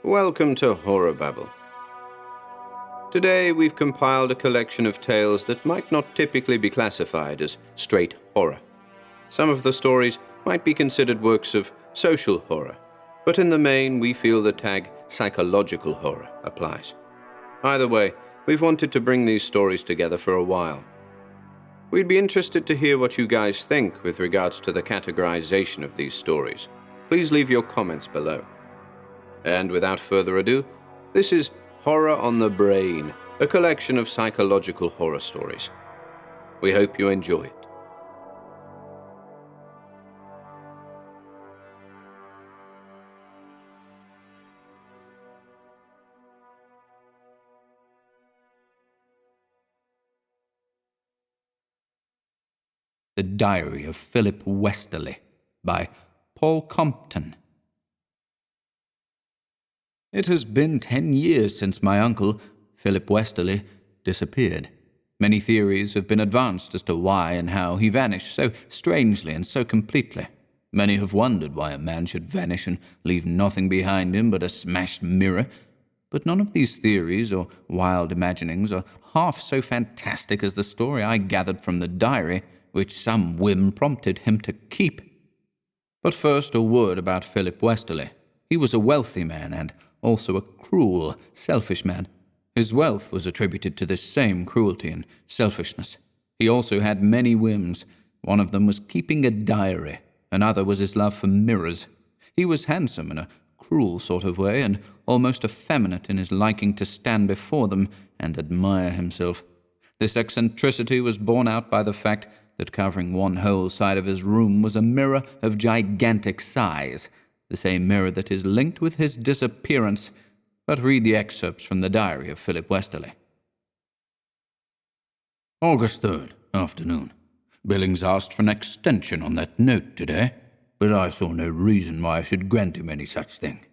Welcome to HorrorBabble. Today we've compiled a collection of tales that might not typically be classified as straight horror. Some of the stories might be considered works of social horror, but in the main we feel the tag psychological horror applies. Either way, we've wanted to bring these stories together for a while. We'd be interested to hear what you guys think with regards to the categorization of these stories. Please leave your comments below. And without further ado, this is Horror on the Brain, a collection of psychological horror stories. We hope you enjoy it. The Diary of Philip Westerly by Paul Compton. It has been 10 years since my uncle, Philip Westerly, disappeared. Many theories have been advanced as to why and how he vanished so strangely and so completely. Many have wondered why a man should vanish and leave nothing behind him but a smashed mirror. But none of these theories or wild imaginings are half so fantastic as the story I gathered from the diary, which some whim prompted him to keep. But first a word about Philip Westerly. He was a wealthy man and also a cruel, selfish man. His wealth was attributed to this same cruelty and selfishness. He also had many whims. One of them was keeping a diary. Another was his love for mirrors. He was handsome in a cruel sort of way and almost effeminate in his liking to stand before them and admire himself. This eccentricity was borne out by the fact that covering one whole side of his room was a mirror of gigantic size, the same mirror that is linked with his disappearance. But read the excerpts from the diary of Philip Westerly. August 3rd, afternoon. Billings asked for an extension on that note today, but I saw no reason why I should grant him any such thing.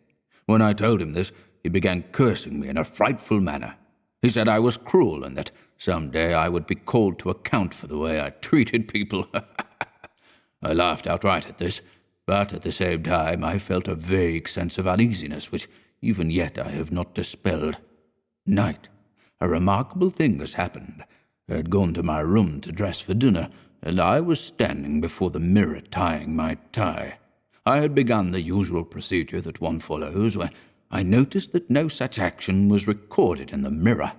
When I told him this, he began cursing me in a frightful manner. He said I was cruel and that some day I would be called to account for the way I treated people. I laughed outright at this, but at the same time I felt a vague sense of uneasiness which even yet I have not dispelled. Night. A remarkable thing has happened. I had gone to my room to dress for dinner, and I was standing before the mirror tying my tie. I had begun the usual procedure that one follows when I noticed that no such action was recorded in the mirror.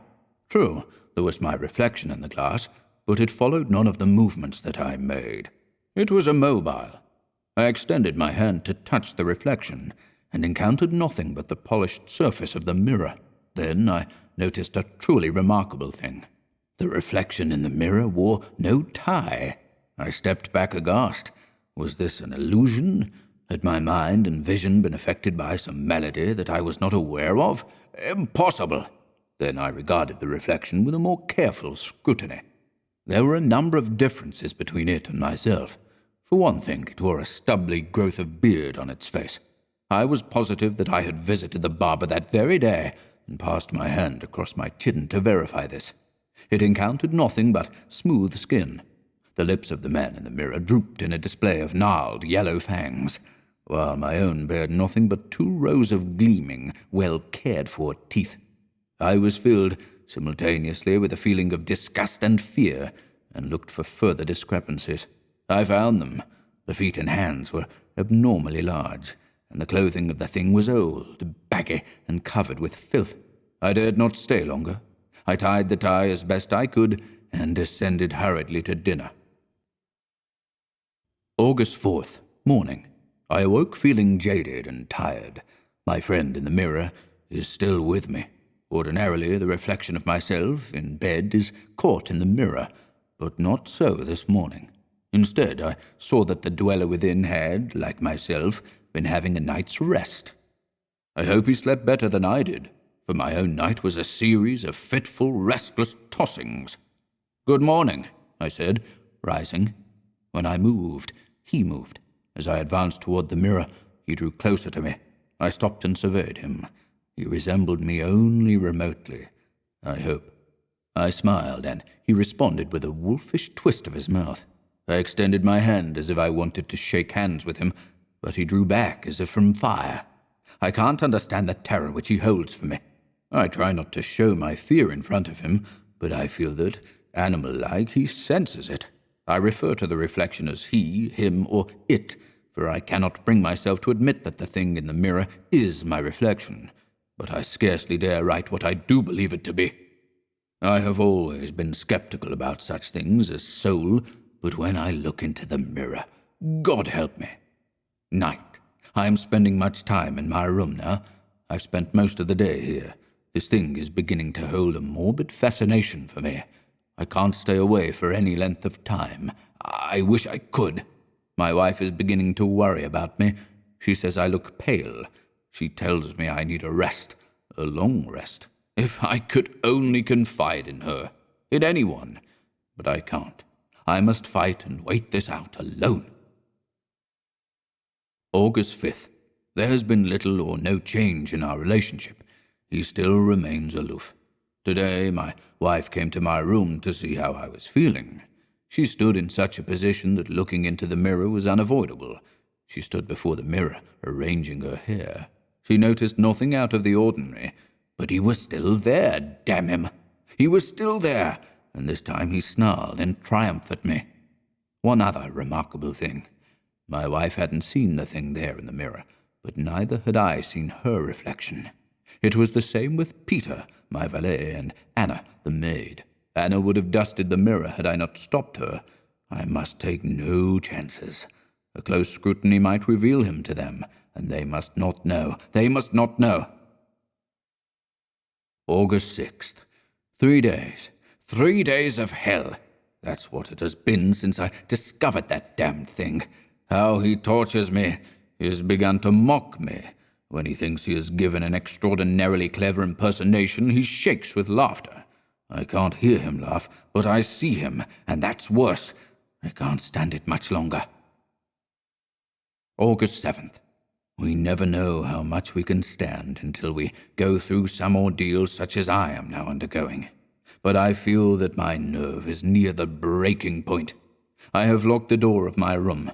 True, there was my reflection in the glass, but it followed none of the movements that I made. It was immobile. I extended my hand to touch the reflection, and encountered nothing but the polished surface of the mirror. Then I noticed a truly remarkable thing. The reflection in the mirror wore no tie. I stepped back aghast. Was this an illusion? Had my mind and vision been affected by some malady that I was not aware of? Impossible! Then I regarded the reflection with a more careful scrutiny. There were a number of differences between it and myself. For one thing, it wore a stubbly growth of beard on its face. I was positive that I had visited the barber that very day and passed my hand across my chin to verify this. It encountered nothing but smooth skin. The lips of the man in the mirror drooped in a display of gnarled yellow fangs, while my own bared nothing but 2 rows of gleaming, well-cared-for teeth. I was filled simultaneously with a feeling of disgust and fear, and looked for further discrepancies. I found them. The feet and hands were abnormally large, and the clothing of the thing was old, baggy, and covered with filth. I dared not stay longer. I tied the tie as best I could, and descended hurriedly to dinner. August 4th, morning. I awoke feeling jaded and tired. My friend in the mirror is still with me. Ordinarily, the reflection of myself in bed is caught in the mirror, but not so this morning. Instead, I saw that the dweller within had, like myself, been having a night's rest. I hope he slept better than I did, for my own night was a series of fitful, restless tossings. "Good morning," I said, rising. When I moved, he moved. As I advanced toward the mirror, he drew closer to me. I stopped and surveyed him. He resembled me only remotely, I hope. I smiled, and he responded with a wolfish twist of his mouth. I extended my hand as if I wanted to shake hands with him, but he drew back as if from fire. I can't understand the terror which he holds for me. I try not to show my fear in front of him, but I feel that, animal-like, he senses it. I refer to the reflection as he, him, or it, for I cannot bring myself to admit that the thing in the mirror is my reflection, but I scarcely dare write what I do believe it to be. I have always been skeptical about such things as soul, but when I look into the mirror, God help me. Night. I am spending much time in my room now. I've spent most of the day here. This thing is beginning to hold a morbid fascination for me. I can't stay away for any length of time. I wish I could. My wife is beginning to worry about me. She says I look pale. She tells me I need a rest, a long rest. If I could only confide in her, in anyone. But I can't. I must fight and wait this out alone. August 5th. There has been little or no change in our relationship. He still remains aloof. Today, my wife came to my room to see how I was feeling. She stood in such a position that looking into the mirror was unavoidable. She stood before the mirror, arranging her hair. She noticed nothing out of the ordinary, but he was still there, damn him. He was still there, and this time he snarled in triumph at me. One other remarkable thing. My wife hadn't seen the thing there in the mirror, but neither had I seen her reflection. It was the same with Peter, my valet, and Anna, the maid. Anna would have dusted the mirror had I not stopped her. I must take no chances. A close scrutiny might reveal him to them, and they must not know. They must not know. August 6th. 3 days. 3 days of hell. That's what it has been since I discovered that damned thing. How he tortures me. He has begun to mock me. When he thinks he has given an extraordinarily clever impersonation, he shakes with laughter. I can't hear him laugh, but I see him, and that's worse. I can't stand it much longer. August 7th. We never know how much we can stand until we go through some ordeal such as I am now undergoing. But I feel that my nerve is near the breaking point. I have locked the door of my room.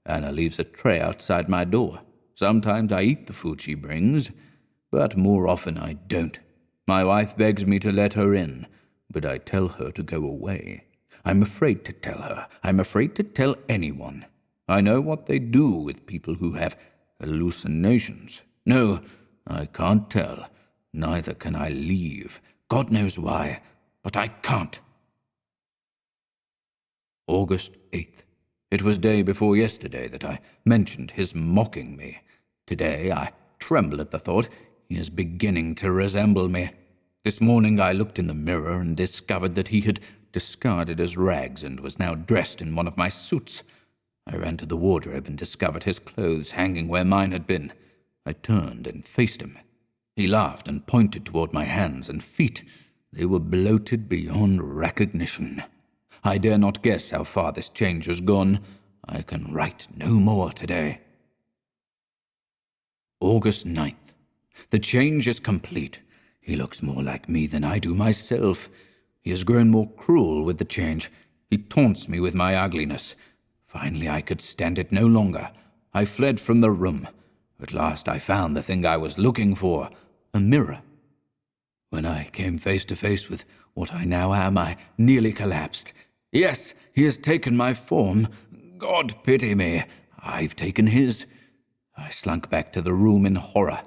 Anna leaves a tray outside my door. Sometimes I eat the food she brings, but more often I don't. My wife begs me to let her in, but I tell her to go away. I'm afraid to tell her. I'm afraid to tell anyone. I know what they do with people who have hallucinations. No, I can't tell. Neither can I leave. God knows why, but I can't. August 8th. It was day before yesterday that I mentioned his mocking me. Today I tremble at the thought he is beginning to resemble me. This morning I looked in the mirror and discovered that he had discarded his rags and was now dressed in one of my suits. I ran to the wardrobe and discovered his clothes hanging where mine had been. I turned and faced him. He laughed and pointed toward my hands and feet. They were bloated beyond recognition. I dare not guess how far this change has gone. I can write no more today. August 9th. The change is complete. He looks more like me than I do myself. He has grown more cruel with the change. He taunts me with my ugliness. Finally, I could stand it no longer. I fled from the room. At last I found the thing I was looking for, a mirror. When I came face to face with what I now am, I nearly collapsed. Yes, he has taken my form. God pity me. I've taken his. I slunk back to the room in horror,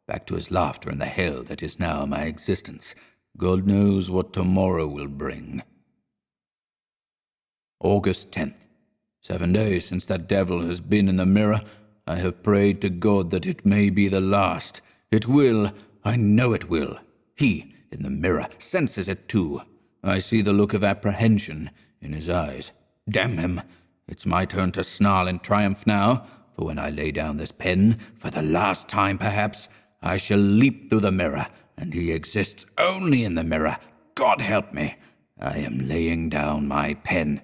back to his laughter and the hell that is now my existence. God knows what tomorrow will bring. August 10th. 7 days since that devil has been in the mirror. I have prayed to God that it may be the last. It will. I know it will. He, in the mirror, senses it too. I see the look of apprehension in his eyes. Damn him. It's my turn to snarl in triumph now, for when I lay down this pen, for the last time perhaps, I shall leap through the mirror, and he exists only in the mirror. God help me. I am laying down my pen.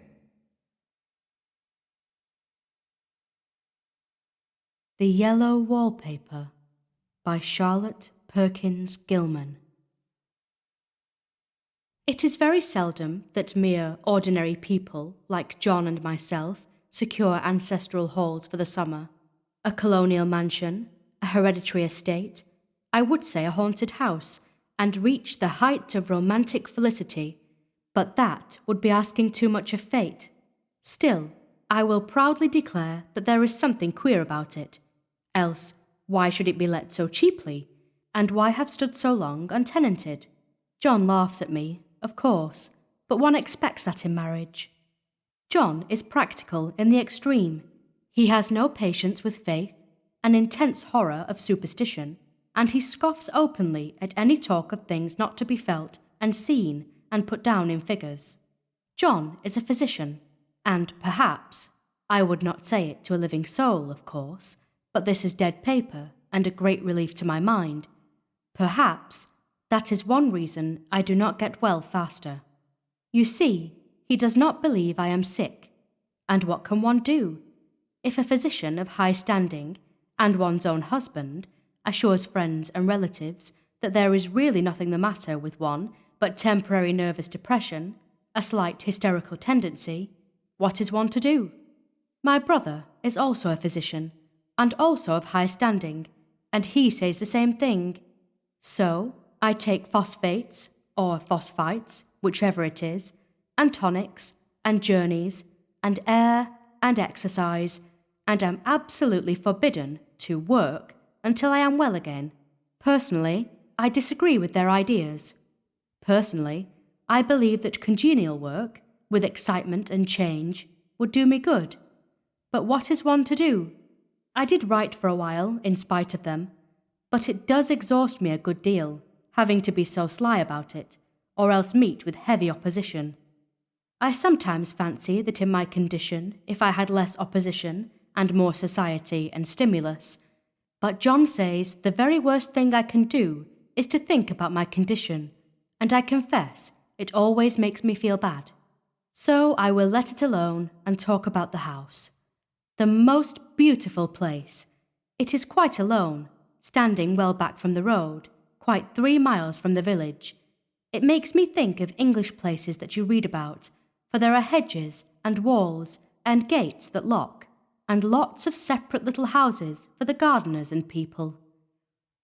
The Yellow Wallpaper by Charlotte Perkins Gilman. It is very seldom that mere ordinary people, like John and myself, secure ancestral halls for the summer. A colonial mansion, a hereditary estate, I would say a haunted house, and reach the height of romantic felicity, but that would be asking too much of fate. Still, I will proudly declare that there is something queer about it. Else, why should it be let so cheaply? And why have stood so long untenanted? John laughs at me, of course, but one expects that in marriage. John is practical in the extreme. He has no patience with faith, an intense horror of superstition, and he scoffs openly at any talk of things not to be felt and seen and put down in figures. John is a physician, and perhaps, I would not say it to a living soul, of course, but this is dead paper and a great relief to my mind, perhaps that is one reason I do not get well faster. You see, he does not believe I am sick, and what can one do? If a physician of high standing, and one's own husband, assures friends and relatives that there is really nothing the matter with one but temporary nervous depression, a slight hysterical tendency, what is one to do? My brother is also a physician, and also of high standing, and he says the same thing. So I take phosphates, or phosphites, whichever it is, and tonics, and journeys, and air, and exercise, and am absolutely forbidden to work until I am well again. Personally, I disagree with their ideas. Personally, I believe that congenial work, with excitement and change, would do me good. But what is one to do? I did write for a while, in spite of them, but it does exhaust me a good deal, having to be so sly about it, or else meet with heavy opposition. I sometimes fancy that in my condition, if I had less opposition, and more society and stimulus, but John says the very worst thing I can do is to think about my condition, and I confess it always makes me feel bad. So I will let it alone and talk about the house. The most beautiful place. It is quite alone, standing well back from the road, quite 3 miles from the village. It makes me think of English places that you read about, for there are hedges and walls and gates that lock, and lots of separate little houses for the gardeners and people.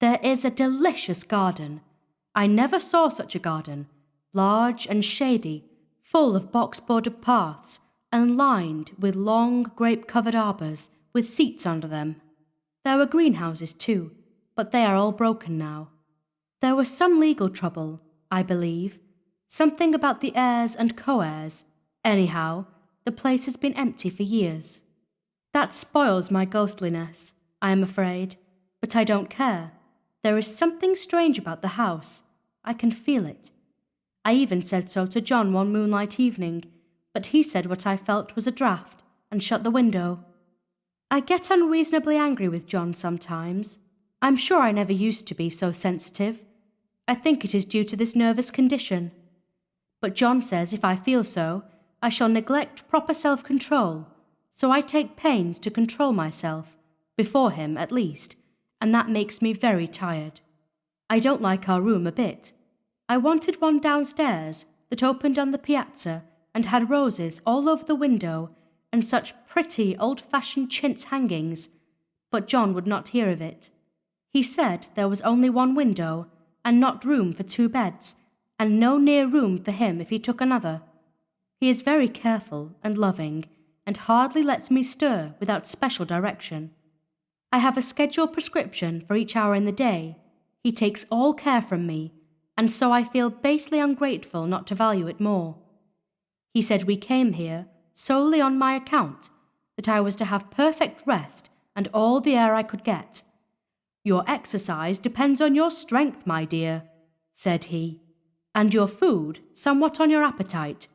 There is a delicious garden. I never saw such a garden, large and shady, full of box-bordered paths, and lined with long grape-covered arbours with seats under them. There were greenhouses too, but they are all broken now. There was some legal trouble, I believe, something about the heirs and co-heirs. Anyhow, the place has been empty for years. That spoils my ghostliness, I am afraid, but I don't care. There is something strange about the house. I can feel it. I even said so to John one moonlight evening, but he said what I felt was a draught and shut the window. I get unreasonably angry with John sometimes. I'm sure I never used to be so sensitive. I think it is due to this nervous condition. But John says if I feel so, I shall neglect proper self-control, so I take pains to control myself, before him at least, and that makes me very tired. I don't like our room a bit. I wanted one downstairs that opened on the piazza and had roses all over the window and such pretty old-fashioned chintz hangings, but John would not hear of it. He said there was only one window and not room for 2 beds, and no near room for him if he took another. He is very careful and loving, and hardly lets me stir without special direction. I have a scheduled prescription for each hour in the day. He takes all care from me, and so I feel basely ungrateful not to value it more. He said we came here solely on my account, that I was to have perfect rest and all the air I could get. Your exercise depends on your strength, my dear, said he, and your food somewhat on your appetite,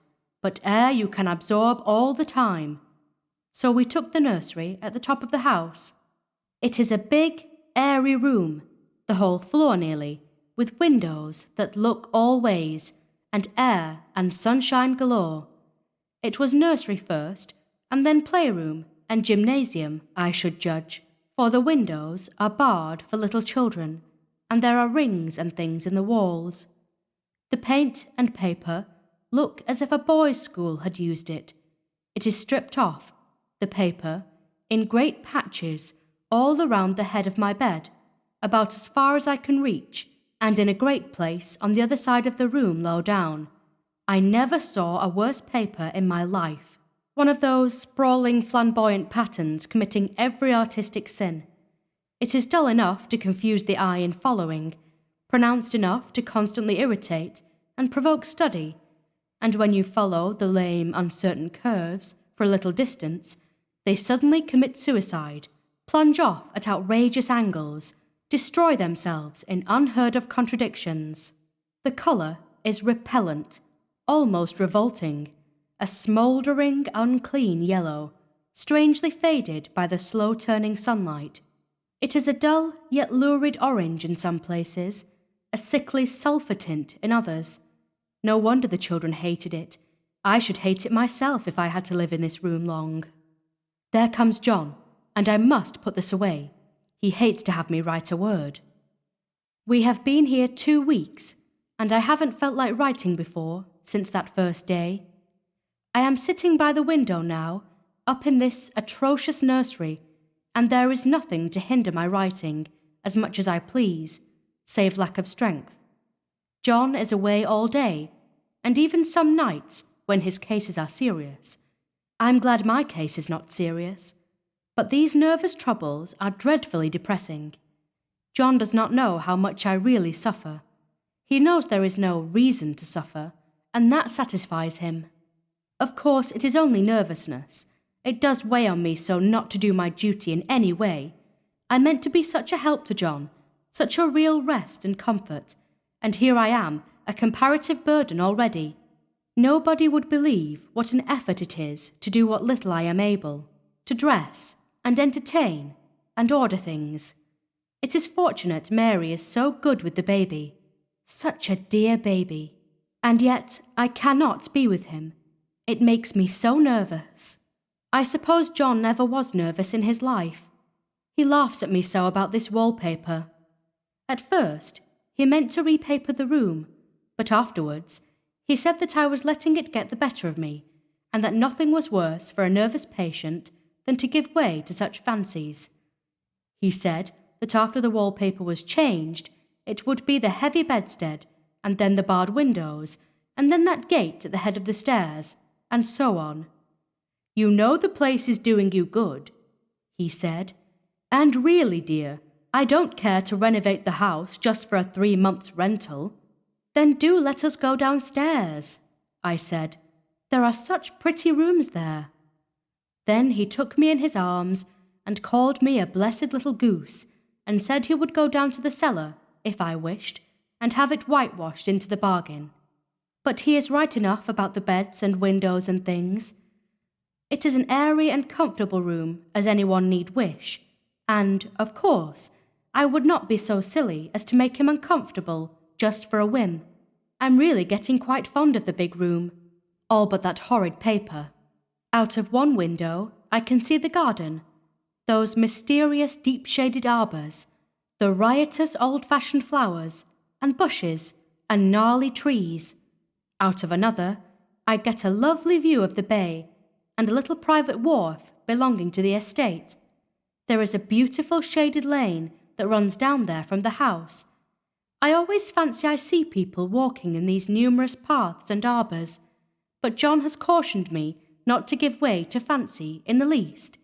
but air you can absorb all the time. So we took the nursery at the top of the house. It is a big, airy room, the whole floor nearly, with windows that look all ways, and air and sunshine galore. It was nursery first, and then playroom and gymnasium, I should judge, for the windows are barred for little children, and there are rings and things in the walls. The paint and paper look as if a boys' school had used it. It is stripped off, the paper, in great patches, all around the head of my bed, about as far as I can reach, and in a great place on the other side of the room low down. I never saw a worse paper in my life. One of those sprawling, flamboyant patterns committing every artistic sin. It is dull enough to confuse the eye in following, pronounced enough to constantly irritate and provoke study, and when you follow the lame, uncertain curves for a little distance, they suddenly commit suicide, plunge off at outrageous angles, destroy themselves in unheard-of contradictions. The colour is repellent, almost revolting, a smouldering, unclean yellow, strangely faded by the slow-turning sunlight. It is a dull yet lurid orange in some places, a sickly sulphur tint in others. No wonder the children hated it. I should hate it myself if I had to live in this room long. There comes John, and I must put this away. He hates to have me write a word. We have been here 2 weeks, and I haven't felt like writing before since that first day. I am sitting by the window now, up in this atrocious nursery, and there is nothing to hinder my writing as much as I please, save lack of strength. John is away all day, and even some nights when his cases are serious. I'm glad my case is not serious, but these nervous troubles are dreadfully depressing. John does not know how much I really suffer. He knows there is no reason to suffer, and that satisfies him. Of course, it is only nervousness. It does weigh on me so not to do my duty in any way. I meant to be such a help to John, such a real rest and comfort, and here I am, a comparative burden already. Nobody would believe what an effort it is to do what little I am able, to dress, and entertain, and order things. It is fortunate Mary is so good with the baby. Such a dear baby. And yet I cannot be with him. It makes me so nervous. I suppose John never was nervous in his life. He laughs at me so about this wallpaper. At first, he meant to repaper the room, but afterwards, he said that I was letting it get the better of me, and that nothing was worse for a nervous patient than to give way to such fancies. He said that after the wallpaper was changed, it would be the heavy bedstead, and then the barred windows, and then that gate at the head of the stairs, and so on. You know the place is doing you good, he said, and really, dear, I don't care to renovate the house just for a 3 months' rental. Then do let us go downstairs, I said. There are such pretty rooms there. Then he took me in his arms and called me a blessed little goose, and said he would go down to the cellar, if I wished, and have it whitewashed into the bargain. But he is right enough about the beds and windows and things. It is an airy and comfortable room, as anyone need wish, and, of course, I would not be so silly as to make him uncomfortable just for a whim. I'm really getting quite fond of the big room, all but that horrid paper. Out of one window I can see the garden, those mysterious deep-shaded arbours, the riotous old-fashioned flowers, and bushes, and gnarly trees. Out of another, I get a lovely view of the bay, and a little private wharf belonging to the estate. There is a beautiful shaded lane that runs down there from the house. I always fancy I see people walking in these numerous paths and arbours, but John has cautioned me not to give way to fancy in the least.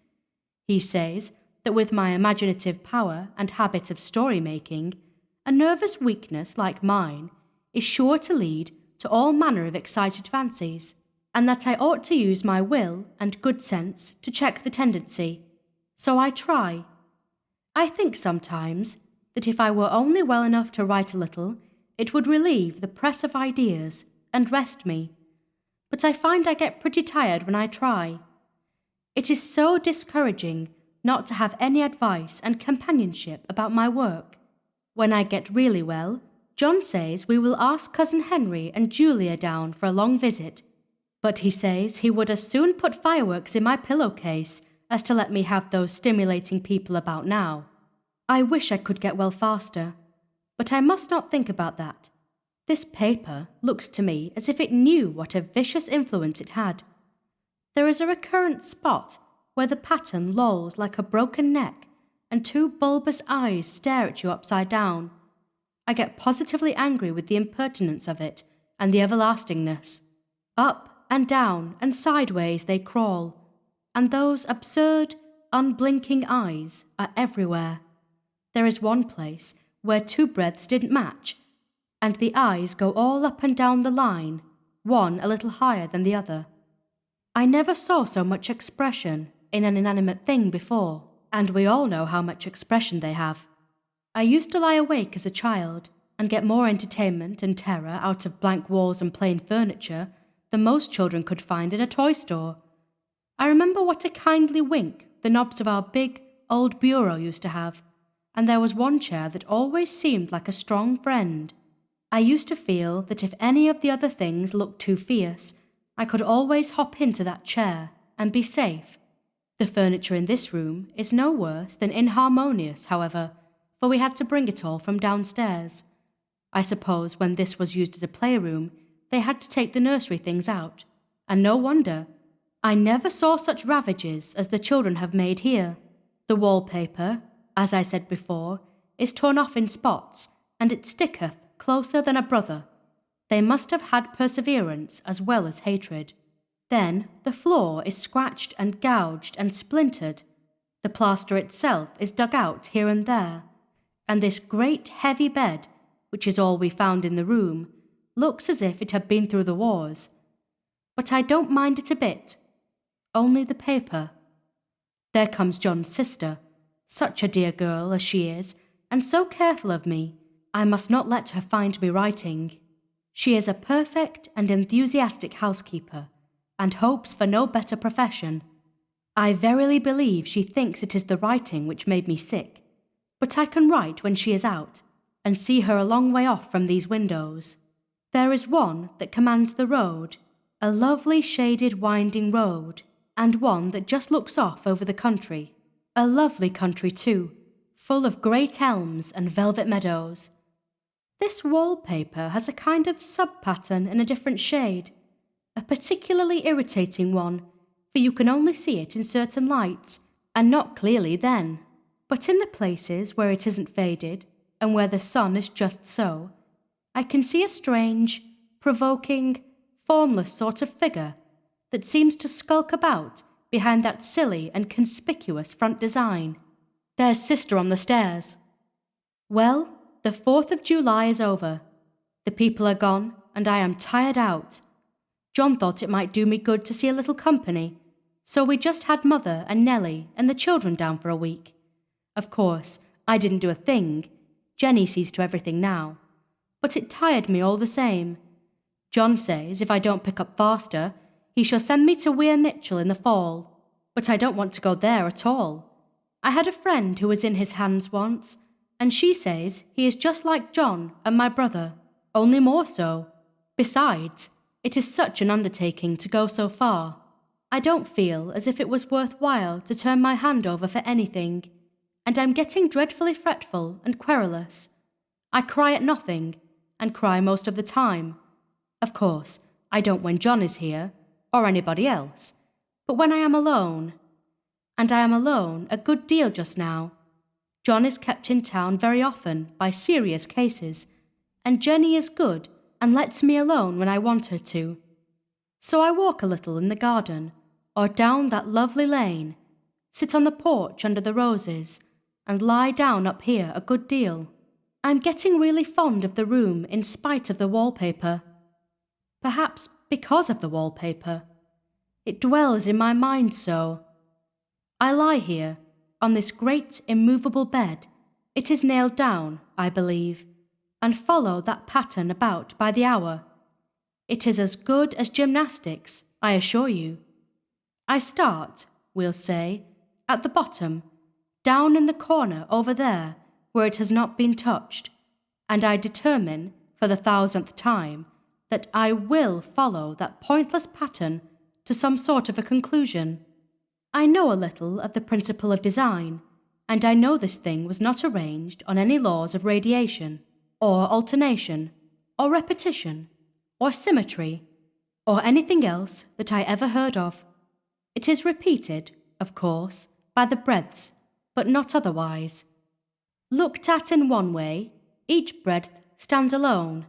He says that with my imaginative power and habit of story-making, a nervous weakness like mine is sure to lead to all manner of excited fancies, and that I ought to use my will and good sense to check the tendency. So I try. I think sometimes that if I were only well enough to write a little, it would relieve the press of ideas and rest me. But I find I get pretty tired when I try. It is so discouraging not to have any advice and companionship about my work. When I get really well, John says we will ask Cousin Henry and Julia down for a long visit, but he says he would as soon put fireworks in my pillowcase as to let me have those stimulating people about now. I wish I could get well faster, but I must not think about that. This paper looks to me as if it knew what a vicious influence it had. There is a recurrent spot where the pattern lolls like a broken neck, and two bulbous eyes stare at you upside down. I get positively angry with the impertinence of it and the everlastingness. Up and down and sideways they crawl, and those absurd, unblinking eyes are everywhere. There is one place where two breadths didn't match, and the eyes go all up and down the line, one a little higher than the other. I never saw so much expression in an inanimate thing before, and we all know how much expression they have. I used to lie awake as a child and get more entertainment and terror out of blank walls and plain furniture than most children could find in a toy store. I remember what a kindly wink the knobs of our big, old bureau used to have, and there was one chair that always seemed like a strong friend. I used to feel that if any of the other things looked too fierce, I could always hop into that chair and be safe. The furniture in this room is no worse than inharmonious, however, for we had to bring it all from downstairs. I suppose when this was used as a playroom, they had to take the nursery things out, and no wonder. I never saw such ravages as the children have made here. The wallpaper, as I said before, is torn off in spots, and it sticketh closer than a brother. They must have had perseverance as well as hatred. Then the floor is scratched and gouged and splintered. The plaster itself is dug out here and there, and this great heavy bed, which is all we found in the room, looks as if it had been through the wars. But I don't mind it a bit. Only the paper. There comes John's sister, such a dear girl as she is, and so careful of me. I must not let her find me writing. She is a perfect and enthusiastic housekeeper, and hopes for no better profession. I verily believe she thinks it is the writing which made me sick, but I can write when she is out, and see her a long way off from these windows. There is one that commands the road, a lovely shaded winding road, and one that just looks off over the country, a lovely country too, full of great elms and velvet meadows. This wallpaper has a kind of sub-pattern in a different shade, a particularly irritating one, for you can only see it in certain lights, and not clearly then. But in the places where it isn't faded, and where the sun is just so, I can see a strange, provoking, formless sort of figure that seems to skulk about behind that silly and conspicuous front design. There's Sister on the stairs. Well, the 4th of July is over. The people are gone, and I am tired out. John thought it might do me good to see a little company, so we just had Mother and Nellie and the children down for a week. Of course, I didn't do a thing. Jenny sees to everything now. But it tired me all the same. John says if I don't pick up faster, he shall send me to Weir Mitchell in the fall. But I don't want to go there at all. I had a friend who was in his hands once, and she says he is just like John and my brother, only more so. Besides, it is such an undertaking to go so far. I don't feel as if it was worthwhile to turn my hand over for anything, and I'm getting dreadfully fretful and querulous. I cry at nothing, and cry most of the time. Of course, I don't when John is here, or anybody else, but when I am alone. And I am alone a good deal just now. John is kept in town very often by serious cases, and Jenny is good and lets me alone when I want her to. So I walk a little in the garden, or down that lovely lane, sit on the porch under the roses, and lie down up here a good deal. I'm getting really fond of the room in spite of the wallpaper. Perhaps because of the wallpaper. It dwells in my mind so. I lie here, on this great immovable bed. It is nailed down, I believe, and follow that pattern about by the hour. It is as good as gymnastics, I assure you. I start, we'll say, at the bottom, down in the corner over there where it has not been touched, and I determine, for the 1000th time, that I will follow that pointless pattern to some sort of a conclusion. I know a little of the principle of design, and I know this thing was not arranged on any laws of radiation, or alternation, or repetition, or symmetry, or anything else that I ever heard of. It is repeated, of course, by the breadths, but not otherwise. Looked at in one way, each breadth stands alone.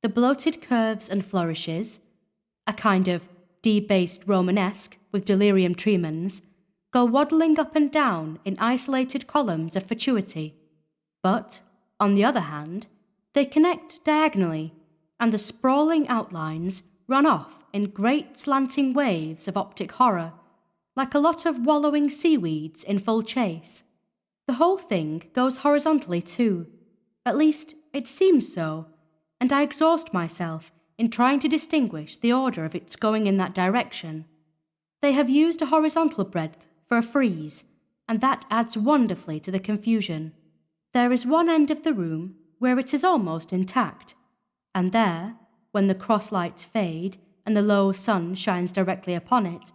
The bloated curves and flourishes, a kind of debased Romanesque with delirium tremens, go waddling up and down in isolated columns of fatuity. But, on the other hand, they connect diagonally, and the sprawling outlines run off in great slanting waves of optic horror, like a lot of wallowing seaweeds in full chase. The whole thing goes horizontally too. At least, it seems so, and I exhaust myself in trying to distinguish the order of its going in that direction. They have used a horizontal breadth for a frieze, and that adds wonderfully to the confusion. There is one end of the room where it is almost intact, and there, when the cross lights fade and the low sun shines directly upon it,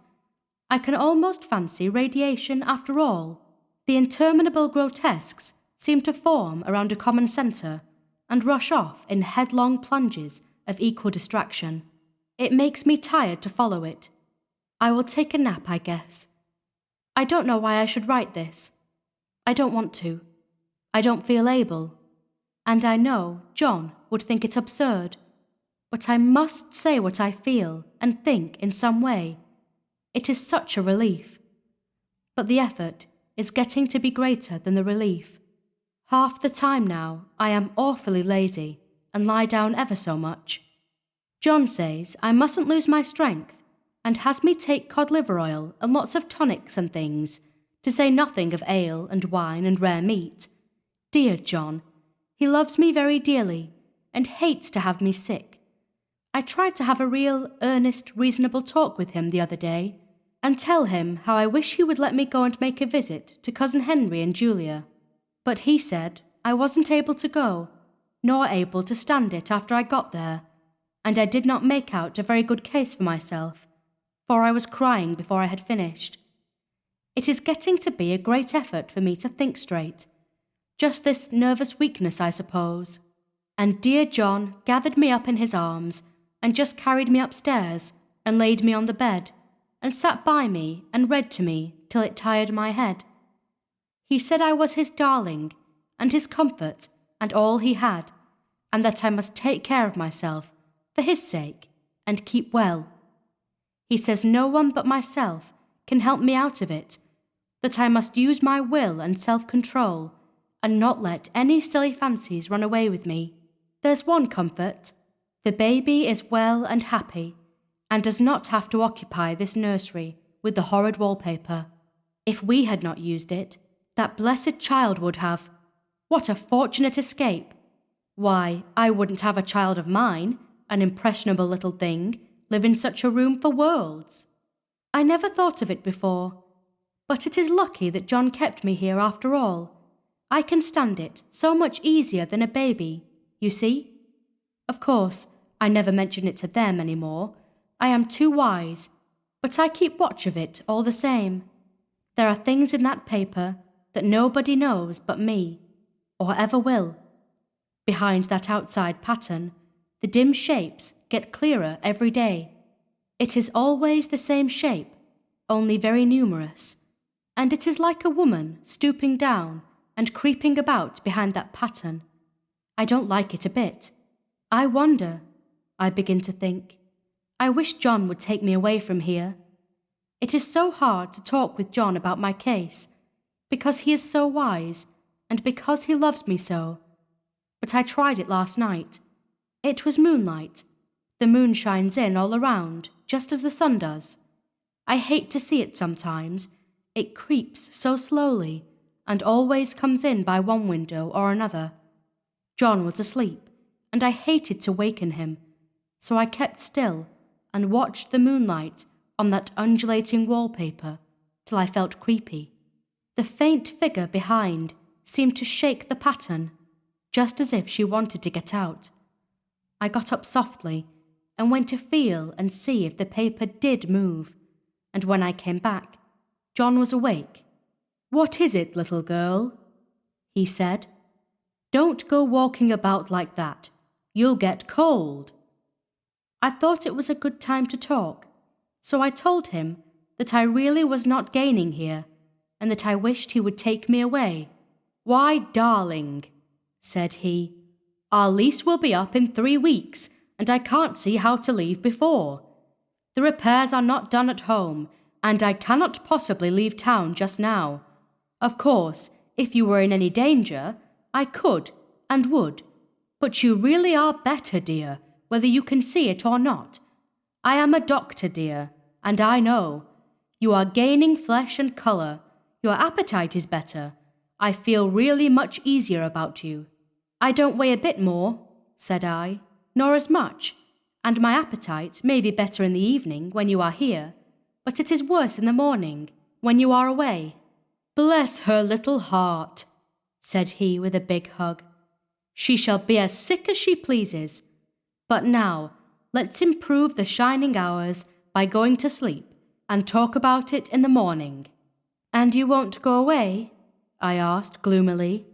I can almost fancy radiation after all. The interminable grotesques seem to form around a common centre and rush off in headlong plunges of equal distraction. It makes me tired to follow it. I will take a nap, I guess. I don't know why I should write this. I don't want to. I don't feel able. And I know John would think it absurd. But I must say what I feel and think in some way. It is such a relief. But the effort is getting to be greater than the relief. Half the time now I am awfully lazy and lie down ever so much. John says I mustn't lose my strength and has me take cod liver oil and lots of tonics and things, to say nothing of ale and wine and rare meat. Dear John, he loves me very dearly and hates to have me sick. I tried to have a real, earnest, reasonable talk with him the other day and tell him how I wish he would let me go and make a visit to Cousin Henry and Julia. But he said I wasn't able to go, nor able to stand it after I got there, and I did not make out a very good case for myself, for I was crying before I had finished. It is getting to be a great effort for me to think straight. Just this nervous weakness, I suppose. And dear John gathered me up in his arms and just carried me upstairs and laid me on the bed and sat by me and read to me till it tired my head. He said I was his darling and his comfort and all he had, and that I must take care of myself for his sake and keep well. He says no one but myself can help me out of it, that I must use my will and self-control and not let any silly fancies run away with me. There's one comfort. The baby is well and happy and does not have to occupy this nursery with the horrid wallpaper. If we had not used it, that blessed child would have. What a fortunate escape! Why, I wouldn't have a child of mine, an impressionable little thing, live in such a room for worlds. I never thought of it before, but it is lucky that John kept me here after all. I can stand it so much easier than a baby, you see? Of course, I never mention it to them any more. I am too wise, but I keep watch of it all the same. There are things in that paper that nobody knows but me, or ever will. Behind that outside pattern, the dim shapes get clearer every day. It is always the same shape, only very numerous, and it is like a woman stooping down and creeping about behind that pattern. I don't like it a bit. I wonder, I begin to think. I wish John would take me away from here. It is so hard to talk with John about my case, because he is so wise, and because he loves me so. But I tried it last night. It was moonlight. The moon shines in all around, just as the sun does. I hate to see it sometimes. It creeps so slowly, and always comes in by one window or another. John was asleep, and I hated to waken him, so I kept still and watched the moonlight on that undulating wallpaper till I felt creepy. The faint figure behind seemed to shake the pattern, just as if she wanted to get out. I got up softly and went to feel and see if the paper did move, and when I came back, John was awake. "What is it, little girl?" he said. "Don't go walking about like that. You'll get cold." I thought it was a good time to talk, so I told him that I really was not gaining here, and that I wished he would take me away. "Why, darling," said he, "our lease will be up in 3 weeks, and I can't see how to leave before. The repairs are not done at home, and I cannot possibly leave town just now. Of course, if you were in any danger, I could and would. But you really are better, dear, whether you can see it or not. I am a doctor, dear, and I know. You are gaining flesh and colour. Your appetite is better. I feel really much easier about you." "I don't weigh a bit more," said I, "nor as much, and my appetite may be better in the evening when you are here, but it is worse in the morning when you are away." "Bless her little heart," said he with a big hug. "She shall be as sick as she pleases. But now, let's improve the shining hours by going to sleep and talk about it in the morning." "And you won't go away?" I asked gloomily.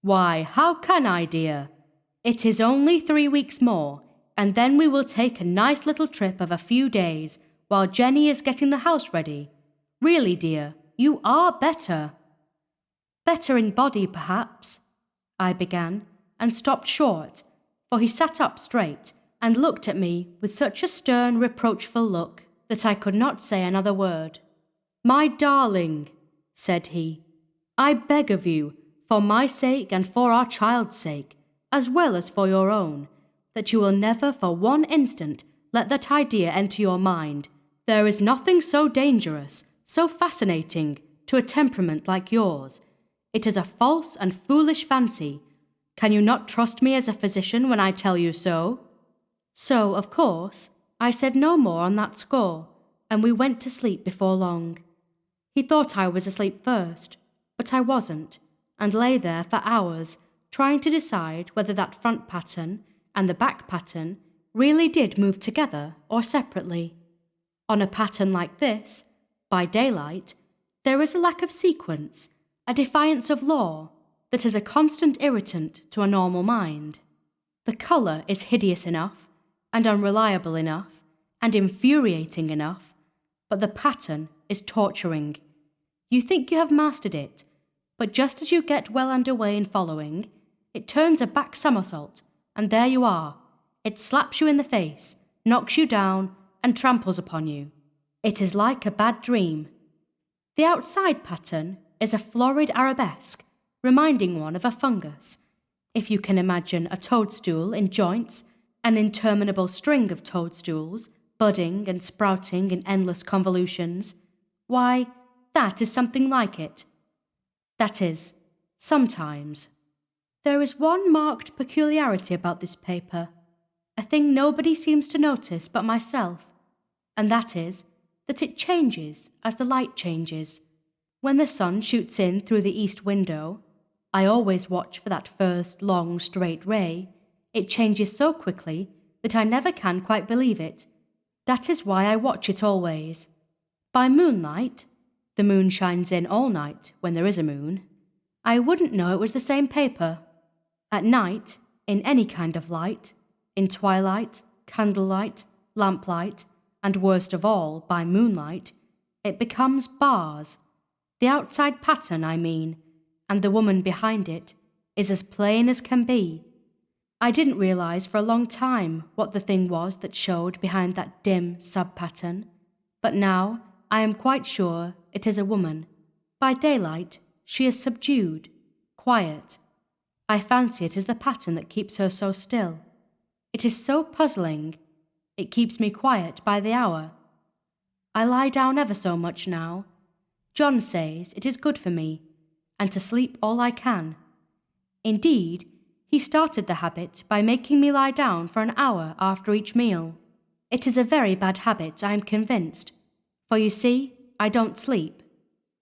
"Why, how can I, dear? It is only 3 weeks more, and then we will take a nice little trip of a few days while Jenny is getting the house ready. Really, dear, you are better." "Better in body, perhaps," I began, and stopped short, for he sat up straight and looked at me with such a stern, reproachful look that I could not say another word. "My darling," said he, "I beg of you, for my sake and for our child's sake, as well as for your own, that you will never for one instant let that idea enter your mind. There is nothing so dangerous, so fascinating, to a temperament like yours. It is a false and foolish fancy. Can you not trust me as a physician when I tell you so?" So, of course, I said no more on that score, and we went to sleep before long. He thought I was asleep first, but I wasn't, and lay there for hours trying to decide whether that front pattern and the back pattern really did move together or separately. On a pattern like this, by daylight, there is a lack of sequence, a defiance of law, that is a constant irritant to a normal mind. The colour is hideous enough, and unreliable enough, and infuriating enough, but the pattern is torturing. You think you have mastered it, but just as you get well underway in following, it turns a back somersault, and there you are. It slaps you in the face, knocks you down, and tramples upon you. It is like a bad dream. The outside pattern is a florid arabesque, reminding one of a fungus. If you can imagine a toadstool in joints, an interminable string of toadstools, budding and sprouting in endless convolutions, why, that is something like it. That is, sometimes. There is one marked peculiarity about this paper, a thing nobody seems to notice but myself, and that is that it changes as the light changes. When the sun shoots in through the east window, I always watch for that first long straight ray. It changes so quickly that I never can quite believe it. That is why I watch it always. By moonlight, the moon shines in all night when there is a moon, I wouldn't know it was the same paper. At night, in any kind of light, in twilight, candlelight, lamplight, and worst of all, by moonlight, it becomes bars. The outside pattern, I mean, and the woman behind it, is as plain as can be. I didn't realize for a long time what the thing was that showed behind that dim sub-pattern, but now I am quite sure it is a woman. By daylight, she is subdued, quiet. I fancy it is the pattern that keeps her so still. It is so puzzling. It keeps me quiet by the hour. I lie down ever so much now. John says it is good for me, and to sleep all I can. Indeed, he started the habit by making me lie down for an hour after each meal. It is a very bad habit, I am convinced, for you see, I don't sleep,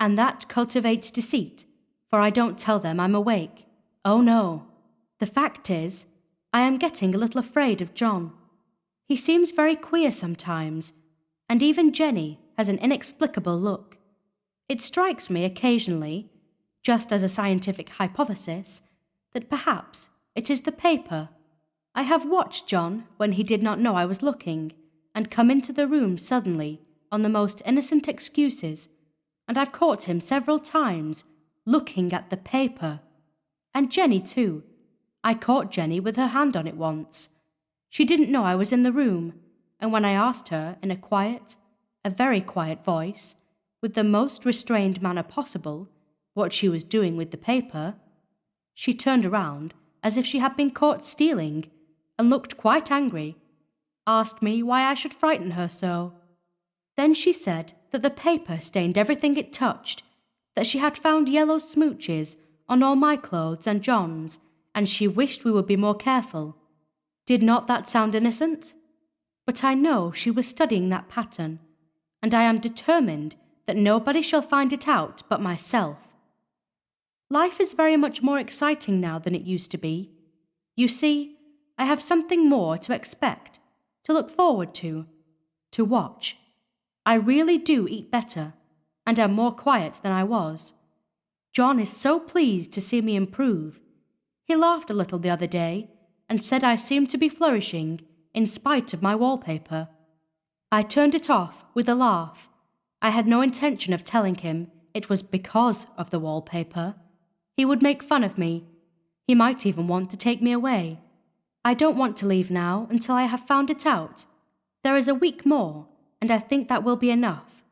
and that cultivates deceit, for I don't tell them I'm awake. Oh no. The fact is, I am getting a little afraid of John. He seems very queer sometimes, and even Jenny has an inexplicable look. It strikes me occasionally, just as a scientific hypothesis, that perhaps it is the paper. I have watched John when he did not know I was looking, and come into the room suddenly on the most innocent excuses, and I've caught him several times looking at the paper. And Jenny too. I caught Jenny with her hand on it once. She didn't know I was in the room, and when I asked her in a very quiet voice, with the most restrained manner possible, what she was doing with the paper, she turned around as if she had been caught stealing, and looked quite angry, asked me why I should frighten her so. Then she said that the paper stained everything it touched, that she had found yellow smooches on all my clothes and John's, and she wished we would be more careful. Did not that sound innocent? But I know she was studying that pattern, and I am determined that nobody shall find it out but myself. Life is very much more exciting now than it used to be. You see, I have something more to expect, to look forward to watch. I really do eat better, and am more quiet than I was. John is so pleased to see me improve. He laughed a little the other day, and said I seemed to be flourishing in spite of my wallpaper. I turned it off with a laugh. I had no intention of telling him it was because of the wallpaper. He would make fun of me. He might even want to take me away. I don't want to leave now until I have found it out. There is a week more, and I think that will be enough.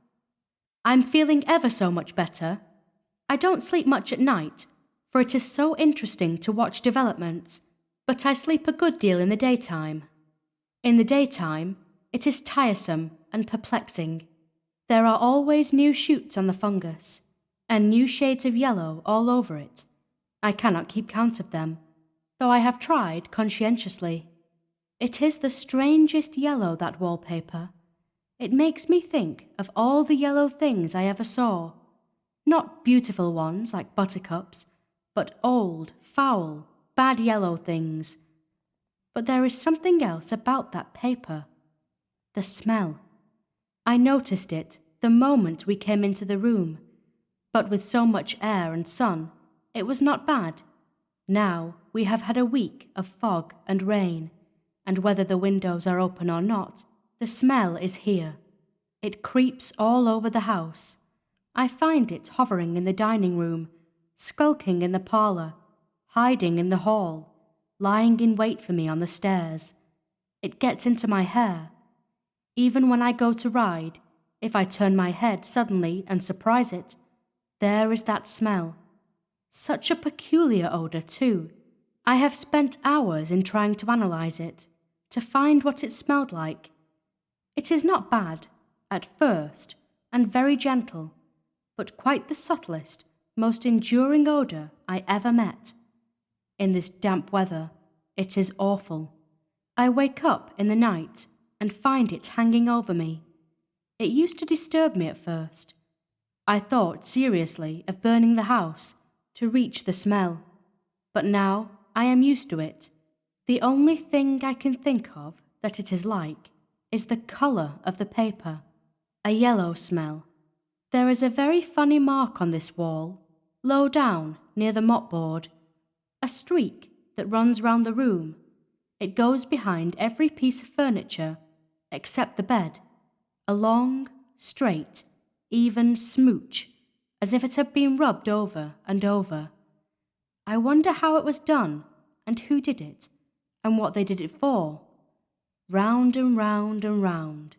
I'm feeling ever so much better. I don't sleep much at night, for it is so interesting to watch developments, but I sleep a good deal in the daytime. In the daytime, it is tiresome and perplexing. There are always new shoots on the fungus, and new shades of yellow all over it. I cannot keep count of them, though I have tried conscientiously. It is the strangest yellow, that wallpaper. It makes me think of all the yellow things I ever saw. Not beautiful ones like buttercups, but old, foul, bad yellow things. But there is something else about that paper. The smell. I noticed it the moment we came into the room, but with so much air and sun, it was not bad. Now we have had a week of fog and rain, and whether the windows are open or not, the smell is here. It creeps all over the house. I find it hovering in the dining room, skulking in the parlour, hiding in the hall, lying in wait for me on the stairs. It gets into my hair. Even when I go to ride, if I turn my head suddenly and surprise it, there is that smell. Such a peculiar odour, too. I have spent hours in trying to analyse it, to find what it smelled like. It is not bad, at first, and very gentle, but quite the subtlest, most enduring odour I ever met. In this damp weather, it is awful. I wake up in the night and find it hanging over me. It used to disturb me at first. I thought seriously of burning the house to reach the smell, but now I am used to it. The only thing I can think of that it is like is the colour of the paper, a yellow smell. There is a very funny mark on this wall, low down near the mopboard, a streak that runs round the room. It goes behind every piece of furniture, except the bed, a long, straight, even smooch, as if it had been rubbed over and over. I wonder how it was done, and who did it, and what they did it for. Round and round and round,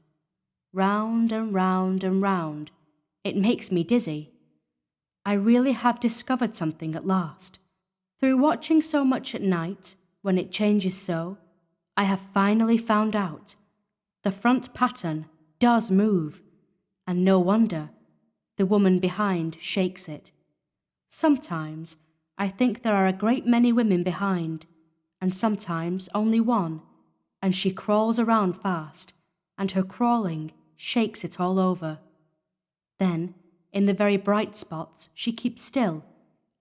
round and round and round. It makes me dizzy. I really have discovered something at last. Through watching so much at night, when it changes so, I have finally found out. The front pattern does move, and no wonder. The woman behind shakes it. Sometimes I think there are a great many women behind, and sometimes only one, and she crawls around fast, and her crawling shakes it all over. Then, in the very bright spots, she keeps still,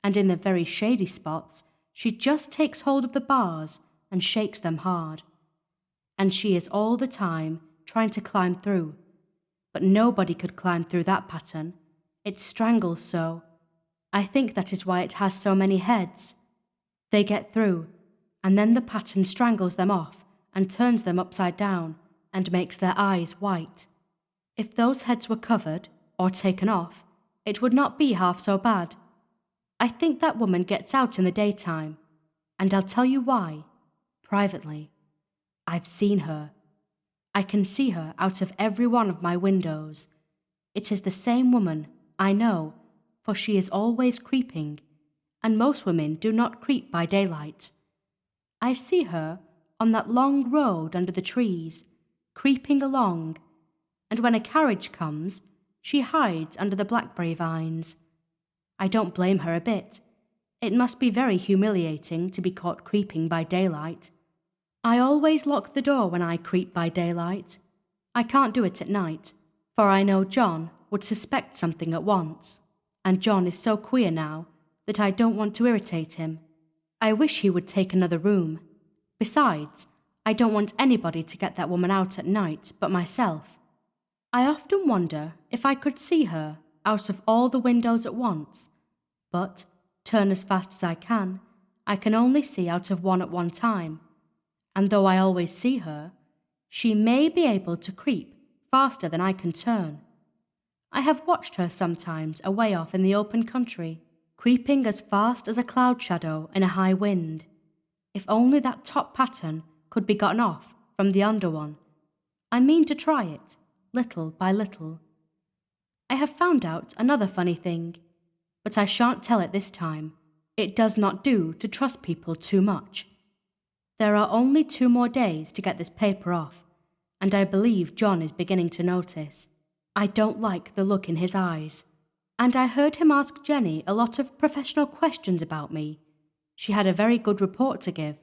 and in the very shady spots, she just takes hold of the bars and shakes them hard. And she is all the time trying to climb through. But nobody could climb through that pattern. It strangles so. I think that is why it has so many heads. They get through, and then the pattern strangles them off and turns them upside down and makes their eyes white. If those heads were covered or taken off, it would not be half so bad. I think that woman gets out in the daytime, and I'll tell you why, privately. I've seen her. I can see her out of every one of my windows. It is the same woman, I know, for she is always creeping, and most women do not creep by daylight. I see her on that long road under the trees, creeping along, and when a carriage comes, she hides under the blackberry vines. I don't blame her a bit. It must be very humiliating to be caught creeping by daylight. I always lock the door when I creep by daylight. I can't do it at night, for I know John would suspect something at once, and John is so queer now that I don't want to irritate him. I wish he would take another room. Besides, I don't want anybody to get that woman out at night but myself. I often wonder if I could see her out of all the windows at once, but, turn as fast as I can only see out of one at one time, and though I always see her, she may be able to creep faster than I can turn. I have watched her sometimes away off in the open country, creeping as fast as a cloud shadow in a high wind. If only that top pattern could be gotten off from the under one. I mean to try it, little by little. I have found out another funny thing, but I shan't tell it this time. It does not do to trust people too much. There are only 2 more days to get this paper off, and I believe John is beginning to notice. I don't like the look in his eyes, and I heard him ask Jenny a lot of professional questions about me. She had a very good report to give.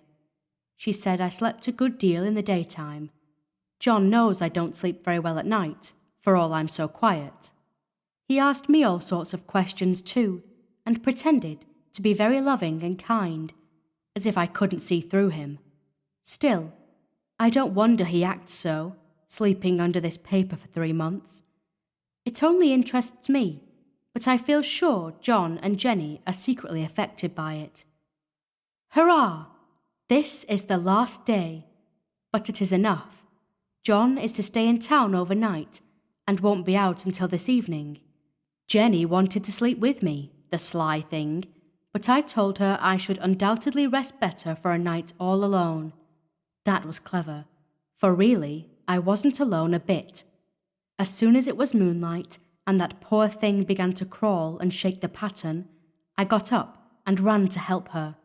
She said I slept a good deal in the daytime. John knows I don't sleep very well at night, for all I'm so quiet. He asked me all sorts of questions too, and pretended to be very loving and kind, as if I couldn't see through him. Still, I don't wonder he acts so, sleeping under this paper for 3 months. It only interests me, but I feel sure John and Jenny are secretly affected by it. Hurrah! This is the last day, but it is enough. John is to stay in town overnight and won't be out until this evening. Jenny wanted to sleep with me, the sly thing, but I told her I should undoubtedly rest better for a night all alone. That was clever, for really, I wasn't alone a bit. As soon as it was moonlight and that poor thing began to crawl and shake the pattern, I got up and ran to help her.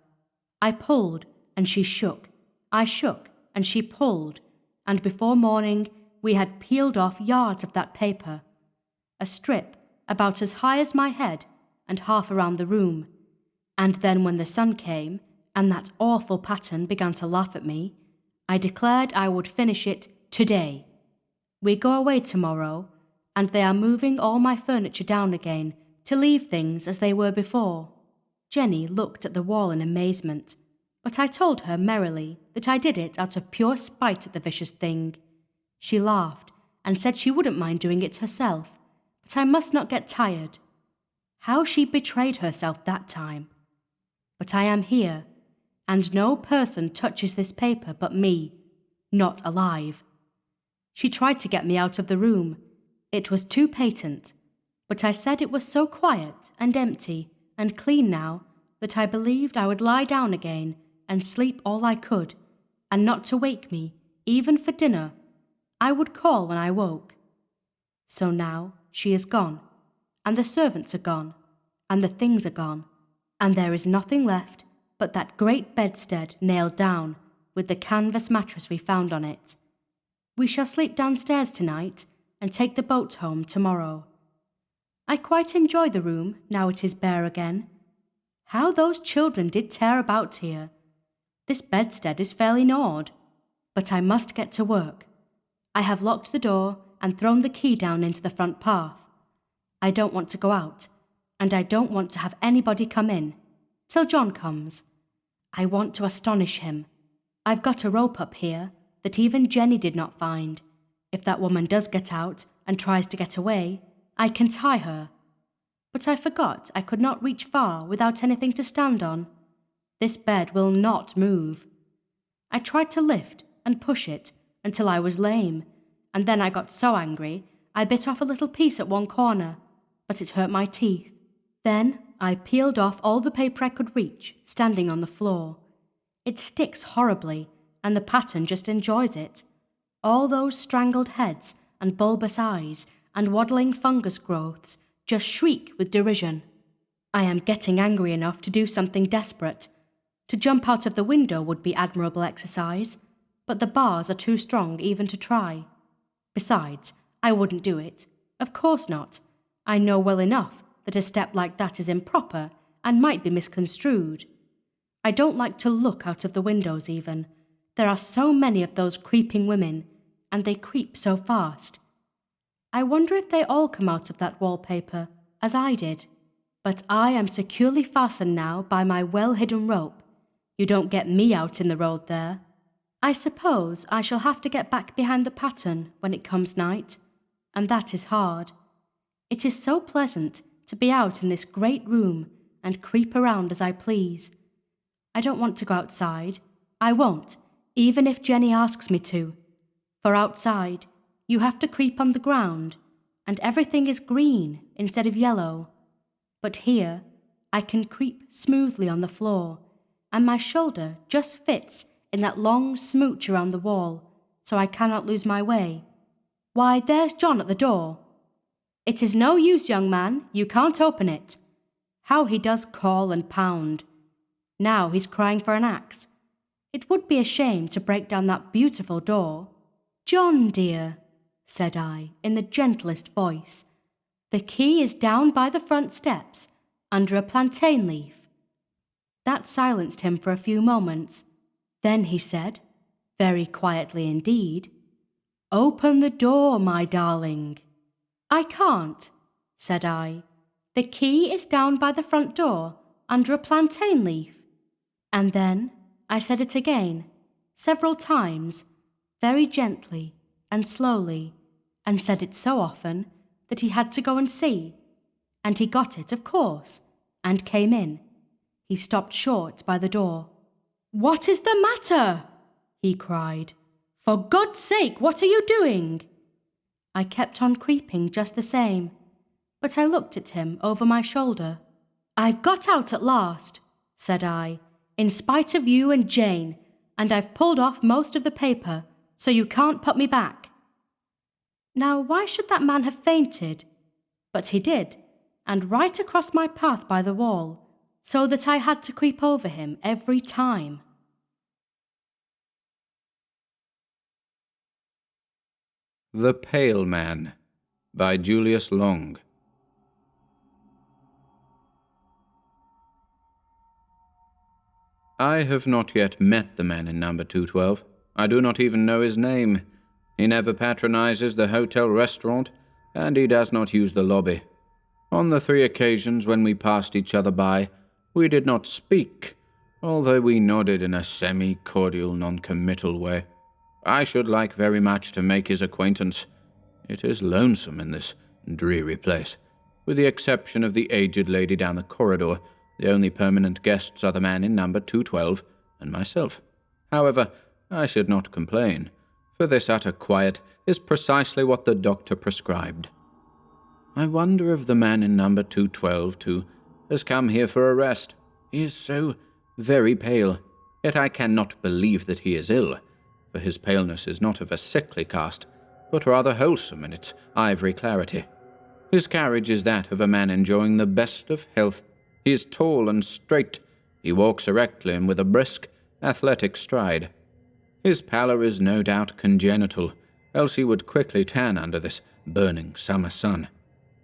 I pulled and she shook. I shook and she pulled, and before morning we had peeled off yards of that paper. A strip about as high as my head and half around the room. And then when the sun came and that awful pattern began to laugh at me, I declared I would finish it today. We go away tomorrow, and they are moving all my furniture down again to leave things as they were before. Jenny looked at the wall in amazement, but I told her merrily that I did it out of pure spite at the vicious thing. She laughed and said she wouldn't mind doing it herself, but I must not get tired. How she betrayed herself that time. But I am here, and no person touches this paper but me, not alive. She tried to get me out of the room. It was too patent, but I said it was so quiet and empty and clean now that I believed I would lie down again and sleep all I could, and not to wake me, even for dinner. I would call when I woke. So now she is gone, and the servants are gone, and the things are gone, and there is nothing left but that great bedstead nailed down, with the canvas mattress we found on it. We shall sleep downstairs tonight, and take the boat home tomorrow. I quite enjoy the room, now it is bare again. How those children did tear about here! This bedstead is fairly gnawed. But I must get to work. I have locked the door and thrown the key down into the front path. I don't want to go out, and I don't want to have anybody come in, till John comes. I want to astonish him. I've got a rope up here that even Jenny did not find. If that woman does get out and tries to get away, I can tie her. But I forgot I could not reach far without anything to stand on. This bed will not move. I tried to lift and push it until I was lame, and then I got so angry I bit off a little piece at one corner. but it hurt my teeth. Then I peeled off all the paper I could reach, standing on the floor. It sticks horribly, and the pattern just enjoys it. All those strangled heads and bulbous eyes and waddling fungus growths just shriek with derision. I am getting angry enough to do something desperate. To jump out of the window would be admirable exercise, but the bars are too strong even to try. Besides, I wouldn't do it. Of course not. I know well enough that a step like that is improper and might be misconstrued. I don't like to look out of the windows even. There are so many of those creeping women, and they creep so fast. I wonder if they all come out of that wallpaper, as I did. But I am securely fastened now by my well-hidden rope. You don't get me out in the road there. I suppose I shall have to get back behind the pattern when it comes night, and that is hard. It is so pleasant to be out in this great room and creep around as I please. I don't want to go outside. I won't, even if Jenny asks me to. For outside, you have to creep on the ground, and everything is green instead of yellow. But here, I can creep smoothly on the floor, and my shoulder just fits in that long smooch around the wall, so I cannot lose my way. Why, there's John at the door. It is no use, young man, you can't open it. How he does call and pound. Now he's crying for an axe. It would be a shame to break down that beautiful door. John, dear, said I, in the gentlest voice, the key is down by the front steps, under a plantain leaf. That silenced him for a few moments. Then he said, very quietly indeed, Open the door, my darling. I can't, said I. The key is down by the front door, under a plantain leaf. And then I said it again, several times, very gently and slowly, and said it so often that he had to go and see. And he got it, of course, and came in. He stopped short by the door. What is the matter? He cried. For God's sake, what are you doing? I kept on creeping just the same, but I looked at him over my shoulder. I've got out at last, said I, in spite of you and Jane, and I've pulled off most of the paper, so you can't put me back. Now, why should that man have fainted? But he did, and right across my path by the wall, so that I had to creep over him every time. The Pale Man by Julius Long. I have not yet met the man in number 212. I do not even know his name. He never patronizes the hotel restaurant, and he does not use the lobby. On the 3 occasions when we passed each other by, we did not speak, although we nodded in a semi-cordial, non-committal way. I should like very much to make his acquaintance. It is lonesome in this dreary place. With the exception of the aged lady down the corridor, the only permanent guests are the man in number 212 and myself. However, I should not complain, for this utter quiet is precisely what the doctor prescribed. I wonder if the man in number 212, too, has come here for a rest. He is so very pale, yet I cannot believe that he is ill, for his paleness is not of a sickly cast, but rather wholesome in its ivory clarity. His carriage is that of a man enjoying the best of health. He is tall and straight. He walks erectly and with a brisk, athletic stride. His pallor is no doubt congenital, else he would quickly tan under this burning summer sun.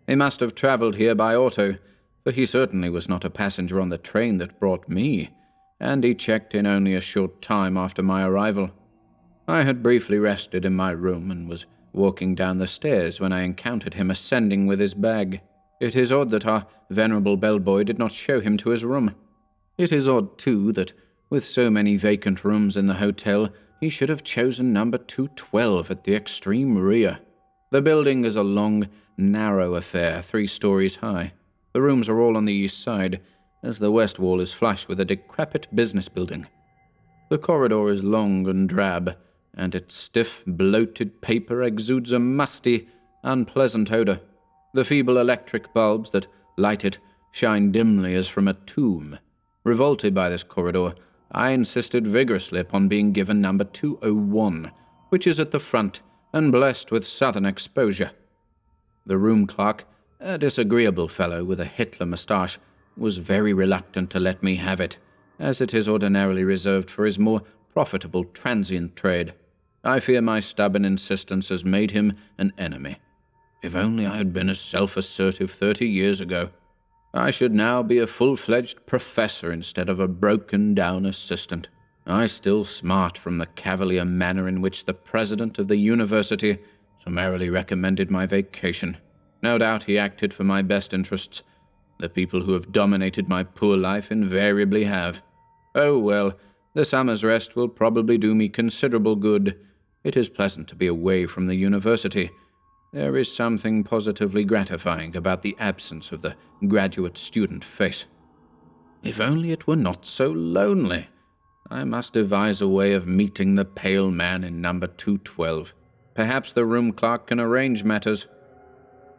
He must have travelled here by auto, for he certainly was not a passenger on the train that brought me, and he checked in only a short time after my arrival. I had briefly rested in my room and was walking down the stairs when I encountered him ascending with his bag. It is odd that our venerable bellboy did not show him to his room. It is odd, too, that with so many vacant rooms in the hotel, he should have chosen number 212 at the extreme rear. The building is a long, narrow affair, 3 stories high. The rooms are all on the east side, as the west wall is flush with a decrepit business building. The corridor is long and drab, and its stiff, bloated paper exudes a musty, unpleasant odor. The feeble electric bulbs that light it shine dimly as from a tomb. Revolted by this corridor, I insisted vigorously upon being given number 201, which is at the front and blessed with southern exposure. The room clerk, a disagreeable fellow with a Hitler moustache, was very reluctant to let me have it, as it is ordinarily reserved for his more profitable transient trade. I fear my stubborn insistence has made him an enemy. If only I had been as self-assertive 30 years ago. I should now be a full-fledged professor instead of a broken-down assistant. I still smart from the cavalier manner in which the president of the university summarily recommended my vacation. No doubt he acted for my best interests. The people who have dominated my poor life invariably have. Oh well, the summer's rest will probably do me considerable good. It is pleasant to be away from the university. There is something positively gratifying about the absence of the graduate student face. If only it were not so lonely. I must devise a way of meeting the pale man in number 212. Perhaps the room clerk can arrange matters.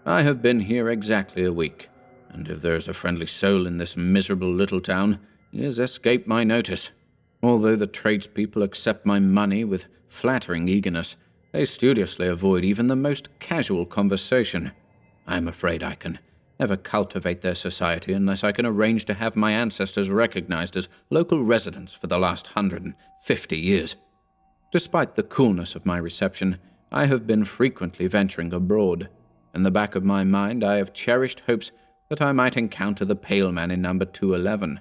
I have been here exactly a week, and if there is a friendly soul in this miserable little town, he has escaped my notice. Although the tradespeople accept my money with flattering eagerness, they studiously avoid even the most casual conversation. I am afraid I can never cultivate their society unless I can arrange to have my ancestors recognized as local residents for the last 150 years. Despite the coolness of my reception, I have been frequently venturing abroad. In the back of my mind, I have cherished hopes that I might encounter the pale man in number 211.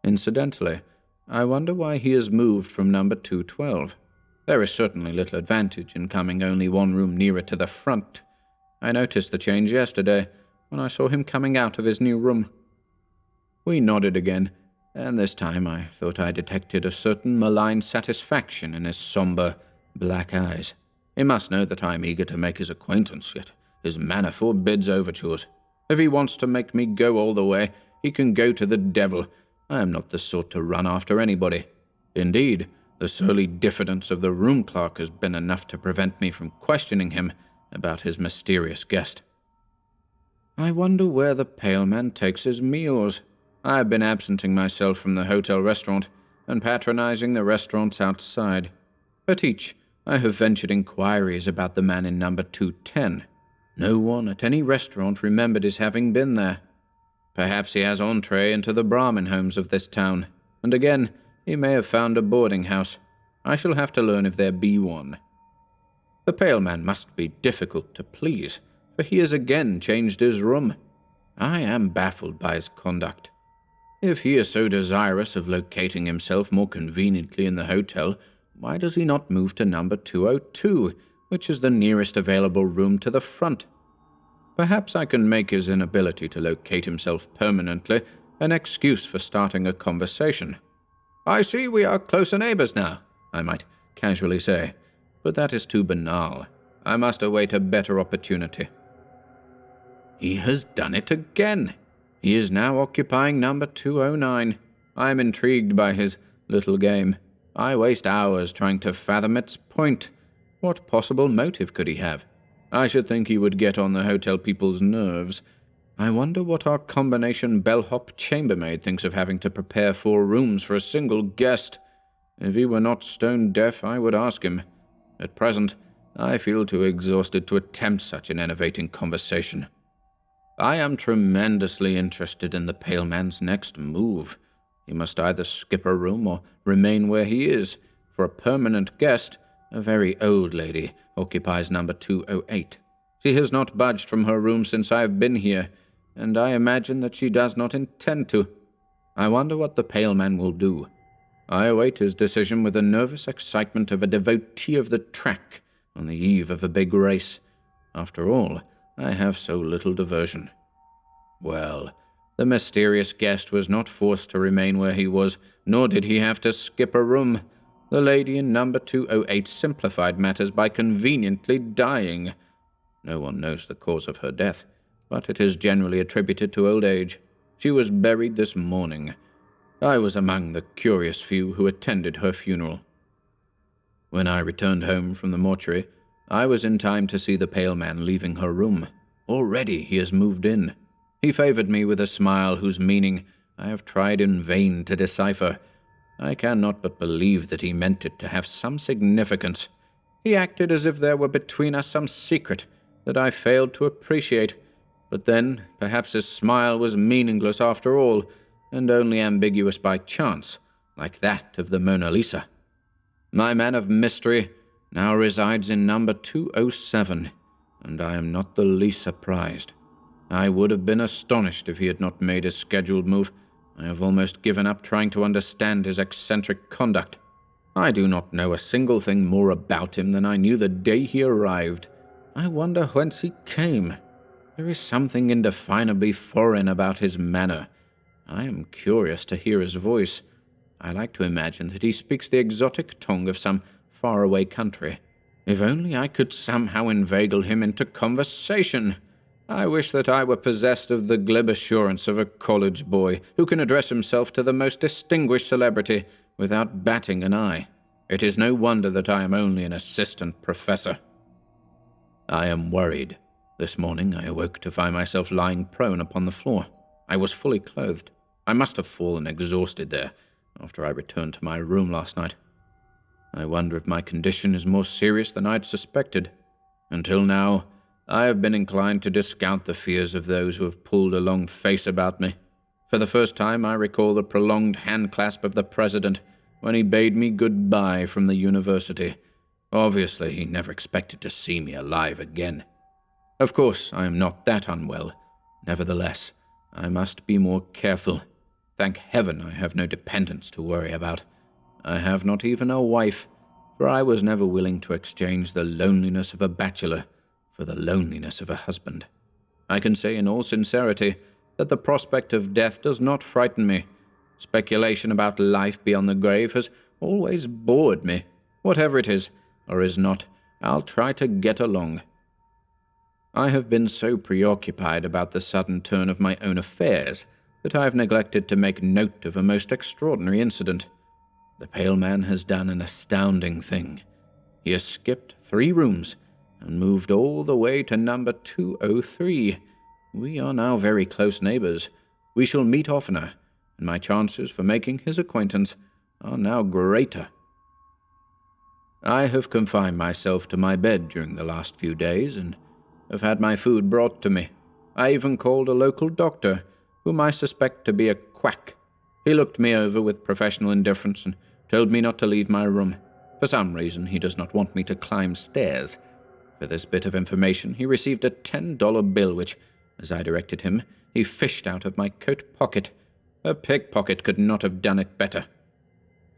Incidentally, I wonder why he has moved from number 212. There is certainly little advantage in coming only one room nearer to the front. I noticed the change yesterday, when I saw him coming out of his new room. We nodded again, and this time I thought I detected a certain malign satisfaction in his somber, black eyes. He must know that I am eager to make his acquaintance, yet his manner forbids overtures. If he wants to make me go all the way, he can go to the devil. I am not the sort to run after anybody. Indeed, the surly diffidence of the room clerk has been enough to prevent me from questioning him about his mysterious guest. I wonder where the pale man takes his meals. I have been absenting myself from the hotel restaurant and patronizing the restaurants outside. At each, I have ventured inquiries about the man in number 210. No one at any restaurant remembered his having been there. Perhaps he has entree into the Brahmin homes of this town, and again, he may have found a boarding house. I shall have to learn if there be one. The pale man must be difficult to please, for he has again changed his room. I am baffled by his conduct. If he is so desirous of locating himself more conveniently in the hotel, why does he not move to number 202, which is the nearest available room to the front? Perhaps I can make his inability to locate himself permanently an excuse for starting a conversation. "I see we are closer neighbors now," I might casually say, but that is too banal. I must await a better opportunity. He has done it again. He is now occupying number 209. I am intrigued by his little game. I waste hours trying to fathom its point. What possible motive could he have? I should think he would get on the hotel people's nerves. I wonder what our combination bellhop chambermaid thinks of having to prepare 4 rooms for a single guest. If he were not stone deaf, I would ask him. At present, I feel too exhausted to attempt such an enervating conversation. I am tremendously interested in the pale man's next move. He must either skip a room or remain where he is. For a permanent guest, a very old lady occupies number 208. She has not budged from her room since I have been here, and I imagine that she does not intend to. I wonder what the pale man will do. I await his decision with the nervous excitement of a devotee of the track on the eve of a big race. After all, I have so little diversion. Well, the mysterious guest was not forced to remain where he was, nor did he have to skip a room. The lady in number 208 simplified matters by conveniently dying. No one knows the cause of her death, but it is generally attributed to old age. She was buried this morning. I was among the curious few who attended her funeral. When I returned home from the mortuary, I was in time to see the pale man leaving her room. Already he has moved in. He favored me with a smile whose meaning I have tried in vain to decipher. I cannot but believe that he meant it to have some significance. He acted as if there were between us some secret that I failed to appreciate. But then, perhaps his smile was meaningless after all, and only ambiguous by chance, like that of the Mona Lisa. My man of mystery now resides in number 207, and I am not the least surprised. I would have been astonished if he had not made his scheduled move. I have almost given up trying to understand his eccentric conduct. I do not know a single thing more about him than I knew the day he arrived. I wonder whence he came. There is something indefinably foreign about his manner. I am curious to hear his voice. I like to imagine that he speaks the exotic tongue of some faraway country. If only I could somehow inveigle him into conversation. I wish that I were possessed of the glib assurance of a college boy who can address himself to the most distinguished celebrity without batting an eye. It is no wonder that I am only an assistant professor. I am worried. This morning I awoke to find myself lying prone upon the floor. I was fully clothed. I must have fallen exhausted there after I returned to my room last night. I wonder if my condition is more serious than I'd suspected. Until now, I have been inclined to discount the fears of those who have pulled a long face about me. For the first time, I recall the prolonged handclasp of the president when he bade me goodbye from the university. Obviously, he never expected to see me alive again. Of course, I am not that unwell. Nevertheless, I must be more careful. Thank heaven I have no dependents to worry about. I have not even a wife, for I was never willing to exchange the loneliness of a bachelor for the loneliness of a husband. I can say in all sincerity that the prospect of death does not frighten me. Speculation about life beyond the grave has always bored me. Whatever it is, or is not, I'll try to get along. I have been so preoccupied about the sudden turn of my own affairs that I have neglected to make note of a most extraordinary incident. The pale man has done an astounding thing. He has skipped 3 rooms and moved all the way to number 203. We are now very close neighbors. We shall meet oftener, and my chances for making his acquaintance are now greater. I have confined myself to my bed during the last few days, and have had my food brought to me. I even called a local doctor, whom I suspect to be a quack. He looked me over with professional indifference and told me not to leave my room. For some reason, he does not want me to climb stairs. For this bit of information, he received a $10 bill which, as I directed him, he fished out of my coat pocket. A pickpocket could not have done it better.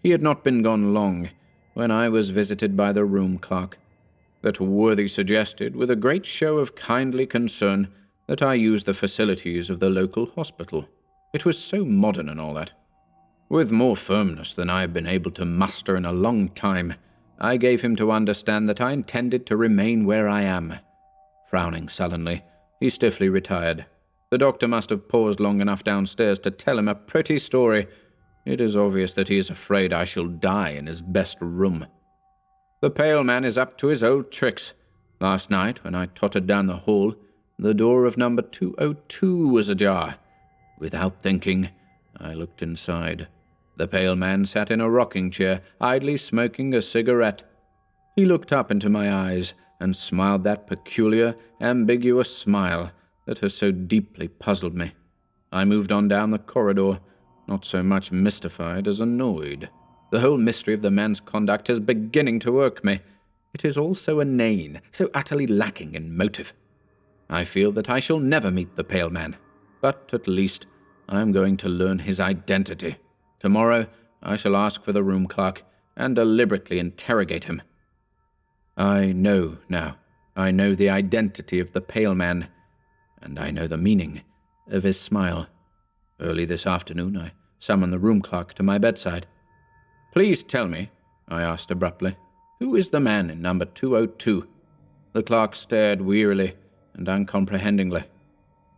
He had not been gone long when I was visited by the room clerk. That worthy suggested, with a great show of kindly concern, that I use the facilities of the local hospital. It was so modern and all that. With more firmness than I have been able to muster in a long time, I gave him to understand that I intended to remain where I am. Frowning sullenly, he stiffly retired. The doctor must have paused long enough downstairs to tell him a pretty story. It is obvious that he is afraid I shall die in his best room. The pale man is up to his old tricks. Last night, when I tottered down the hall, the door of number 202 was ajar. Without thinking, I looked inside. The pale man sat in a rocking chair, idly smoking a cigarette. He looked up into my eyes and smiled that peculiar, ambiguous smile that has so deeply puzzled me. I moved on down the corridor, not so much mystified as annoyed. The whole mystery of the man's conduct is beginning to irk me. It is all so inane, so utterly lacking in motive. I feel that I shall never meet the pale man, but at least I am going to learn his identity. Tomorrow I shall ask for the room clerk and deliberately interrogate him. I know now. I know the identity of the pale man, and I know the meaning of his smile. Early this afternoon I summoned the room clerk to my bedside. "Please tell me," I asked abruptly, "who is the man in number 202? The clerk stared wearily and uncomprehendingly.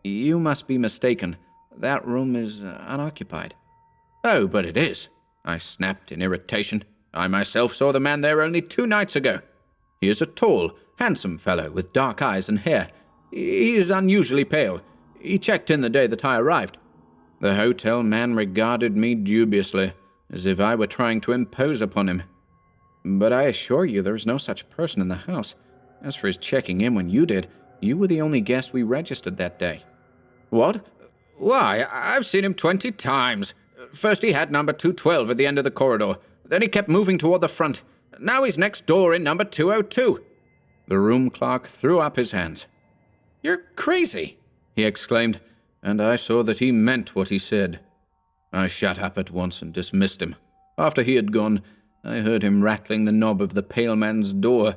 "You must be mistaken. That room is unoccupied." "Oh, but it is," I snapped in irritation. "I myself saw the man there only 2 nights ago. He is a tall, handsome fellow with dark eyes and hair. He is unusually pale. He checked in the day that I arrived." The hotel man regarded me dubiously, as if I were trying to impose upon him. "But I assure you there is no such person in the house. As for his checking in when you did, you were the only guest we registered that day." "What? Why, I've seen him 20 times. First he had number 212 at the end of the corridor. Then he kept moving toward the front. Now he's next door in number 202. The room clerk threw up his hands. "You're crazy," he exclaimed, and I saw that he meant what he said. I shut up at once and dismissed him. After he had gone, I heard him rattling the knob of the pale man's door.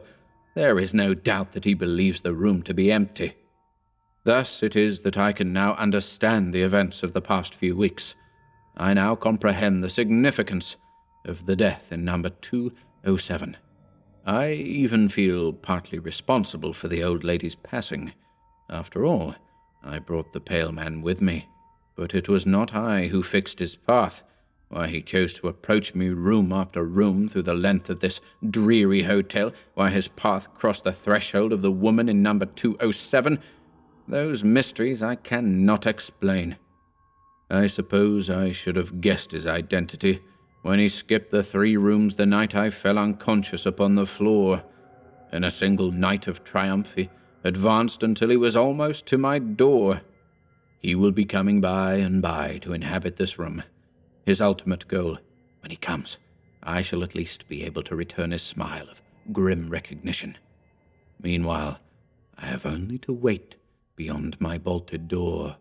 There is no doubt that he believes the room to be empty. Thus it is that I can now understand the events of the past few weeks. I now comprehend the significance of the death in number 207. I even feel partly responsible for the old lady's passing. After all, I brought the pale man with me, but it was not I who fixed his path. Why he chose to approach me room after room through the length of this dreary hotel, why his path crossed the threshold of the woman in number 207, those mysteries I cannot explain. I suppose I should have guessed his identity when he skipped the 3 rooms the night I fell unconscious upon the floor. In a single night of triumph, he advanced until he was almost to my door. He will be coming by and by to inhabit this room. His ultimate goal, when he comes, I shall at least be able to return his smile of grim recognition. Meanwhile, I have only to wait beyond my bolted door.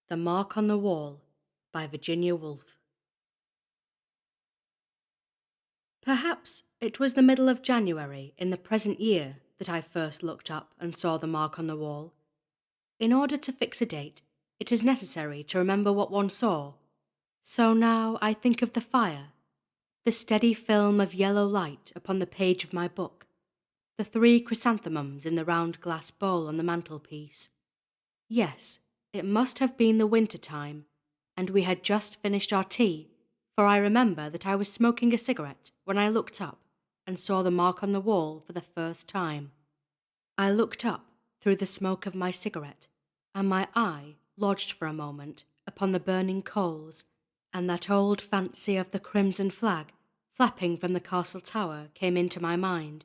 The Mark on the Wall by Virginia Woolf. Perhaps it was the middle of January in the present year that I first looked up and saw the mark on the wall. In order to fix a date, it is necessary to remember what one saw. So now I think of the fire, the steady film of yellow light upon the page of my book, the 3 chrysanthemums in the round glass bowl on the mantelpiece. Yes, it must have been the winter time, and we had just finished our tea, for I remember that I was smoking a cigarette when I looked up and saw the mark on the wall for the first time. I looked up through the smoke of my cigarette, and my eye lodged for a moment upon the burning coals, and that old fancy of the crimson flag flapping from the castle tower came into my mind,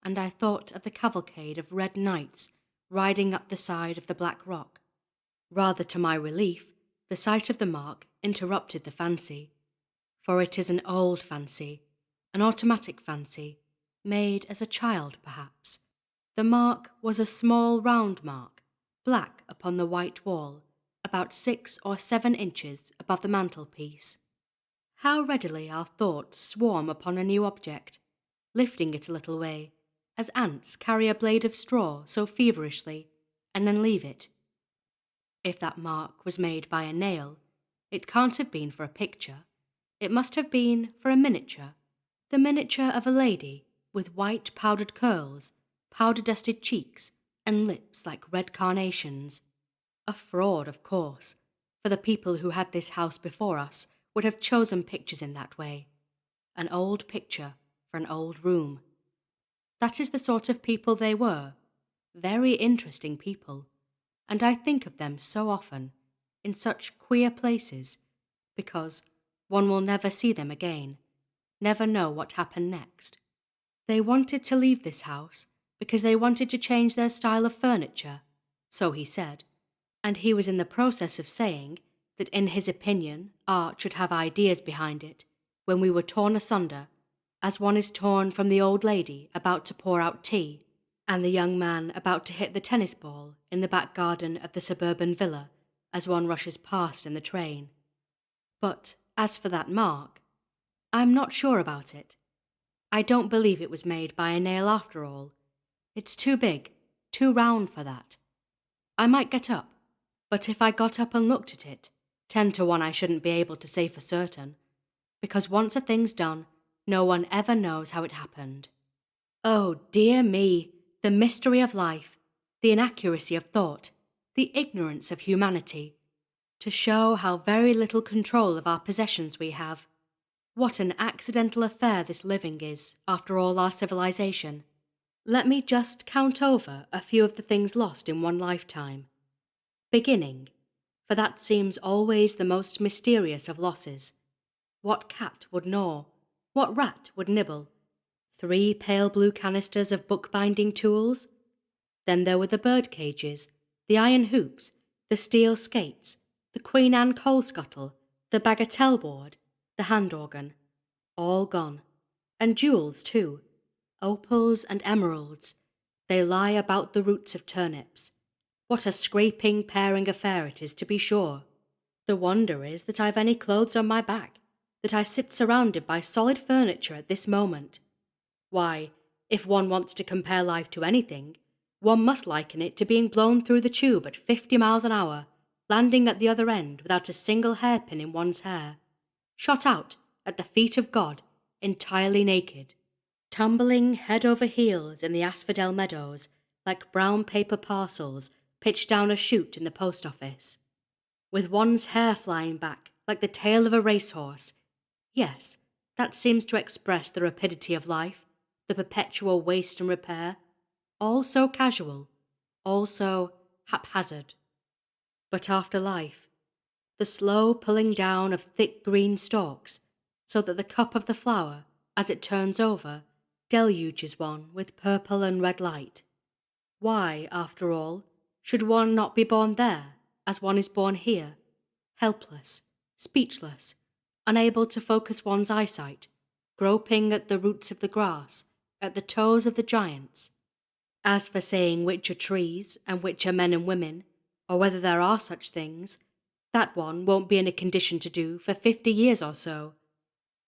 and I thought of the cavalcade of red knights riding up the side of the Black Rock. Rather to my relief, the sight of the mark interrupted the fancy, for it is an old fancy, an automatic fancy, made as a child perhaps. The mark was a small round mark, black upon the white wall, about 6 or 7 inches above the mantelpiece. How readily our thoughts swarm upon a new object, lifting it a little way, as ants carry a blade of straw so feverishly, and then leave it. If that mark was made by a nail, it can't have been for a picture. It must have been for a miniature, the miniature of a lady with white powdered curls, powder-dusted cheeks, and lips like red carnations. A fraud, of course, for the people who had this house before us would have chosen pictures in that way. An old picture for an old room. That is the sort of people they were, very interesting people, and I think of them so often, in such queer places, because one will never see them again, never know what happened next. They wanted to leave this house because they wanted to change their style of furniture, so he said, and he was in the process of saying that in his opinion art should have ideas behind it, when we were torn asunder, as one is torn from the old lady about to pour out tea, and the young man about to hit the tennis ball in the back garden of the suburban villa as one rushes past in the train. But as for that mark, I'm not sure about it. I don't believe it was made by a nail after all. It's too big, too round for that. I might get up, but if I got up and looked at it, 10 to 1 I shouldn't be able to say for certain, because once a thing's done, no one ever knows how it happened. Oh, dear me, the mystery of life, the inaccuracy of thought, the ignorance of humanity. to show how very little control of our possessions we have. What an accidental affair this living is, after all our civilization. Let me just count over a few of the things lost in one lifetime. Beginning, for that seems always the most mysterious of losses. What cat would gnaw? What rat would nibble? 3 pale blue canisters of bookbinding tools? Then there were the bird cages, the iron hoops, the steel skates, the Queen Anne coal scuttle, the bagatelle board, the hand organ. All gone. And jewels, too. Opals and emeralds. They lie about the roots of turnips. What a scraping, paring affair it is, to be sure. The wonder is that I've any clothes on my back, that I sit surrounded by solid furniture at this moment. Why, if one wants to compare life to anything, one must liken it to being blown through the tube at 50 miles an hour, landing at the other end without a single hairpin in one's hair, shot out at the feet of God, entirely naked, tumbling head over heels in the asphodel meadows like brown paper parcels pitched down a chute in the post office, with one's hair flying back like the tail of a racehorse. Yes, that seems to express the rapidity of life, the perpetual waste and repair, all so casual, all so haphazard. But after life, the slow pulling down of thick green stalks, so that the cup of the flower, as it turns over, deluges one with purple and red light. Why, after all, should one not be born there, as one is born here, helpless, speechless, unable to focus one's eyesight, groping at the roots of the grass, at the toes of the giants? As for saying which are trees and which are men and women, or whether there are such things, that one won't be in a condition to do for 50 years or so.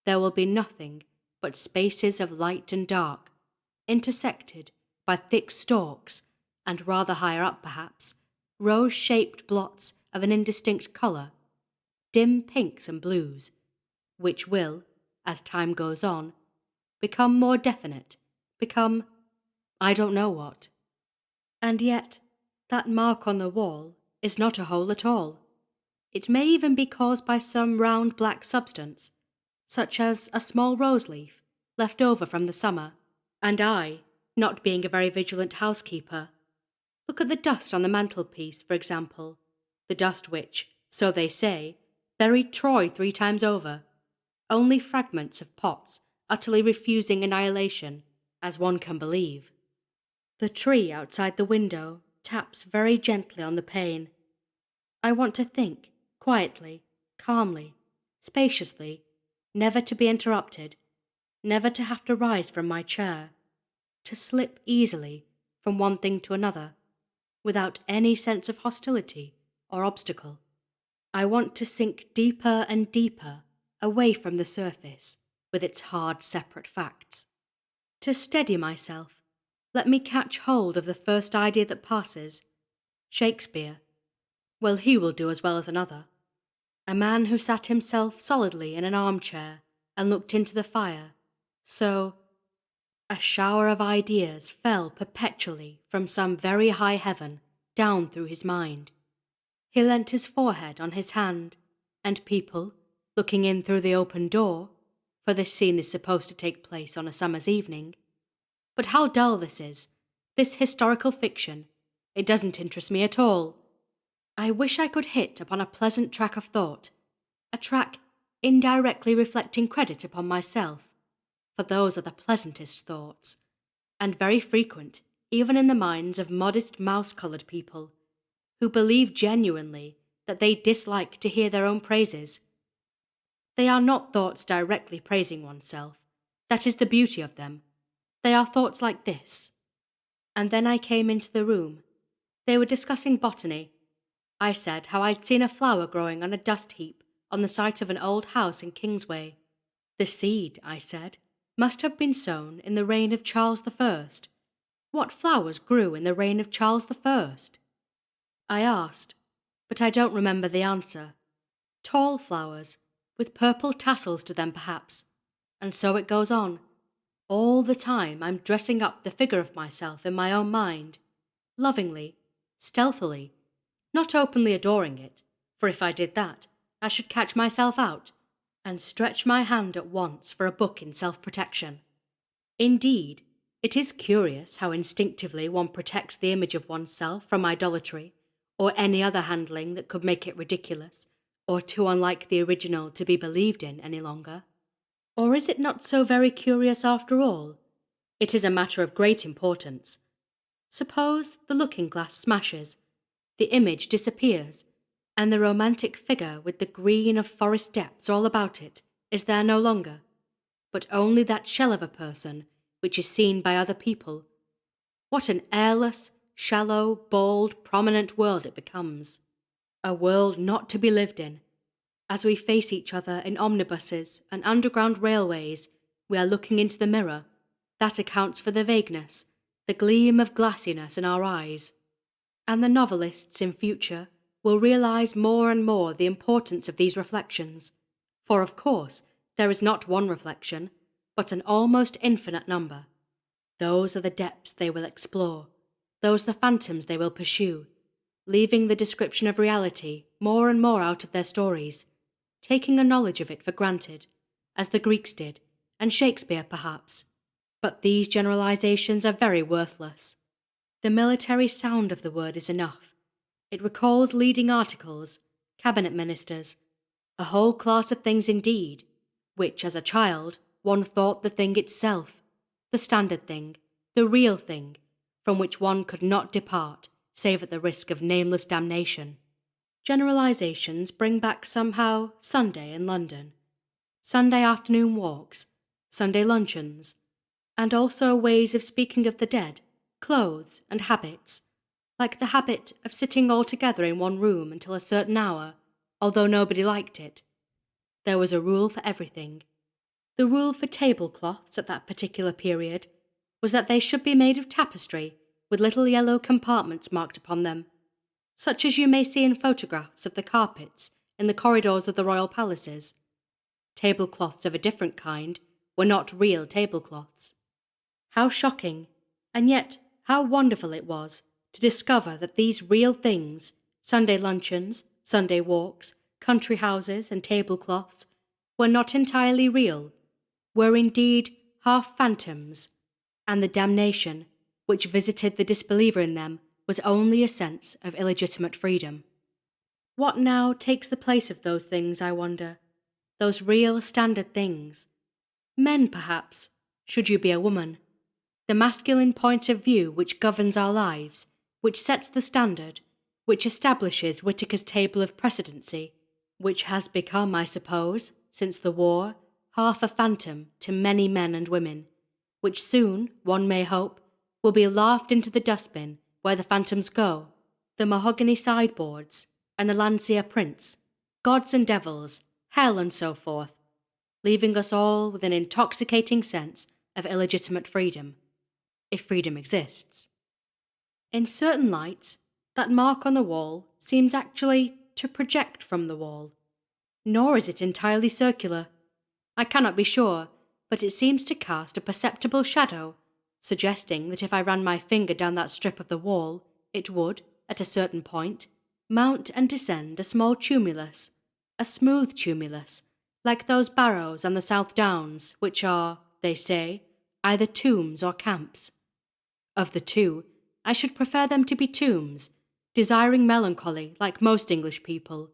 There will be nothing but spaces of light and dark, intersected by thick stalks, and rather higher up perhaps, rose-shaped blots of an indistinct colour, dim pinks and blues, which will, as time goes on, become more definite, become I don't know what. And yet, that mark on the wall is not a hole at all. It may even be caused by some round black substance, such as a small rose leaf left over from the summer, and I, not being a very vigilant housekeeper. Look at the dust on the mantelpiece, for example, the dust which, so they say, buried Troy 3 times over. Only fragments of pots utterly refusing annihilation, as one can believe. The tree outside the window taps very gently on the pane. I want to think, quietly, calmly, spaciously, never to be interrupted, never to have to rise from my chair, to slip easily from one thing to another, without any sense of hostility or obstacle. I want to sink deeper and deeper away from the surface with its hard separate facts. To steady myself, let me catch hold of the first idea that passes. Shakespeare. Well, he will do as well as another. A man who sat himself solidly in an armchair and looked into the fire. So, a shower of ideas fell perpetually from some very high heaven down through his mind. He leant his forehead on his hand, and people, looking in through the open door, for this scene is supposed to take place on a summer's evening. But how dull this is, this historical fiction. It doesn't interest me at all. I wish I could hit upon a pleasant track of thought, a track indirectly reflecting credit upon myself, for those are the pleasantest thoughts, and very frequent even in the minds of modest mouse-coloured people, who believe genuinely that they dislike to hear their own praises. They are not thoughts directly praising oneself. That is the beauty of them. They are thoughts like this. And then I came into the room. They were discussing botany. I said how I'd seen a flower growing on a dust heap on the site of an old house in Kingsway. The seed, I said, must have been sown in the reign of Charles I. What flowers grew in the reign of Charles I? I asked, but I don't remember the answer. Tall flowers, with purple tassels to them perhaps. And so it goes on. All the time I'm dressing up the figure of myself in my own mind, lovingly, stealthily, not openly adoring it, for if I did that, I should catch myself out, and stretch my hand at once for a book in self-protection. Indeed, it is curious how instinctively one protects the image of oneself from idolatry, or any other handling that could make it ridiculous, or too unlike the original to be believed in any longer. Or is it not so very curious after all? It is a matter of great importance. Suppose the looking-glass smashes, the image disappears, and the romantic figure with the green of forest depths all about it is there no longer, but only that shell of a person which is seen by other people. What an airless, shallow, bald, prominent world it becomes. A world not to be lived in. As we face each other in omnibuses and underground railways, we are looking into the mirror. That accounts for the vagueness, the gleam of glassiness in our eyes. And the novelists in future will realize more and more the importance of these reflections, for of course there is not one reflection, but an almost infinite number. Those are the depths they will explore, those the phantoms they will pursue, leaving the description of reality more and more out of their stories, taking a knowledge of it for granted, as the Greeks did, and Shakespeare perhaps. But these generalizations are very worthless. The military sound of the word is enough. It recalls leading articles, cabinet ministers, a whole class of things indeed, which as a child one thought the thing itself, the standard thing, the real thing, from which one could not depart save at the risk of nameless damnation. Generalizations bring back somehow Sunday in London, Sunday afternoon walks, Sunday luncheons, and also ways of speaking of the dead, clothes and habits, like the habit of sitting all together in one room until a certain hour, although nobody liked it. There was a rule for everything. The rule for tablecloths at that particular period was that they should be made of tapestry with little yellow compartments marked upon them, such as you may see in photographs of the carpets in the corridors of the royal palaces. Tablecloths of a different kind were not real tablecloths. How shocking, and yet how wonderful it was to discover that these real things, Sunday luncheons, Sunday walks, country houses and tablecloths, were not entirely real, were indeed half phantoms, and the damnation which visited the disbeliever in them was only a sense of illegitimate freedom. What now takes the place of those things, I wonder, those real standard things? Men, perhaps, should you be a woman. The masculine point of view which governs our lives, which sets the standard, which establishes Whitaker's table of precedency, which has become, I suppose, since the war, half a phantom to many men and women, which soon, one may hope, will be laughed into the dustbin where the phantoms go, the mahogany sideboards, and the Landseer prints, gods and devils, hell and so forth, leaving us all with an intoxicating sense of illegitimate freedom, if freedom exists. In certain lights, that mark on the wall seems actually to project from the wall. Nor is it entirely circular. I cannot be sure, but it seems to cast a perceptible shadow, suggesting that if I ran my finger down that strip of the wall, it would, at a certain point, mount and descend a small tumulus, a smooth tumulus, like those barrows on the South Downs, which are, they say, either tombs or camps. Of the two, I should prefer them to be tombs, desiring melancholy like most English people,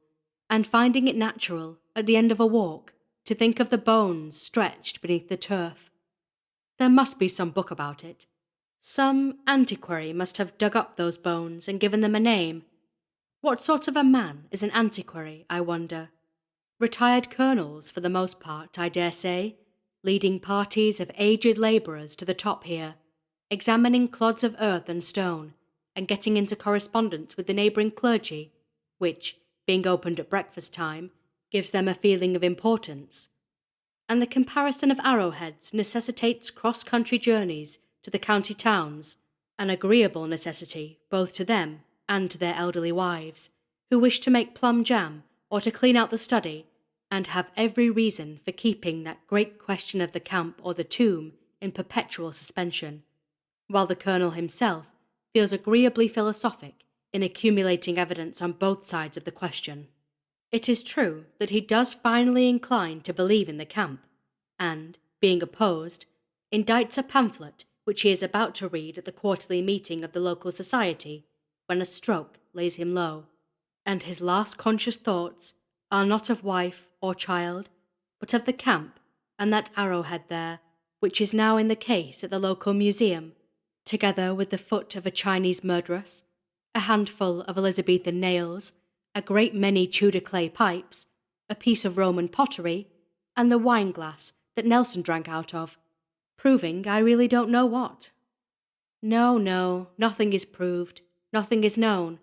and finding it natural, at the end of a walk, to think of the bones stretched beneath the turf. There must be some book about it. Some antiquary must have dug up those bones and given them a name. What sort of a man is an antiquary, I wonder? Retired colonels, for the most part, I dare say, leading parties of aged labourers to the top here, examining clods of earth and stone, and getting into correspondence with the neighbouring clergy, which, being opened at breakfast time, gives them a feeling of importance. And the comparison of arrowheads necessitates cross-country journeys to the county towns, an agreeable necessity both to them and to their elderly wives, who wish to make plum jam or to clean out the study, and have every reason for keeping that great question of the camp or the tomb in perpetual suspension, while the colonel himself feels agreeably philosophic in accumulating evidence on both sides of the question. It is true that he does finally incline to believe in the camp, and, being opposed, indicts a pamphlet which he is about to read at the quarterly meeting of the local society, when a stroke lays him low, and his last conscious thoughts are not of wife or child, but of the camp and that arrowhead there, which is now in the case at the local museum, together with the foot of a Chinese murderess, a handful of Elizabethan nails, a great many Tudor clay pipes, a piece of Roman pottery, and the wine glass that Nelson drank out of, proving I really don't know what. No, nothing is proved, nothing is known.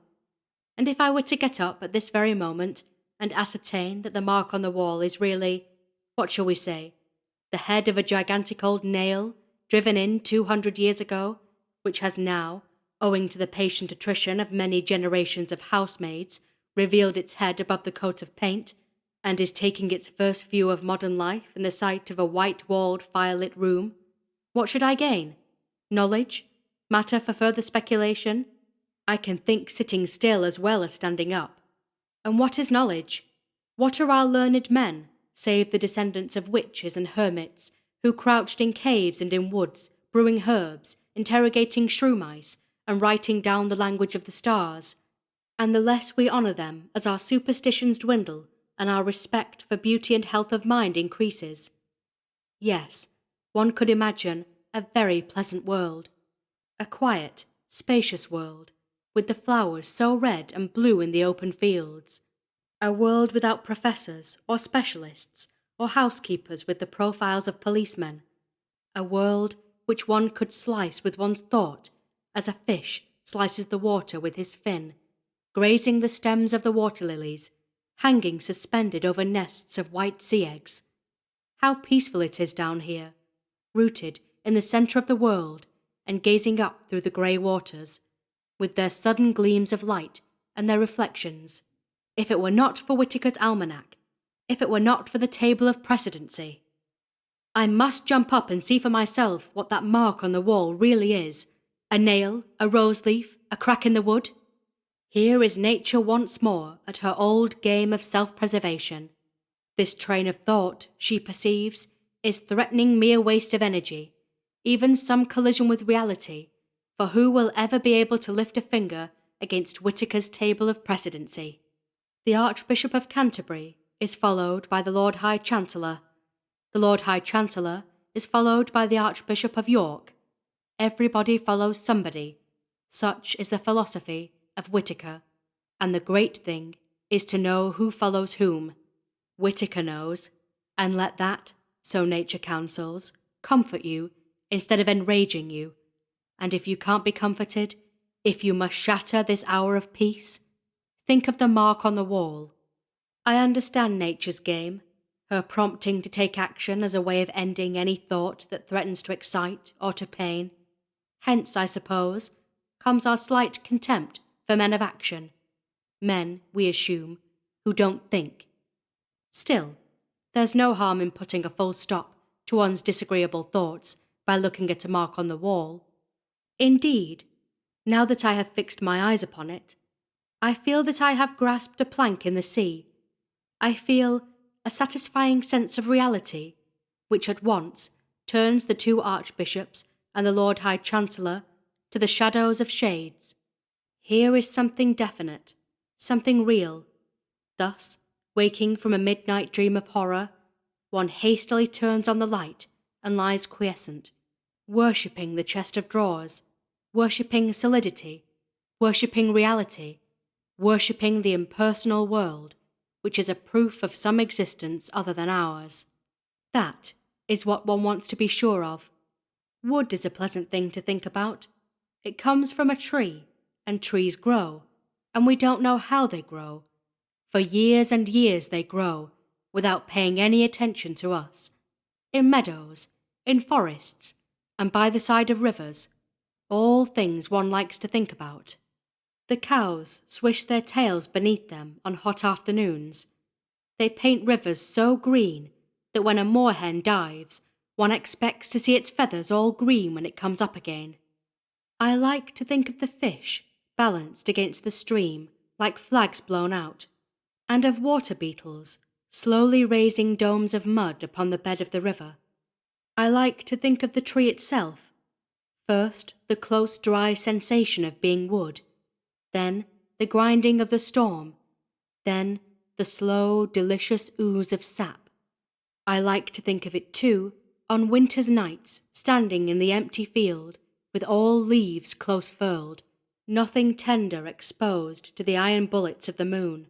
And if I were to get up at this very moment and ascertain that the mark on the wall is really, what shall we say, the head of a gigantic old nail driven in 200 years ago, which has now, owing to the patient attrition of many generations of housemaids, revealed its head above the coat of paint, and is taking its first view of modern life in the sight of a white-walled, fire-lit room, what should I gain? Knowledge? Matter for further speculation? I can think sitting still as well as standing up. And what is knowledge? What are our learned men, save the descendants of witches and hermits, who crouched in caves and in woods, brewing herbs, interrogating shrew mice, and writing down the language of the stars? And the less we honour them as our superstitions dwindle and our respect for beauty and health of mind increases. Yes, one could imagine a very pleasant world, a quiet, spacious world, with the flowers so red and blue in the open fields, a world without professors or specialists or housekeepers with the profiles of policemen, a world which one could slice with one's thought as a fish slices the water with his fin, grazing the stems of the water lilies, hanging suspended over nests of white sea eggs. How peaceful it is down here, rooted in the centre of the world and gazing up through the grey waters, with their sudden gleams of light and their reflections. If it were not for Whitaker's almanac, if it were not for the table of precedency. I must jump up and see for myself what that mark on the wall really is. A nail, a rose leaf, a crack in the wood. Here is nature once more at her old game of self-preservation. This train of thought, she perceives, is threatening mere waste of energy, even some collision with reality, for who will ever be able to lift a finger against Whitaker's table of precedency? The Archbishop of Canterbury is followed by the Lord High Chancellor. The Lord High Chancellor is followed by the Archbishop of York. Everybody follows somebody. Such is the philosophy of Whitaker, and the great thing is to know who follows whom. Whitaker knows, and let that, so nature counsels, comfort you instead of enraging you. And if you can't be comforted, if you must shatter this hour of peace, think of the mark on the wall. I understand nature's game, her prompting to take action as a way of ending any thought that threatens to excite or to pain. Hence, I suppose, comes our slight contempt for men of action, men, we assume, who don't think. Still, there's no harm in putting a full stop to one's disagreeable thoughts by looking at a mark on the wall. Indeed, now that I have fixed my eyes upon it, I feel that I have grasped a plank in the sea. I feel a satisfying sense of reality, which at once turns the two archbishops and the Lord High Chancellor to the shadows of shades. Here is something definite, something real. Thus, waking from a midnight dream of horror, one hastily turns on the light and lies quiescent, worshipping the chest of drawers, worshipping solidity, worshipping reality, worshipping the impersonal world, which is a proof of some existence other than ours. That is what one wants to be sure of. Wood is a pleasant thing to think about. It comes from a tree, and trees grow, and we don't know how they grow. For years and years they grow, without paying any attention to us. In meadows, in forests, and by the side of rivers, all things one likes to think about. The cows swish their tails beneath them on hot afternoons. They paint rivers so green that when a moorhen dives, one expects to see its feathers all green when it comes up again. I like to think of the fish balanced against the stream like flags blown out, and of water beetles, slowly raising domes of mud upon the bed of the river. I like to think of the tree itself. First, the close, dry sensation of being wood, then the grinding of the storm, then the slow, delicious ooze of sap. I like to think of it, too, on winter's nights, standing in the empty field, with all leaves close furled, nothing tender exposed to the iron bullets of the moon,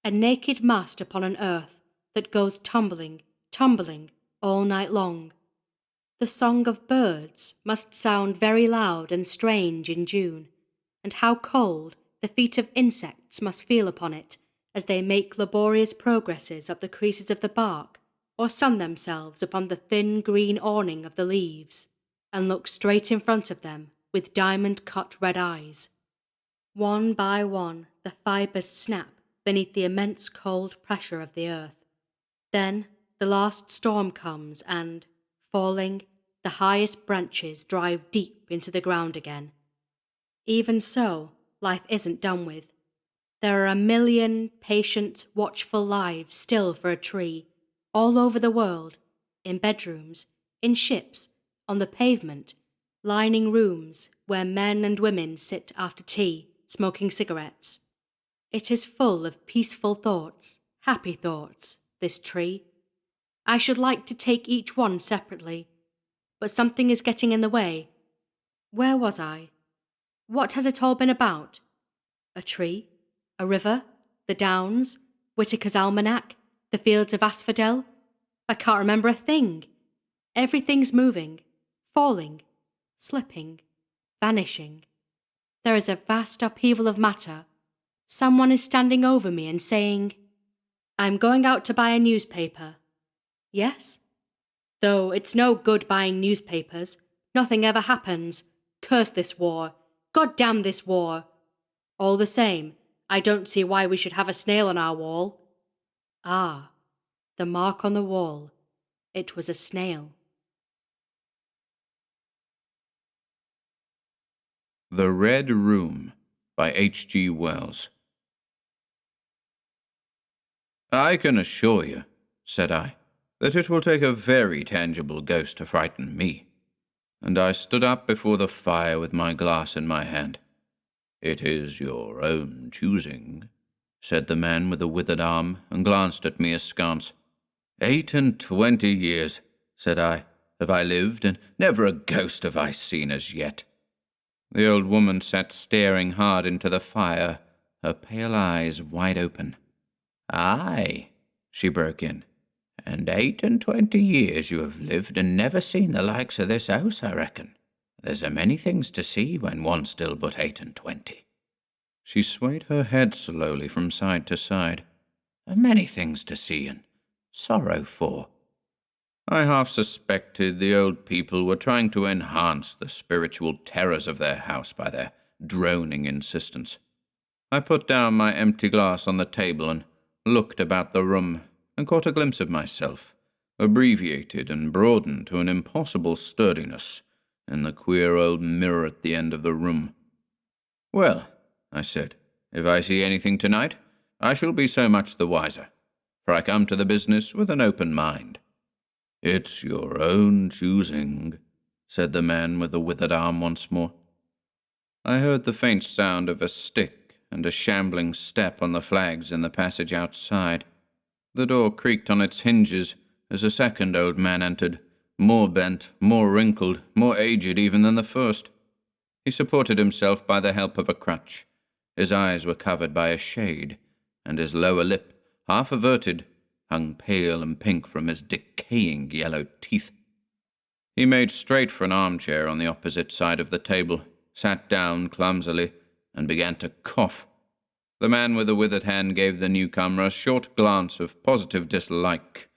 a naked mast upon an earth that goes tumbling, tumbling, all night long. The song of birds must sound very loud and strange in June, and how cold the feet of insects must feel upon it as they make laborious progresses up the creases of the bark, or sun themselves upon the thin green awning of the leaves, and look straight in front of them with diamond-cut red eyes. One by one the fibres snap beneath the immense cold pressure of the earth. Then the last storm comes and, falling, the highest branches drive deep into the ground again. Even so, life isn't done with. There are a million patient, watchful lives still for a tree, all over the world, in bedrooms, in ships, on the pavement, lining rooms where men and women sit after tea, smoking cigarettes. It is full of peaceful thoughts, happy thoughts, this tree. I should like to take each one separately, but something is getting in the way. Where was I? What has it all been about? A tree? A river? The Downs? Whitaker's Almanac? The fields of asphodel? I can't remember a thing. Everything's moving, falling, slipping, vanishing. There is a vast upheaval of matter. Someone is standing over me and saying, "I'm going out to buy a newspaper." Yes? Though it's no good buying newspapers. Nothing ever happens. Curse this war. God damn this war. All the same, I don't see why we should have a snail on our wall. Ah, the mark on the wall. It was a snail. The Red Room by H.G. Wells. I can assure you, said I, that it will take a very tangible ghost to frighten me. And I stood up before the fire with my glass in my hand. It is your own choosing, said the man with the withered arm, and glanced at me askance. 28 years, said I, have I lived, and never a ghost have I seen as yet. The old woman sat staring hard into the fire, her pale eyes wide open. Aye, she broke in, and 28 years you have lived and never seen the likes of this house, I reckon. There's a many things to see when one's still but 28. She swayed her head slowly from side to side. A many things to see and sorrow for. I half suspected the old people were trying to enhance the spiritual terrors of their house by their droning insistence. I put down my empty glass on the table and looked about the room and caught a glimpse of myself, abbreviated and broadened to an impossible sturdiness, in the queer old mirror at the end of the room. Well, I said, if I see anything tonight, I shall be so much the wiser, for I come to the business with an open mind. It's your own choosing, said the man with the withered arm once more. I heard the faint sound of a stick and a shambling step on the flags in the passage outside. The door creaked on its hinges as a second old man entered, more bent, more wrinkled, more aged even than the first. He supported himself by the help of a crutch. His eyes were covered by a shade, and his lower lip, half averted, hung pale and pink from his decaying yellow teeth. He made straight for an armchair on the opposite side of the table, sat down clumsily, and began to cough. The man with the withered hand gave the newcomer a short glance of positive dislike.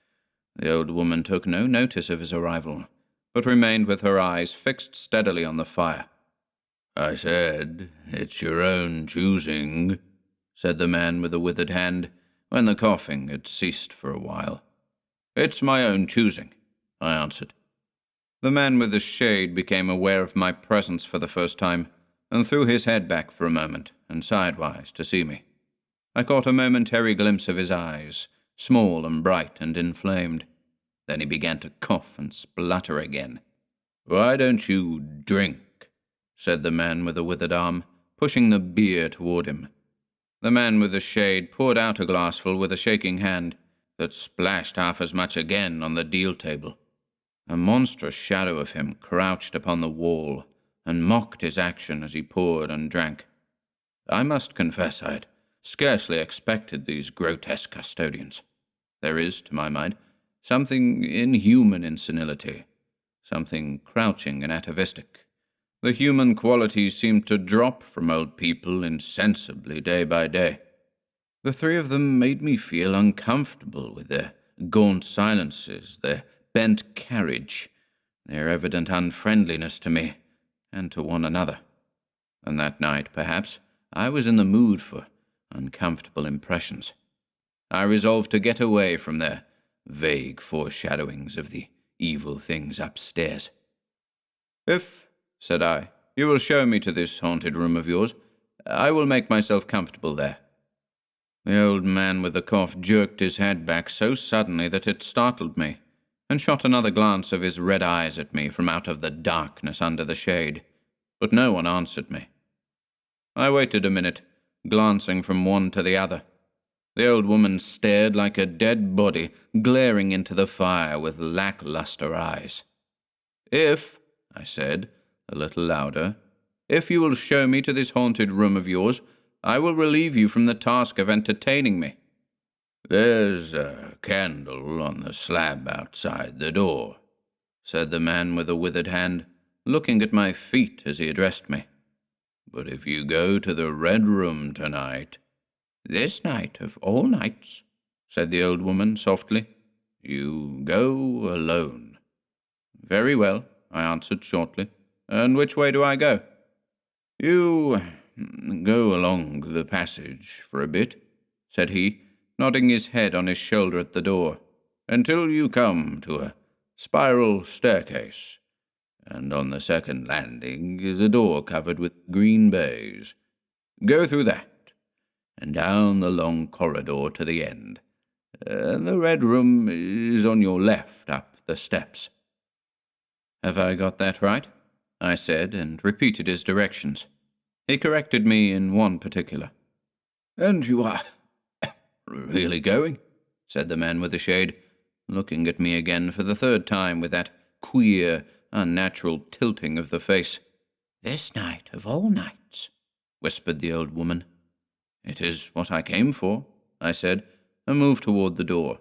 The old woman took no notice of his arrival, but remained with her eyes fixed steadily on the fire. I said, it's your own choosing, said the man with the withered hand, when the coughing had ceased for a while. It's my own choosing, I answered. The man with the shade became aware of my presence for the first time, and threw his head back for a moment, and sidewise to see me. I caught a momentary glimpse of his eyes, small and bright and inflamed. Then he began to cough and splutter again. "Why don't you drink?" said the man with the withered arm, pushing the beer toward him. The man with the shade poured out a glassful with a shaking hand that splashed half as much again on the deal table. A monstrous shadow of him crouched upon the wall and mocked his action as he poured and drank. I must confess I had scarcely expected these grotesque custodians. There is, to my mind, something inhuman in senility, something crouching and atavistic. The human qualities seem to drop from old people insensibly day by day. The three of them made me feel uncomfortable with their gaunt silences, their bent carriage, their evident unfriendliness to me and to one another. And that night, perhaps, I was in the mood for uncomfortable impressions. I resolved to get away from their vague foreshadowings of the evil things upstairs. "If," said I, "you will show me to this haunted room of yours, I will make myself comfortable there." The old man with the cough jerked his head back so suddenly that it startled me, and shot another glance of his red eyes at me from out of the darkness under the shade, but no one answered me. I waited a minute, glancing from one to the other. The old woman stared like a dead body, glaring into the fire with lackluster eyes. "If," I said, a little louder, "if you will show me to this haunted room of yours, I will relieve you from the task of entertaining me." "There's a candle on the slab outside the door," said the man with the withered hand, looking at my feet as he addressed me. "But if you go to the red room tonight—" "This night of all nights," said the old woman softly, "you go alone." "Very well," I answered shortly. "And which way do I go?" "You go along the passage for a bit," said he, nodding his head on his shoulder at the door, "until you come to a spiral staircase, and on the second landing is a door covered with green baize. Go through that, and down the long corridor to the end. The red room is on your left up the steps." "Have I got that right?" I said, and repeated his directions. He corrected me in one particular. "And you are really going?" said the man with the shade, looking at me again for the third time with that queer, unnatural tilting of the face. "This night of all nights," whispered the old woman. "It is what I came for," I said, and moved toward the door.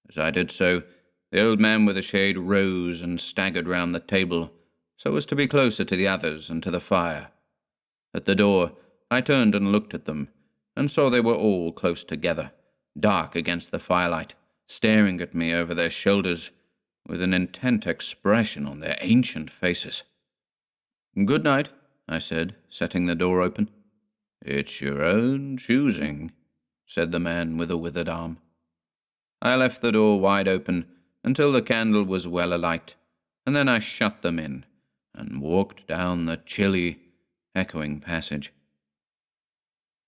As I did so, the old man with the shade rose and staggered round the table, so as to be closer to the others and to the fire. At the door, I turned and looked at them, and saw they were all close together, dark against the firelight, staring at me over their shoulders, with an intent expression on their ancient faces. "Good night," I said, setting the door open. "It's your own choosing," said the man with the withered arm. I left the door wide open until the candle was well alight, and then I shut them in and walked down the chilly, echoing passage.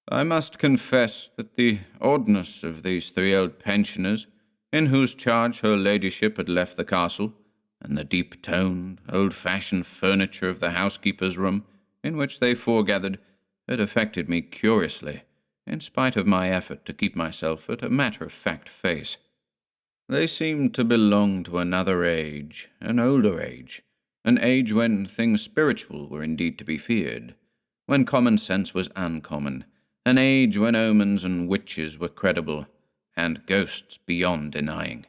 I must confess that the oddness of these three old pensioners, in whose charge her ladyship had left the castle, and the deep-toned, old-fashioned furniture of the housekeeper's room, in which they foregathered, had affected me curiously, in spite of my effort to keep myself at a matter-of-fact face. They seemed to belong to another age, an older age, an age when things spiritual were indeed to be feared, when common sense was uncommon, an age when omens and witches were credible, and ghosts beyond denying.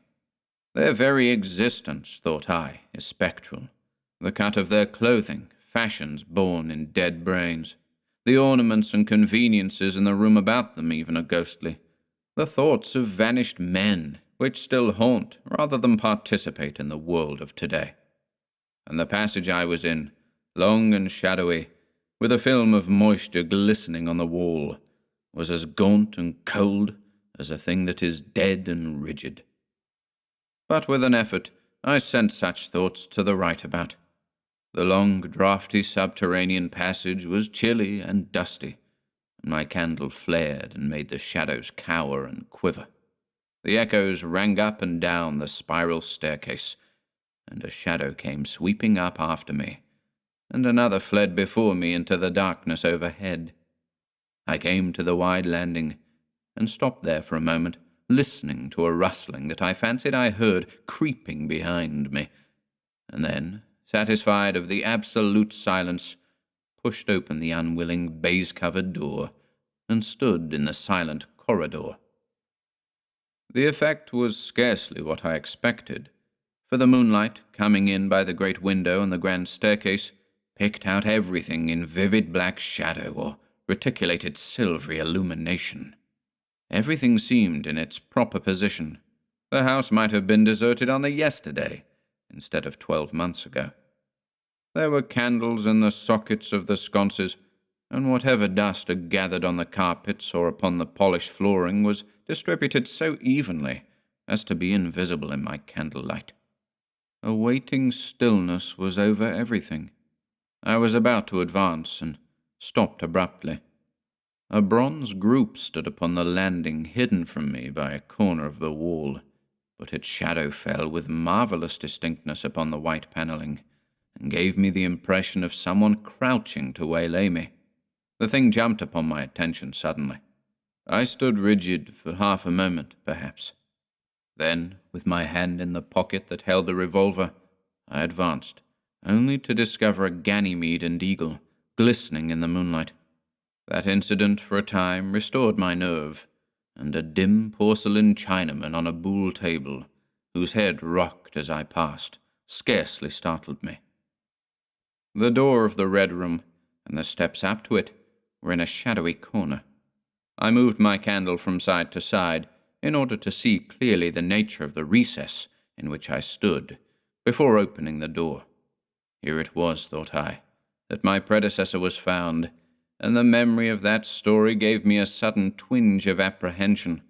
Their very existence, thought I, is spectral. The cut of their clothing, fashions born in dead brains. The ornaments and conveniences in the room about them even are ghostly. The thoughts of vanished men, which still haunt rather than participate in the world of today. And the passage I was in, long and shadowy, with a film of moisture glistening on the wall, was as gaunt and cold as a thing that is dead and rigid. But with an effort, I sent such thoughts to the right about. The long, draughty subterranean passage was chilly and dusty, My candle flared and made the shadows cower and quiver. The echoes rang up and down the spiral staircase, and a shadow came sweeping up after me, and another fled before me into the darkness overhead. I came to the wide landing, and stopped there for a moment, listening to a rustling that I fancied I heard creeping behind me, and then, satisfied of the absolute silence, pushed open the unwilling baize-covered door, and stood in the silent corridor. The effect was scarcely what I expected, for the moonlight, coming in by the great window and the grand staircase, picked out everything in vivid black shadow or reticulated silvery illumination. Everything seemed in its proper position. The house might have been deserted on the yesterday, instead of 12 months ago. There were candles in the sockets of the sconces, and whatever dust had gathered on the carpets or upon the polished flooring was distributed so evenly as to be invisible in my candlelight. A waiting stillness was over everything. I was about to advance and stopped abruptly. A bronze group stood upon the landing, hidden from me by a corner of the wall, but its shadow fell with marvelous distinctness upon the white panelling, and gave me the impression of someone crouching to waylay me. The thing jumped upon my attention suddenly. I stood rigid for half a moment, perhaps. Then, with my hand in the pocket that held the revolver, I advanced, only to discover a Ganymede and eagle glistening in the moonlight. That incident, for a time, restored my nerve, and a dim porcelain Chinaman on a buhl table, whose head rocked as I passed, scarcely startled me. The door of the Red Room, and the steps up to it, were in a shadowy corner. I moved my candle from side to side, in order to see clearly the nature of the recess in which I stood, before opening the door. Here it was, thought I, that my predecessor was found, and the memory of that story gave me a sudden twinge of apprehension.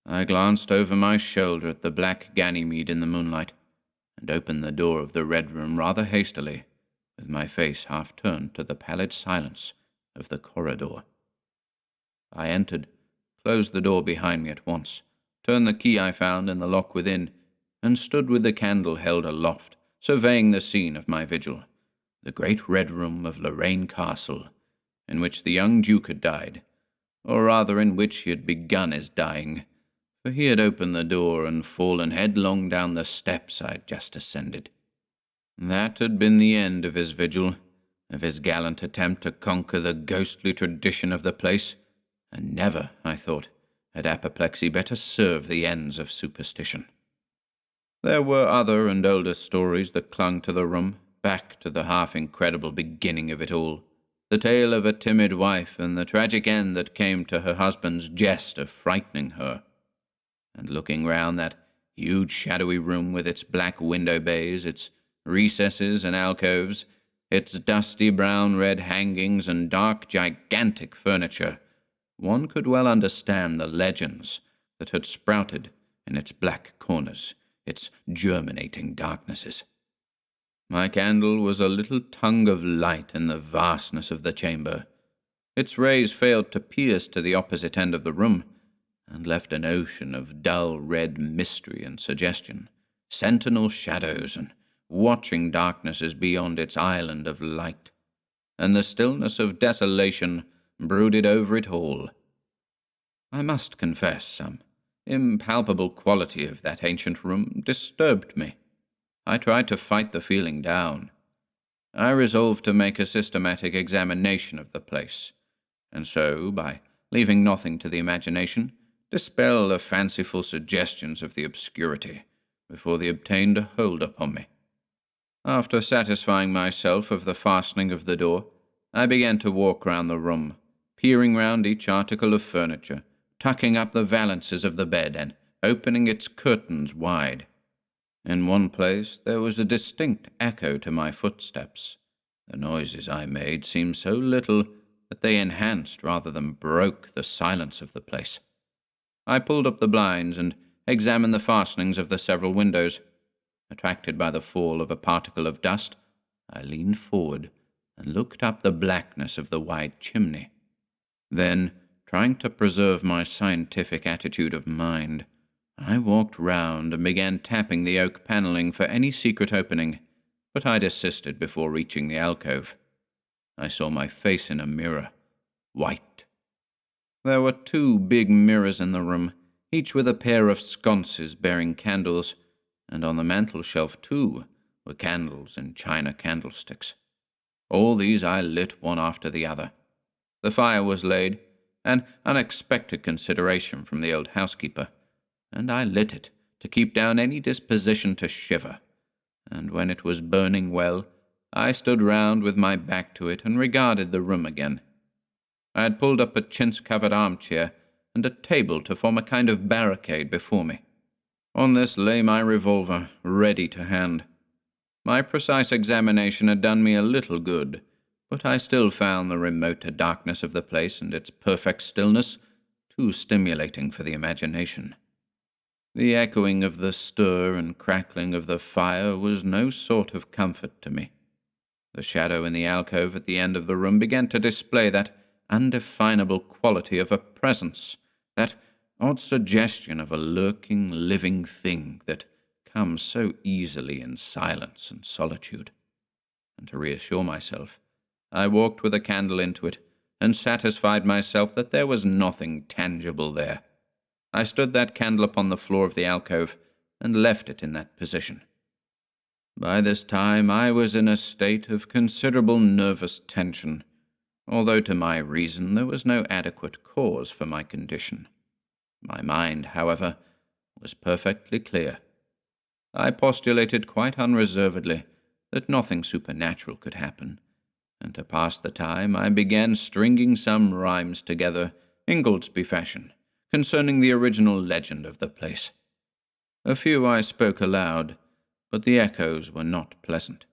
I glanced over my shoulder at the black Ganymede in the moonlight, and opened the door of the Red Room rather hastily, with my face half turned to the pallid silence of the corridor. I entered, closed the door behind me at once, turned the key I found in the lock within, and stood with the candle held aloft, surveying the scene of my vigil, the great Red Room of Lorraine Castle, in which the young Duke had died, or rather in which he had begun his dying, for he had opened the door and fallen headlong down the steps I had just ascended. That had been the end of his vigil, of his gallant attempt to conquer the ghostly tradition of the place, and never, I thought, had apoplexy better served the ends of superstition. There were other and older stories that clung to the room, back to the half-incredible beginning of it all, the tale of a timid wife and the tragic end that came to her husband's jest of frightening her. And looking round that huge shadowy room with its black window bays, its recesses and alcoves, its dusty brown-red hangings and dark, gigantic furniture, one could well understand the legends that had sprouted in its black corners, its germinating darknesses. My candle was a little tongue of light in the vastness of the chamber. Its rays failed to pierce to the opposite end of the room, and left an ocean of dull red mystery and suggestion, sentinel shadows and watching darknesses beyond its island of light, and the stillness of desolation brooded over it all. I must confess some impalpable quality of that ancient room disturbed me. I tried to fight the feeling down. I resolved to make a systematic examination of the place, and so, by leaving nothing to the imagination, dispel the fanciful suggestions of the obscurity before they obtained a hold upon me. After satisfying myself of the fastening of the door, I began to walk round the room, peering round each article of furniture, tucking up the valances of the bed and opening its curtains wide. In one place there was a distinct echo to my footsteps. The noises I made seemed so little that they enhanced rather than broke the silence of the place. I pulled up the blinds and examined the fastenings of the several windows. Attracted by the fall of a particle of dust, I leaned forward and looked up the blackness of the wide chimney. Then, trying to preserve my scientific attitude of mind, I walked round and began tapping the oak panelling for any secret opening, but I desisted before reaching the alcove. I saw my face in a mirror, white. There were 2 big mirrors in the room, each with a pair of sconces bearing candles, and on the mantel-shelf, too, were candles in china candlesticks. All these I lit one after the other. The fire was laid, an unexpected consideration from the old housekeeper, and I lit it to keep down any disposition to shiver, and when it was burning well, I stood round with my back to it and regarded the room again. I had pulled up a chintz-covered armchair and a table to form a kind of barricade before me. On this lay my revolver, ready to hand. My precise examination had done me a little good, but I still found the remote darkness of the place and its perfect stillness too stimulating for the imagination. The echoing of the stir and crackling of the fire was no sort of comfort to me. The shadow in the alcove at the end of the room began to display that undefinable quality of a presence, that odd suggestion of a lurking, living thing that comes so easily in silence and solitude. And to reassure myself, I walked with a candle into it and satisfied myself that there was nothing tangible there. I stood that candle upon the floor of the alcove and left it in that position. By this time I was in a state of considerable nervous tension, although to my reason there was no adequate cause for my condition. My mind, however, was perfectly clear. I postulated quite unreservedly that nothing supernatural could happen, and to pass the time I began stringing some rhymes together, Ingoldsby fashion, concerning the original legend of the place. A few I spoke aloud, but the echoes were not pleasant.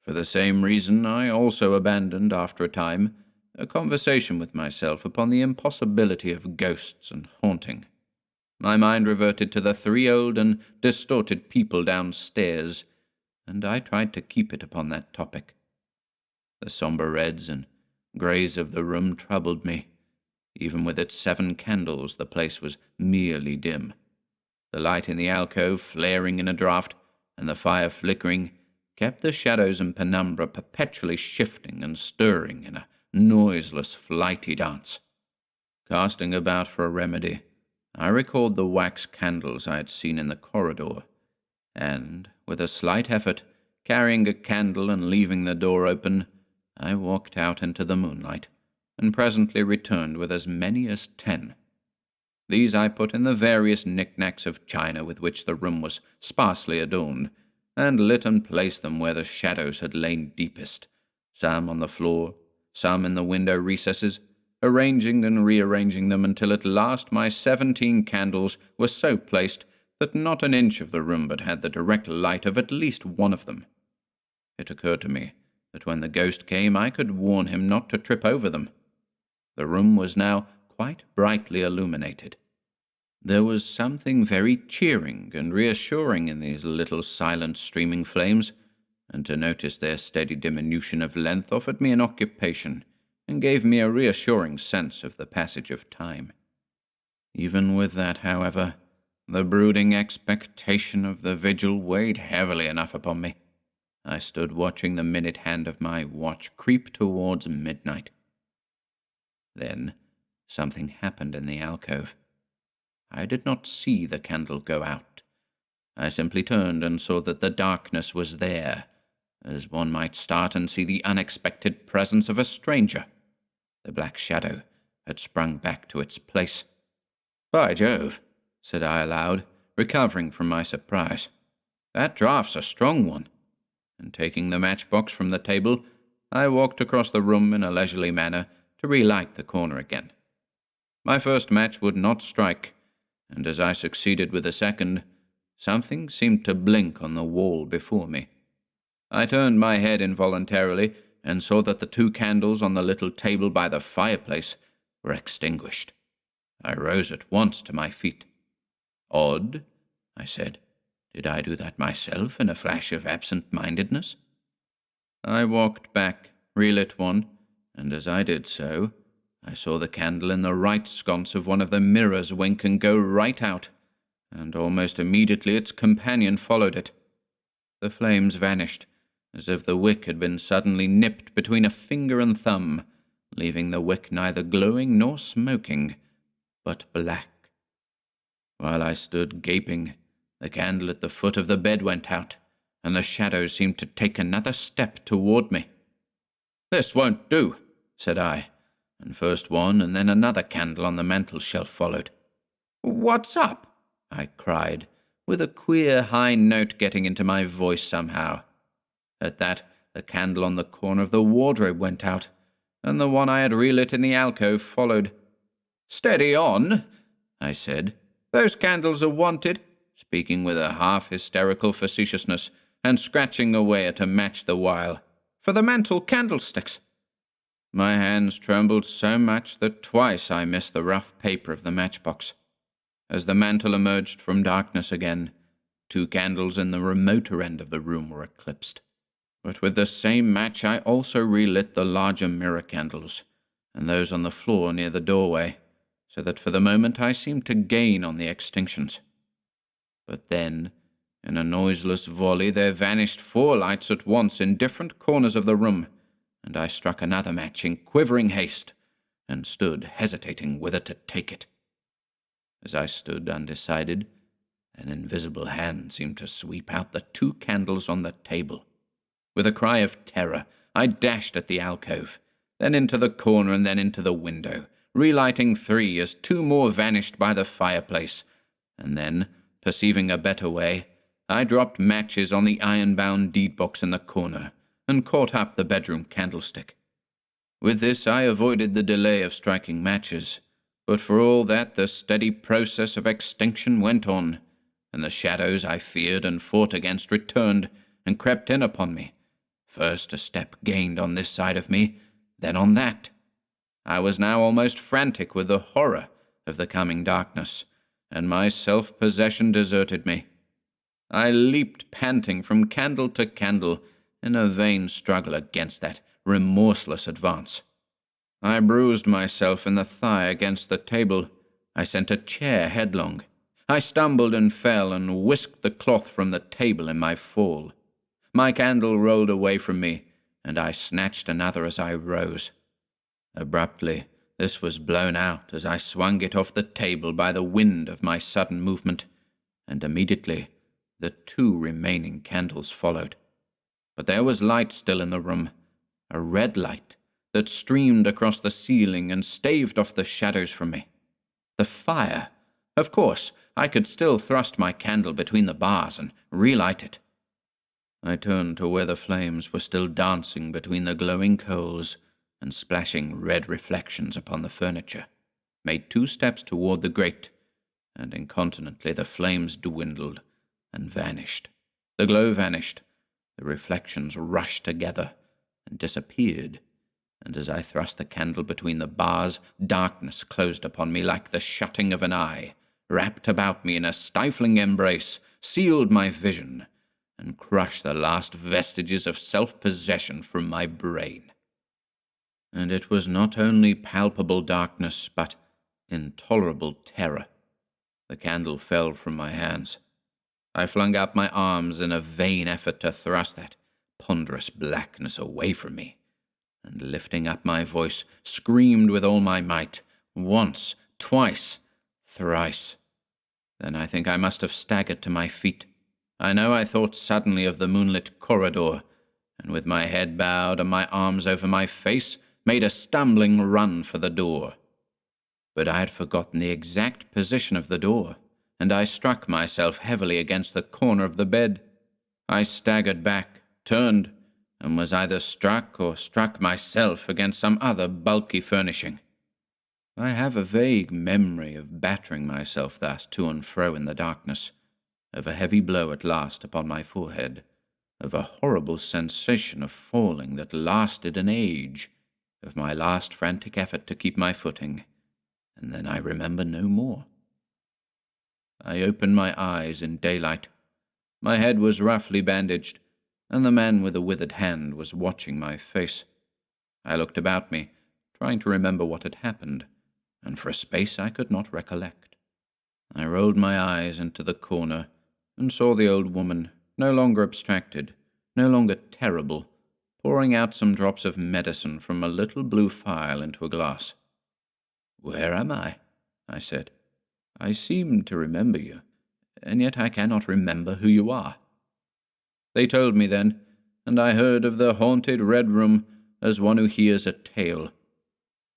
For the same reason I also abandoned, after a time, a conversation with myself upon the impossibility of ghosts and haunting. My mind reverted to the 3 old and distorted people downstairs, and I tried to keep it upon that topic. The sombre reds and greys of the room troubled me. Even with its 7 candles, the place was merely dim. The light in the alcove, flaring in a draught, and the fire flickering, kept the shadows and penumbra perpetually shifting and stirring in a noiseless, flighty dance. Casting about for a remedy, I recalled the wax candles I had seen in the corridor, and, with a slight effort, carrying a candle and leaving the door open, I walked out into the moonlight, and presently returned with as many as 10. These I put in the various knick-knacks of china with which the room was sparsely adorned, and lit and placed them where the shadows had lain deepest, some on the floor, some in the window recesses, arranging and rearranging them until at last my 17 candles were so placed that not an inch of the room but had the direct light of at least one of them. It occurred to me that when the ghost came I could warn him not to trip over them. The room was now quite brightly illuminated. There was something very cheering and reassuring in these little silent streaming flames, and to notice their steady diminution of length offered me an occupation and gave me a reassuring sense of the passage of time. Even with that, however, the brooding expectation of the vigil weighed heavily enough upon me. I stood watching the minute hand of my watch creep towards midnight. Then something happened in the alcove. I did not see the candle go out. I simply turned and saw that the darkness was there, as one might start and see the unexpected presence of a stranger. The black shadow had sprung back to its place. "By Jove," said I aloud, recovering from my surprise, "that draught's a strong one." And taking the matchbox from the table, I walked across the room in a leisurely manner to relight the corner again. My first match would not strike, and as I succeeded with the second, something seemed to blink on the wall before me. I turned my head involuntarily and saw that the 2 candles on the little table by the fireplace were extinguished. I rose at once to my feet. "Odd," I said. "Did I do that myself in a flash of absent-mindedness?" I walked back, relit one, and as I did so, I saw the candle in the right sconce of one of the mirrors wink and go right out, and almost immediately its companion followed it. The flames vanished, as if the wick had been suddenly nipped between a finger and thumb, leaving the wick neither glowing nor smoking, but black. While I stood gaping, the candle at the foot of the bed went out, and the shadow seemed to take another step toward me. "This won't do," said I, and first one and then another candle on the mantel-shelf followed. "What's up?" I cried, with a queer high note getting into my voice somehow. At that, the candle on the corner of the wardrobe went out, and the one I had relit in the alcove followed. "Steady on," I said. "Those candles are wanted," speaking with a half-hysterical facetiousness, and scratching away at a match the while. "For the mantel candlesticks." My hands trembled so much that twice I missed the rough paper of the matchbox. As the mantel emerged from darkness again, 2 candles in the remoter end of the room were eclipsed. But with the same match I also relit the larger mirror candles, and those on the floor near the doorway, so that for the moment I seemed to gain on the extinctions. But then, in a noiseless volley, there vanished 4 lights at once in different corners of the room, and I struck another match in quivering haste, and stood hesitating whether to take it. As I stood undecided, an invisible hand seemed to sweep out the 2 candles on the table. With a cry of terror, I dashed at the alcove, then into the corner and then into the window, relighting 3 as 2 more vanished by the fireplace, and then, perceiving a better way, I dropped matches on the iron-bound deed-box in the corner, and caught up the bedroom candlestick. With this I avoided the delay of striking matches, but for all that the steady process of extinction went on, and the shadows I feared and fought against returned and crept in upon me. First a step gained on this side of me, then on that. I was now almost frantic with the horror of the coming darkness, and my self-possession deserted me. I leaped panting from candle to candle in a vain struggle against that remorseless advance. I bruised myself in the thigh against the table. I sent a chair headlong. I stumbled and fell and whisked the cloth from the table in my fall. My candle rolled away from me, and I snatched another as I rose. Abruptly, this was blown out as I swung it off the table by the wind of my sudden movement, and immediately the 2 remaining candles followed. But there was light still in the room, a red light that streamed across the ceiling and staved off the shadows from me. The fire! Of course, I could still thrust my candle between the bars and relight it. I turned to where the flames were still dancing between the glowing coals and splashing red reflections upon the furniture, made 2 steps toward the grate, and incontinently the flames dwindled and vanished. The glow vanished, the reflections rushed together and disappeared, and as I thrust the candle between the bars, darkness closed upon me like the shutting of an eye, wrapped about me in a stifling embrace, sealed my vision, and crushed the last vestiges of self-possession from my brain. And it was not only palpable darkness, but intolerable terror. The candle fell from my hands. I flung out my arms in a vain effort to thrust that ponderous blackness away from me, and lifting up my voice, screamed with all my might, once, twice, thrice. Then I think I must have staggered to my feet. I know I thought suddenly of the moonlit corridor, and with my head bowed and my arms over my face, made a stumbling run for the door. But I had forgotten the exact position of the door, and I struck myself heavily against the corner of the bed. I staggered back, turned, and was either struck or struck myself against some other bulky furnishing. I have a vague memory of battering myself thus to and fro in the darkness, of a heavy blow at last upon my forehead, of a horrible sensation of falling that lasted an age, of my last frantic effort to keep my footing, and then I remember no more. I opened my eyes in daylight. My head was roughly bandaged, and the man with the withered hand was watching my face. I looked about me, trying to remember what had happened, and for a space I could not recollect. I rolled my eyes into the corner and saw the old woman, no longer abstracted, no longer terrible, pouring out some drops of medicine from a little blue phial into a glass. "Where am I?" I said. "I seem to remember you, and yet I cannot remember who you are." They told me then, and I heard of the haunted Red Room as one who hears a tale.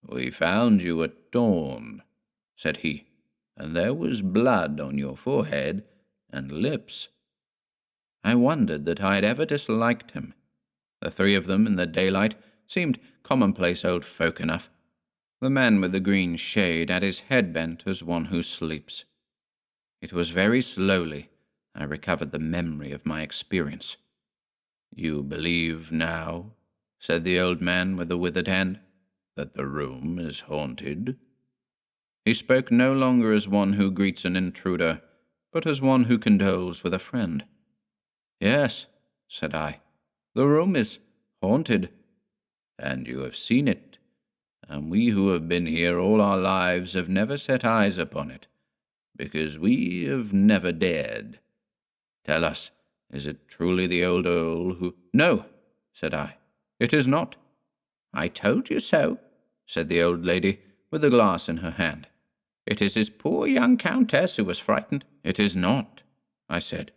"We found you at dawn," said he, "and there was blood on your forehead and lips." I wondered that I had ever disliked him. The three of them in the daylight seemed commonplace old folk enough. The man with the green shade had his head bent as one who sleeps. It was very slowly I recovered the memory of my experience. "You believe now," said the old man with the withered hand, "that the room is haunted?" He spoke no longer as one who greets an intruder, but as one who condoles with a friend. "Yes," said I, "the room is haunted." "And you have seen it, and we who have been here all our lives have never set eyes upon it, because we have never dared. Tell us, is it truly the old Earl who—" "No," said I, "it is not." "I told you so," said the old lady, with the glass in her hand. "It is his poor young countess who was frightened." "It is not," I said.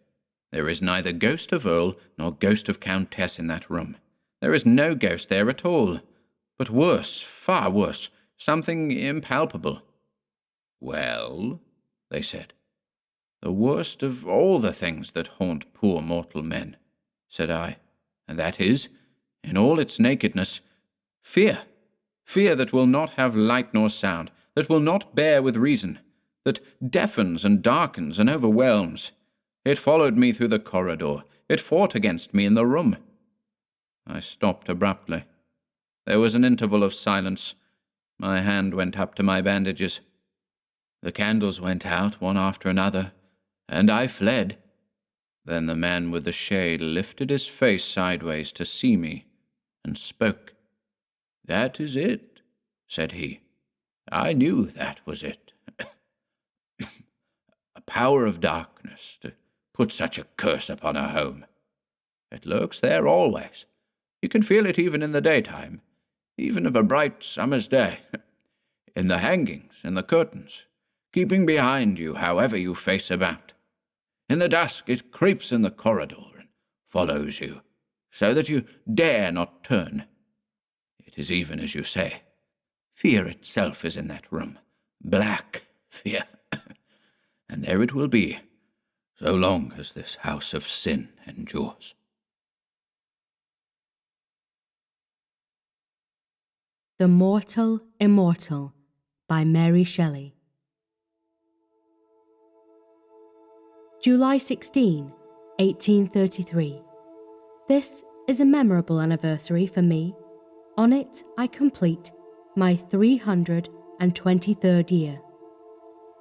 "There is neither ghost of Earl nor ghost of countess in that room. There is no ghost there at all. But worse, far worse, something impalpable." "Well," they said. "The worst of all the things that haunt poor mortal men," said I, "and that is, in all its nakedness, fear. Fear that will not have light nor sound, that will not bear with reason, that deafens and darkens and overwhelms. It followed me through the corridor. It fought against me in the room." I stopped abruptly. There was an interval of silence. My hand went up to my bandages. The candles went out one after another, and I fled. Then the man with the shade lifted his face sideways to see me, and spoke. "That is it," said he. "I knew that was it. A power of darkness to put such a curse upon a home. It lurks there always. You can feel it even in the daytime, even of a bright summer's day, in the hangings, in the curtains, keeping behind you however you face about. In the dusk it creeps in the corridor and follows you, so that you dare not turn. It is even as you say. Fear itself is in that room, black fear, and there it will be, so long as this house of sin endures." The Mortal Immortal by Mary Shelley. July 16, 1833. This is a memorable anniversary for me. On it I complete my 323rd year.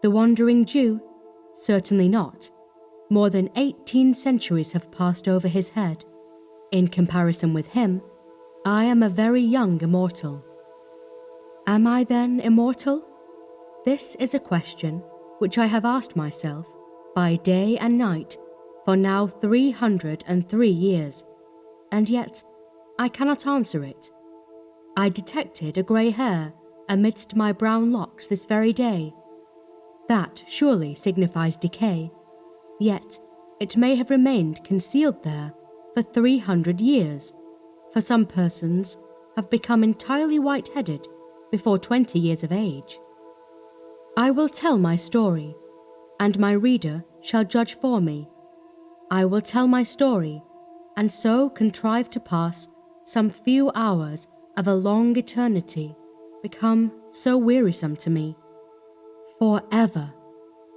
The Wandering Jew? Certainly not. More than 18 centuries have passed over his head. In comparison with him, I am a very young immortal. Am I then immortal? This is a question which I have asked myself by day and night for now 303 years, and yet I cannot answer it. I detected a grey hair amidst my brown locks this very day. That surely signifies decay, yet it may have remained concealed there for 300 years, for some persons have become entirely white-headed before 20 years of age. I will tell my story, and my reader shall judge for me. I will tell my story, and so contrive to pass some few hours of a long eternity, become so wearisome to me. Forever!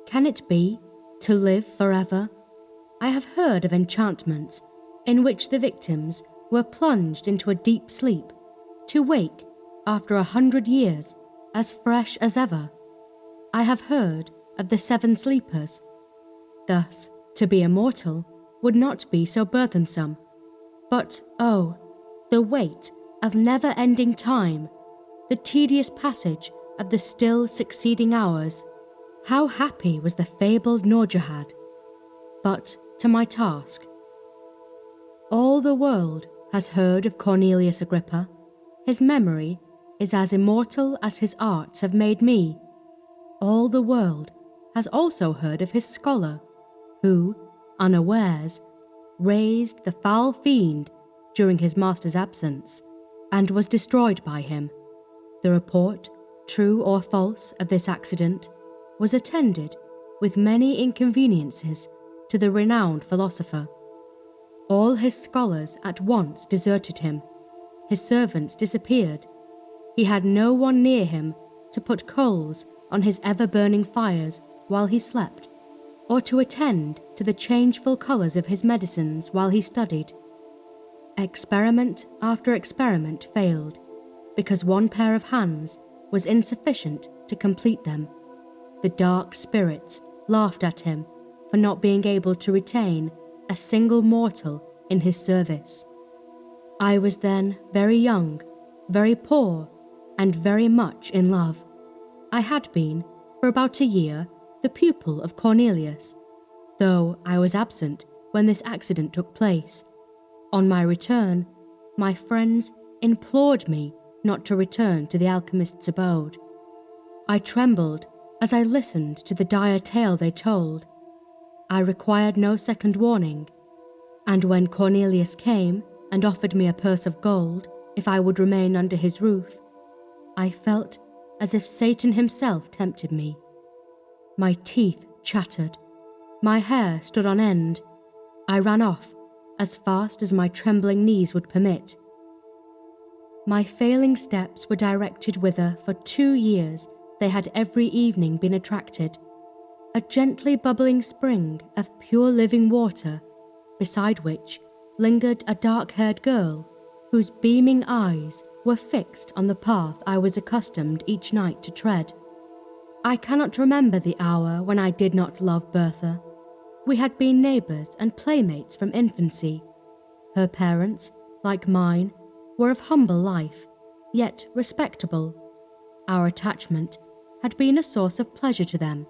Can it be, to live forever? I have heard of enchantments in which the victims were plunged into a deep sleep, to wake after 100 years as fresh as ever. I have heard of the 7 sleepers. Thus, to be immortal would not be so burthensome. But, oh, the weight of never-ending time! the tedious passage of the still succeeding hours. How happy was the fabled Nourjahad! But to my task. All the world has heard of Cornelius Agrippa. His memory is as immortal as his arts have made me. All the world has also heard of his scholar, who, unawares, raised the foul fiend during his master's absence, and was destroyed by him. The report, true or false, of this accident was attended with many inconveniences to the renowned philosopher. All his scholars at once deserted him. His servants disappeared. He had no one near him to put coals on his ever-burning fires while he slept, or to attend to the changeful colours of his medicines while he studied. Experiment after experiment failed, because one pair of hands was insufficient to complete them. The dark spirits laughed at him for not being able to retain a single mortal in his service. I was then very young, very poor, and very much in love. I had been, for about a year, the pupil of Cornelius, though I was absent when this accident took place. On my return, my friends implored me not to return to the alchemist's abode. I trembled as I listened to the dire tale they told. I required no second warning, and when Cornelius came and offered me a purse of gold if I would remain under his roof, I felt as if Satan himself tempted me. My teeth chattered. My hair stood on end. I ran off as fast as my trembling knees would permit. My failing steps were directed whither for 2 years they had every evening been attracted. A gently bubbling spring of pure living water, beside which lingered a dark-haired girl whose beaming eyes were fixed on the path I was accustomed each night to tread. I cannot remember the hour when I did not love Bertha. We had been neighbours and playmates from infancy. Her parents, like mine, were of humble life, yet respectable. Our attachment had been a source of pleasure to them.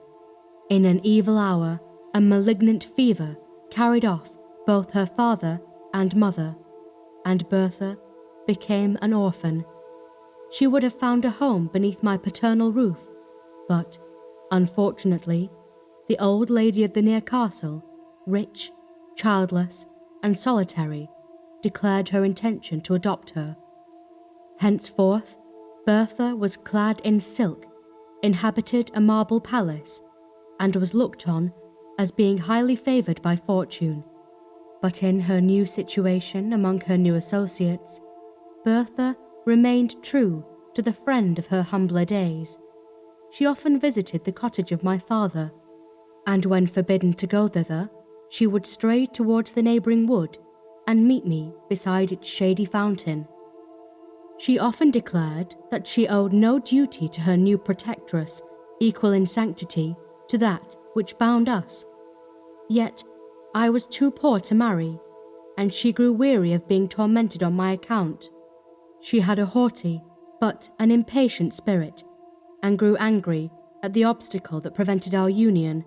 In an evil hour, a malignant fever carried off both her father and mother, and Bertha became an orphan. She would have found a home beneath my paternal roof, but, unfortunately, the old lady of the near castle, rich, childless, and solitary, declared her intention to adopt her. Henceforth, Bertha was clad in silk, inhabited a marble palace, and was looked on as being highly favoured by fortune. But in her new situation among her new associates, Bertha remained true to the friend of her humbler days. She often visited the cottage of my father, and when forbidden to go thither, she would stray towards the neighbouring wood and meet me beside its shady fountain. She often declared that she owed no duty to her new protectress equal in sanctity to that which bound us. Yet I was too poor to marry, and she grew weary of being tormented on my account. She had a haughty but an impatient spirit, and grew angry at the obstacle that prevented our union.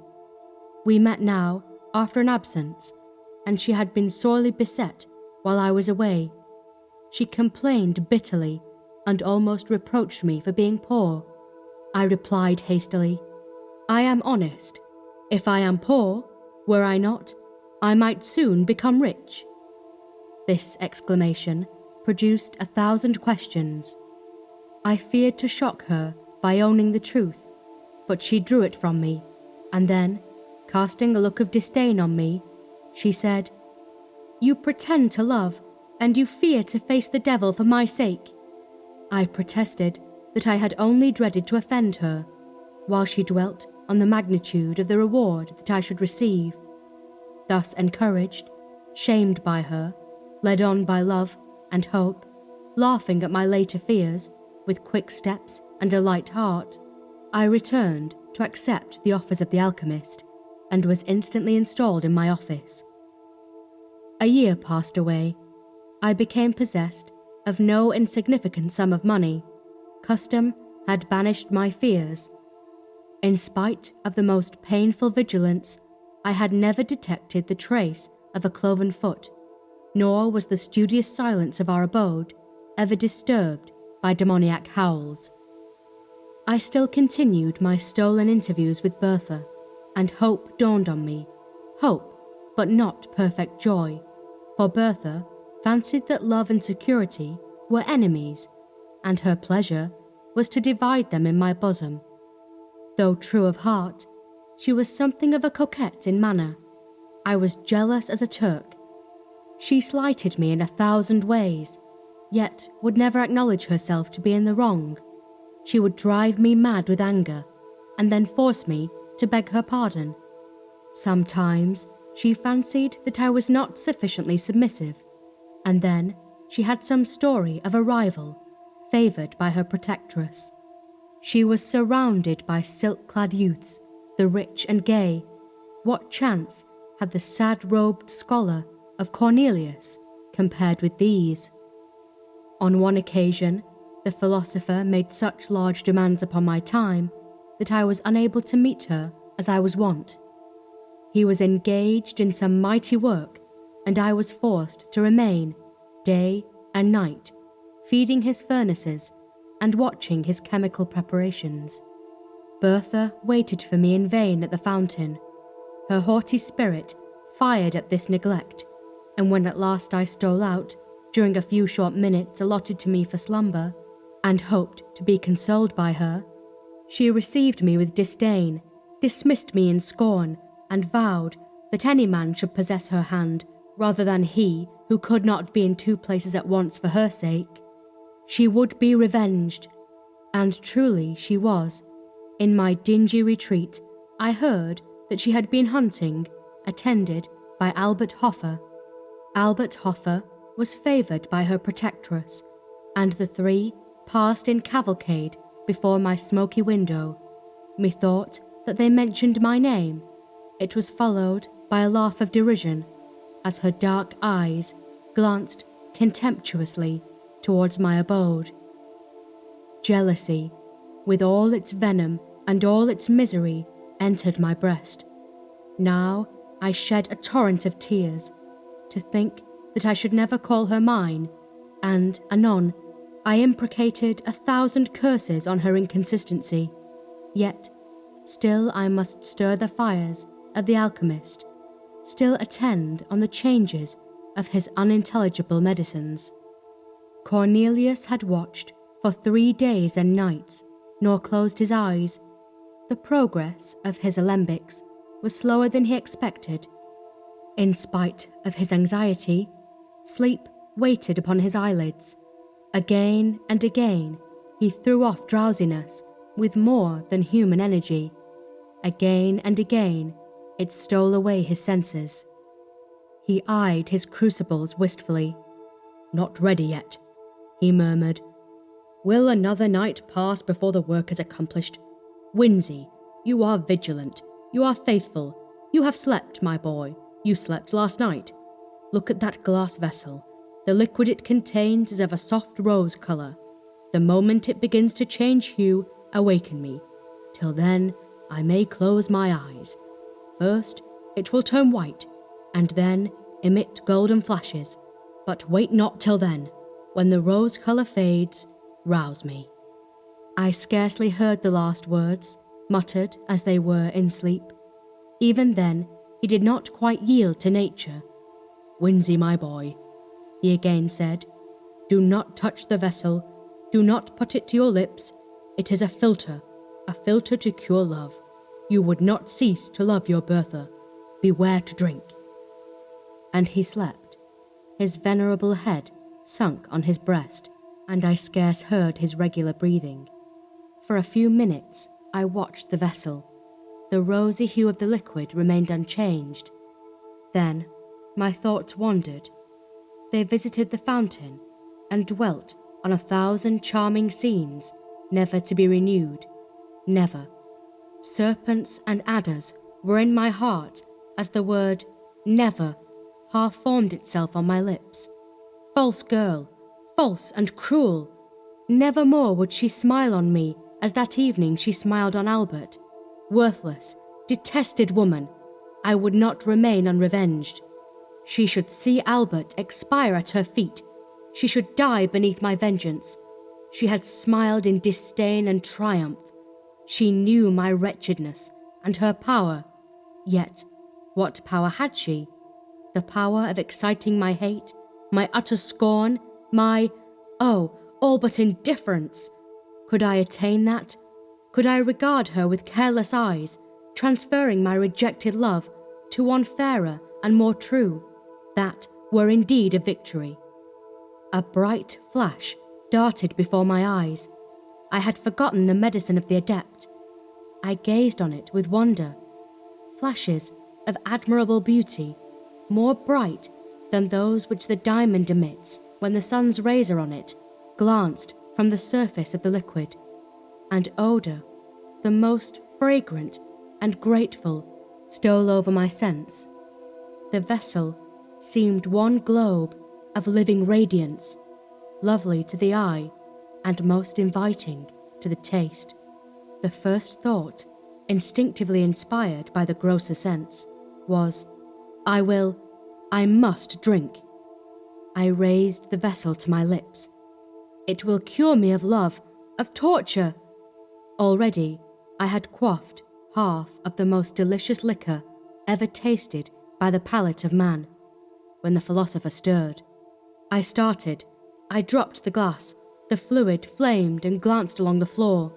We met now after an absence, and she had been sorely beset while I was away. She complained bitterly and almost reproached me for being poor. I replied hastily, "I am honest. If I am poor, were I not, I might soon become rich." This exclamation produced 1,000 questions. I feared to shock her by owning the truth, but she drew it from me, and then, casting a look of disdain on me, she said, "You pretend to love, and you fear to face the devil for my sake." I protested that I had only dreaded to offend her, while she dwelt on the magnitude of the reward that I should receive. Thus encouraged, shamed by her, led on by love and hope, laughing at my later fears, with quick steps and a light heart, I returned to accept the offers of the alchemist, and was instantly installed in my office. A year passed away. I became possessed of no insignificant sum of money. Custom had banished my fears. In spite of the most painful vigilance, I had never detected the trace of a cloven foot, nor was the studious silence of our abode ever disturbed by demoniac howls. I still continued my stolen interviews with Bertha, and hope dawned on me. Hope, but not perfect joy, for Bertha fancied that love and security were enemies, and her pleasure was to divide them in my bosom. Though true of heart, she was something of a coquette in manner. I was jealous as a Turk. She slighted me in 1,000 ways, yet would never acknowledge herself to be in the wrong. She would drive me mad with anger, and then force me to beg her pardon. Sometimes she fancied that I was not sufficiently submissive, and then she had some story of a rival, favoured by her protectress. She was surrounded by silk-clad youths, the rich and gay. What chance had the sad-robed scholar of Cornelius compared with these? On one occasion, the philosopher made such large demands upon my time that I was unable to meet her as I was wont. He was engaged in some mighty work, and I was forced to remain, day and night, feeding his furnaces and watching his chemical preparations. Bertha waited for me in vain at the fountain. Her haughty spirit fired at this neglect, and when at last I stole out, during a few short minutes allotted to me for slumber, and hoped to be consoled by her, she received me with disdain, dismissed me in scorn, and vowed that any man should possess her hand rather than he who could not be in 2 places at once for her sake. She would be revenged, and truly she was. In my dingy retreat, I heard that she had been hunting, attended by Albert Hoffer. Albert Hoffer was favoured by her protectress, and the 3 passed in cavalcade before my smoky window. Methought that they mentioned my name. It was followed by a laugh of derision, as her dark eyes glanced contemptuously towards my abode. Jealousy, with all its venom and all its misery, entered my breast. Now I shed a torrent of tears, to think that I should never call her mine, and anon I imprecated 1,000 curses on her inconsistency. Yet still I must stir the fires of the alchemist, still attend on the changes of his unintelligible medicines. Cornelius had watched for 3 days and nights, nor closed his eyes. The progress of his alembics was slower than he expected. In spite of his anxiety, sleep waited upon his eyelids. Again and again he threw off drowsiness with more than human energy. Again and again it stole away his senses. He eyed his crucibles wistfully. "Not ready yet," he murmured. "Will another night pass before the work is accomplished? Whinsey, you are vigilant, you are faithful, you have slept, my boy, you slept last night. Look at that glass vessel. The liquid it contains is of a soft rose colour. The moment it begins to change hue, awaken me. Till then, I may close my eyes. First, it will turn white, and then emit golden flashes. But wait not till then. When the rose colour fades, rouse me." I scarcely heard the last words, muttered as they were in sleep. Even then, he did not quite yield to nature. "Whinsey, my boy," he again said, "do not touch the vessel, do not put it to your lips. It is a filter to cure love. You would not cease to love your Bertha. Beware to drink." And he slept, his venerable head sunk on his breast, and I scarce heard his regular breathing. For a few minutes I watched the vessel. The rosy hue of the liquid remained unchanged. Then my thoughts wandered. They visited the fountain and dwelt on 1,000 charming scenes, never to be renewed. Never. Serpents and adders were in my heart as the word "never" half formed itself on my lips. False girl, false and cruel. Never more would she smile on me as that evening she smiled on Albert. Worthless, detested woman, I would not remain unrevenged. She should see Albert expire at her feet. She should die beneath my vengeance. She had smiled in disdain and triumph. She knew my wretchedness and her power. Yet, what power had she? The power of exciting my hate, my utter scorn, all but indifference. Could I attain that? Could I regard her with careless eyes, transferring my rejected love to one fairer and more true? That were indeed a victory. A bright flash darted before my eyes. I had forgotten the medicine of the adept. I gazed on it with wonder. Flashes of admirable beauty, more bright than those which the diamond emits when the sun's rays are on it, glanced from the surface of the liquid, and odour, the most fragrant and grateful, stole over my sense. The vessel seemed one globe of living radiance, lovely to the eye and most inviting to the taste. The first thought, instinctively inspired by the grosser sense, was, I must drink. I raised the vessel to my lips. It will cure me of love, of torture. Already I had quaffed half of the most delicious liquor ever tasted by the palate of man, when the philosopher stirred. I started. I dropped the glass. The fluid flamed and glanced along the floor,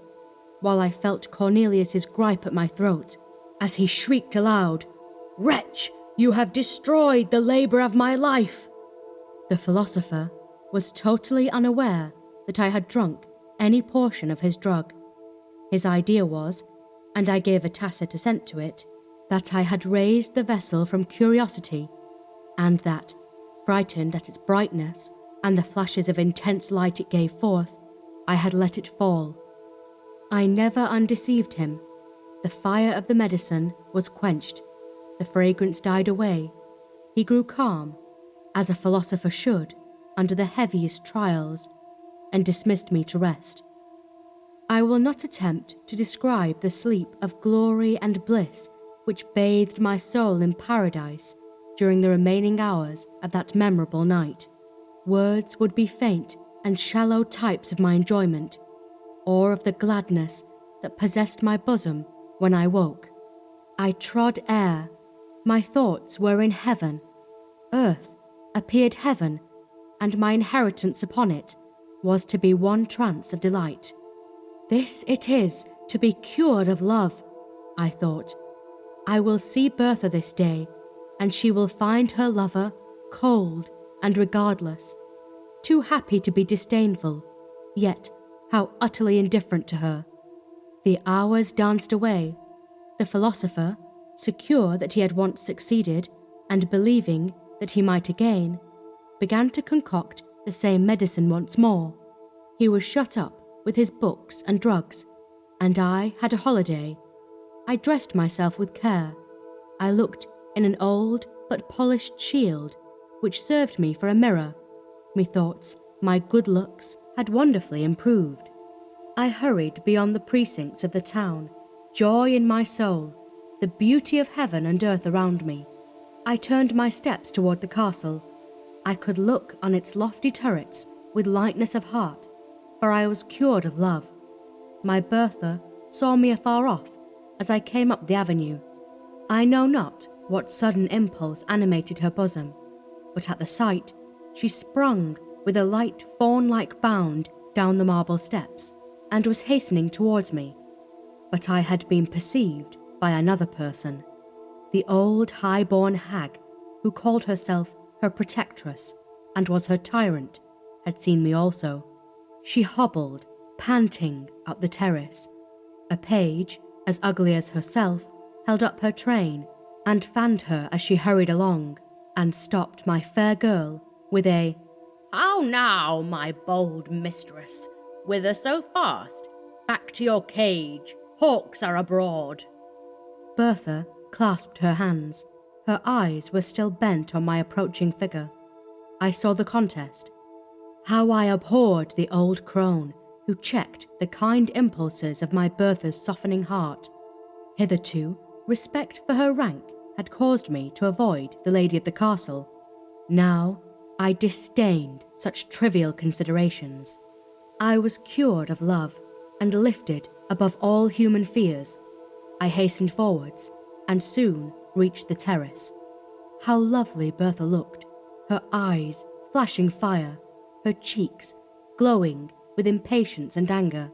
while I felt Cornelius's gripe at my throat, as he shrieked aloud, "Wretch, you have destroyed the labour of my life!" The philosopher was totally unaware that I had drunk any portion of his drug. His idea was, and I gave a tacit assent to it, that I had raised the vessel from curiosity, and that, frightened at its brightness and the flashes of intense light it gave forth, I had let it fall. I never undeceived him. The fire of the medicine was quenched. The fragrance died away. He grew calm, as a philosopher should, under the heaviest trials, and dismissed me to rest. I will not attempt to describe the sleep of glory and bliss which bathed my soul in paradise during the remaining hours of that memorable night. Words would be faint and shallow types of my enjoyment, or of the gladness that possessed my bosom when I woke. I trod air. My thoughts were in heaven. Earth appeared heaven, and my inheritance upon it was to be one trance of delight. This it is to be cured of love, I thought. I will see Bertha this day, and she will find her lover cold and regardless, too happy to be disdainful, yet how utterly indifferent to her. The hours danced away. The philosopher, secure that he had once succeeded, and believing that he might again, began to concoct the same medicine once more. He was shut up with his books and drugs, and I had a holiday. I dressed myself with care. I looked in an old but polished shield, which served me for a mirror. Methoughts my good looks had wonderfully improved. I hurried beyond the precincts of the town, joy in my soul, the beauty of heaven and earth around me. I turned my steps toward the castle. I could look on its lofty turrets with lightness of heart, for I was cured of love. My Bertha saw me afar off as I came up the avenue. I know not what sudden impulse animated her bosom, but at the sight she sprung with a light fawn-like bound down the marble steps, and was hastening towards me. But I had been perceived by another person. The old high-born hag, who called herself her protectress, and was her tyrant, had seen me also. She hobbled, panting, up the terrace. A page, as ugly as herself, held up her train, and fanned her as she hurried along, and stopped my fair girl with a, "How now, my bold mistress? Whither so fast? Back to your cage. Hawks are abroad." Bertha clasped her hands. Her eyes were still bent on my approaching figure. I saw the contest. How I abhorred the old crone, who checked the kind impulses of my Bertha's softening heart. Hitherto, respect for her rank had caused me to avoid the lady of the castle. Now, I disdained such trivial considerations. I was cured of love and lifted above all human fears. I hastened forwards and soon reached the terrace. How lovely Bertha looked, her eyes flashing fire, her cheeks glowing with impatience and anger.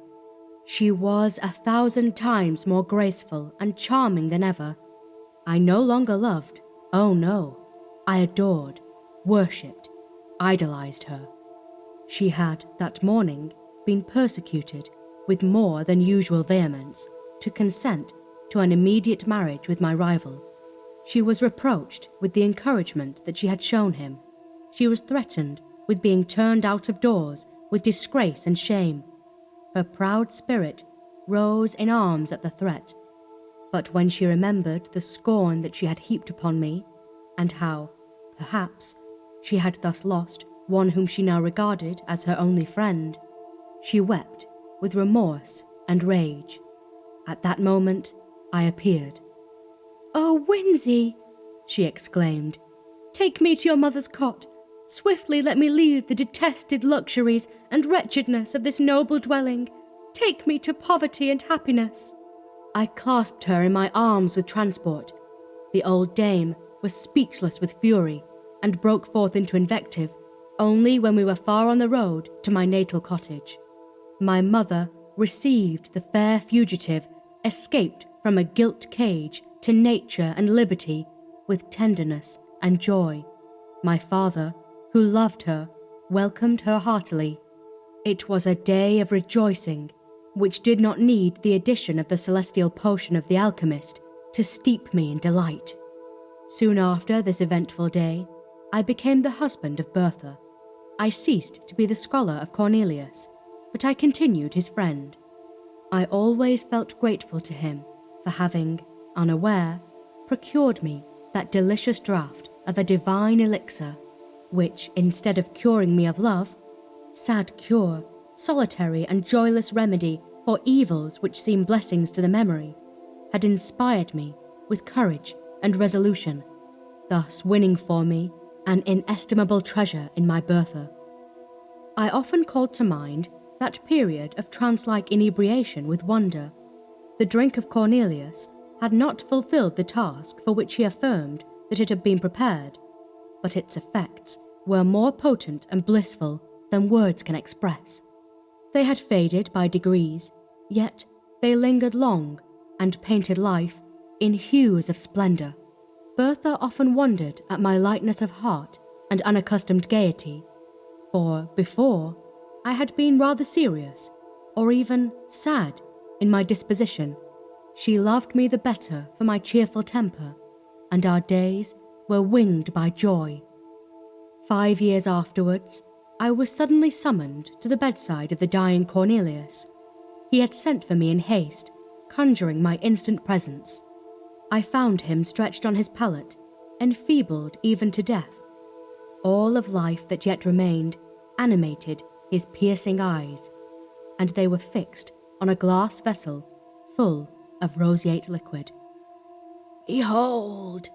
She was 1,000 times more graceful and charming than ever. I no longer loved, oh no, I adored, worshipped, idolized her. She had that morning been persecuted with more than usual vehemence to consent to an immediate marriage with my rival. She was reproached with the encouragement that she had shown him. She was threatened with being turned out of doors with disgrace and shame. Her proud spirit rose in arms at the threat. But when she remembered the scorn that she had heaped upon me, and how, perhaps, she had thus lost one whom she now regarded as her only friend, she wept with remorse and rage. At that moment, I appeared. "Oh, Winsey," she exclaimed, "take me to your mother's cot. Swiftly let me leave the detested luxuries and wretchedness of this noble dwelling. Take me to poverty and happiness." I clasped her in my arms with transport. The old dame was speechless with fury and broke forth into invective only when we were far on the road to my natal cottage. My mother received the fair fugitive, escaped from a gilt cage to nature and liberty, with tenderness and joy. My father, who loved her, welcomed her heartily. It was a day of rejoicing, which did not need the addition of the celestial potion of the alchemist to steep me in delight. Soon after this eventful day, I became the husband of Bertha. I ceased to be the scholar of Cornelius, but I continued his friend. I always felt grateful to him for having, unaware, procured me that delicious draught of a divine elixir, which, instead of curing me of love, sad cure, solitary and joyless remedy for evils which seem blessings to the memory, had inspired me with courage and resolution, thus winning for me an inestimable treasure in my Bertha. I often called to mind that period of trance-like inebriation with wonder. The drink of Cornelius had not fulfilled the task for which he affirmed that it had been prepared, but its effects were more potent and blissful than words can express. They had faded by degrees, yet they lingered long and painted life in hues of splendor. Bertha often wondered at my lightness of heart and unaccustomed gaiety, for before I had been rather serious, or even sad, in my disposition. She loved me the better for my cheerful temper, and our days were winged by joy. 5 years afterwards, I was suddenly summoned to the bedside of the dying Cornelius. He had sent for me in haste, conjuring my instant presence. I found him stretched on his pallet, enfeebled even to death. All of life that yet remained animated his piercing eyes, and they were fixed on a glass vessel full of roseate liquid. "Behold,"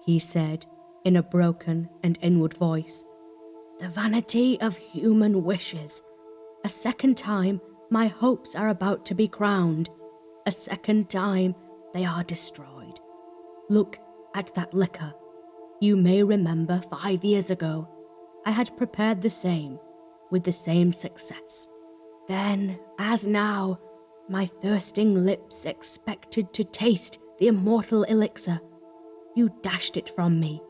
he said in a broken and inward voice, "the vanity of human wishes. A second time my hopes are about to be crowned. A second time they are destroyed. Look at that liquor. You may remember 5 years ago I had prepared the same, with the same success. Then, as now, my thirsting lips expected to taste the immortal elixir. You dashed it from me,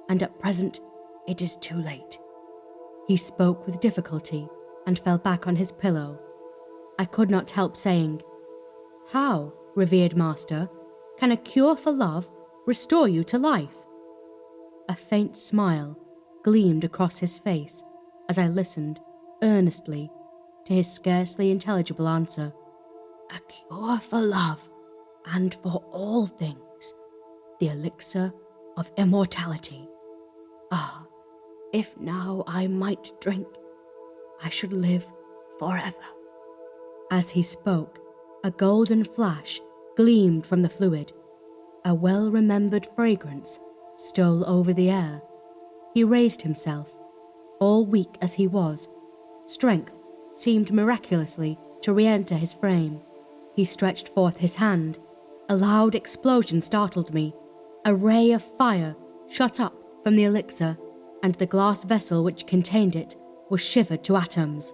and at present it is too late." He spoke with difficulty and fell back on his pillow. I could not help saying, "How, revered master, can a cure for love restore you to life?" A faint smile gleamed across his face as I listened earnestly to his scarcely intelligible answer. "A cure for love, and for all things, the elixir of immortality. Ah, if now I might drink, I should live forever." As he spoke, a golden flash gleamed from the fluid. A well-remembered fragrance stole over the air. He raised himself. All weak as he was, strength seemed miraculously to re-enter his frame. He stretched forth his hand. A loud explosion startled me. A ray of fire shot up from the elixir, and the glass vessel which contained it was shivered to atoms.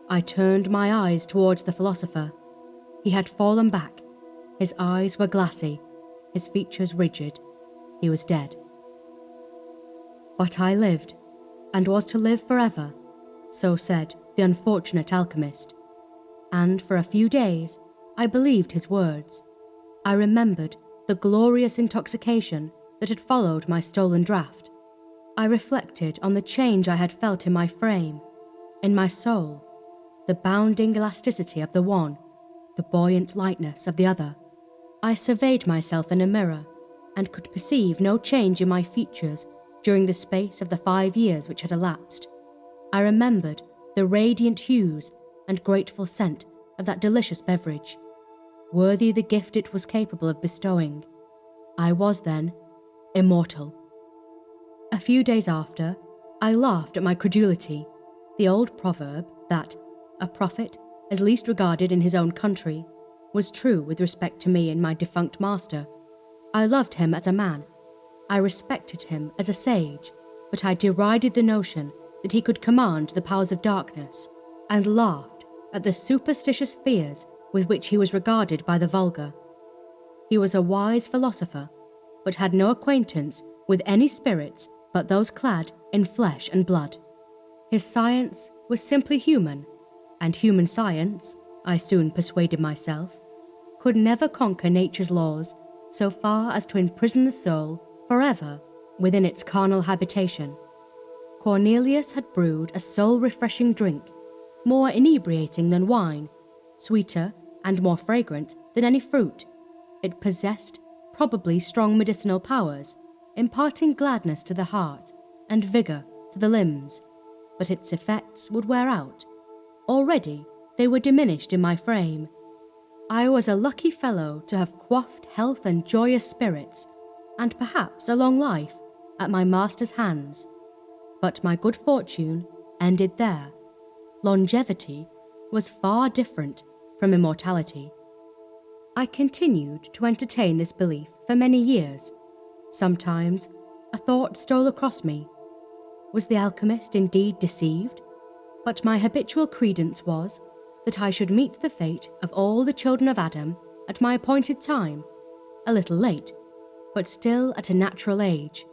I turned my eyes towards the philosopher. He had fallen back. His eyes were glassy, his features rigid. He was dead. But I lived, and was to live forever, so said the unfortunate alchemist. And for a few days, I believed his words. I remembered the glorious intoxication that had followed my stolen draught. I reflected on the change I had felt in my frame, in my soul, the bounding elasticity of the one, the buoyant lightness of the other. I surveyed myself in a mirror, and could perceive no change in my features during the space of the 5 years which had elapsed. I remembered the radiant hues and grateful scent of that delicious beverage, worthy the gift it was capable of bestowing. I was then immortal. A few days after, I laughed at my credulity. The old proverb that a prophet is least regarded in his own country was true with respect to me and my defunct master. I loved him as a man. I respected him as a sage, but I derided the notion that he could command the powers of darkness, and laughed at the superstitious fears with which he was regarded by the vulgar. He was a wise philosopher, but had no acquaintance with any spirits but those clad in flesh and blood. His science was simply human, and human science, I soon persuaded myself, could never conquer nature's laws so far as to imprison the soul forever within its carnal habitation. Cornelius had brewed a soul-refreshing drink, more inebriating than wine, sweeter and more fragrant than any fruit. It possessed probably strong medicinal powers, imparting gladness to the heart and vigour to the limbs, but its effects would wear out. Already they were diminished in my frame. I was a lucky fellow to have quaffed health and joyous spirits, and perhaps a long life, at my master's hands. But my good fortune ended there. Longevity was far different from immortality. I continued to entertain this belief for many years. Sometimes a thought stole across me. Was the alchemist indeed deceived? But my habitual credence was that I should meet the fate of all the children of Adam at my appointed time, a little late, but still at a natural age.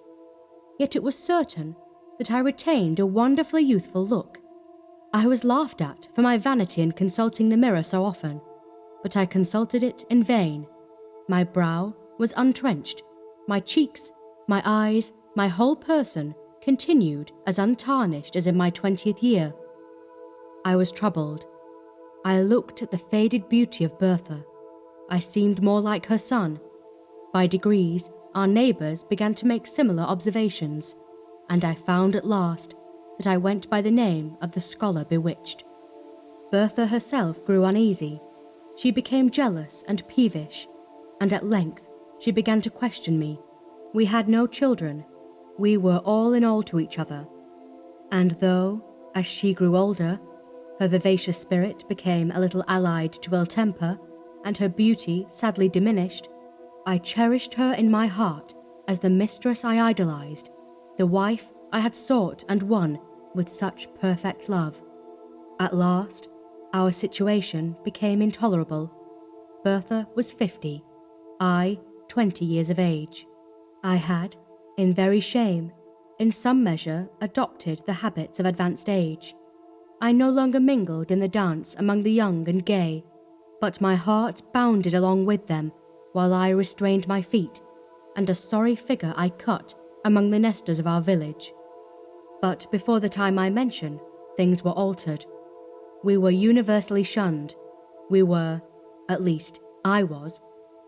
Yet it was certain that I retained a wonderfully youthful look. I was laughed at for my vanity in consulting the mirror so often, but I consulted it in vain. My brow was untrenched, my cheeks, my eyes, my whole person continued as untarnished as in my 20th year. I was troubled. I looked at the faded beauty of Bertha. I seemed more like her son. By degrees, our neighbours began to make similar observations, and I found at last that I went by the name of the scholar bewitched. Bertha herself grew uneasy. She became jealous and peevish, and at length she began to question me. We had no children. We were all in all to each other. And though, as she grew older, her vivacious spirit became a little allied to ill temper, and her beauty sadly diminished, I cherished her in my heart as the mistress I idolized, the wife I had sought and won with such perfect love. At last, our situation became intolerable. Bertha was 50, I 20 years of age. I had, in very shame, in some measure adopted the habits of advanced age. I no longer mingled in the dance among the young and gay, but my heart bounded along with them while I restrained my feet, and a sorry figure I cut among the nesters of our village. But before the time I mention, things were altered. We were universally shunned. We were, at least I was,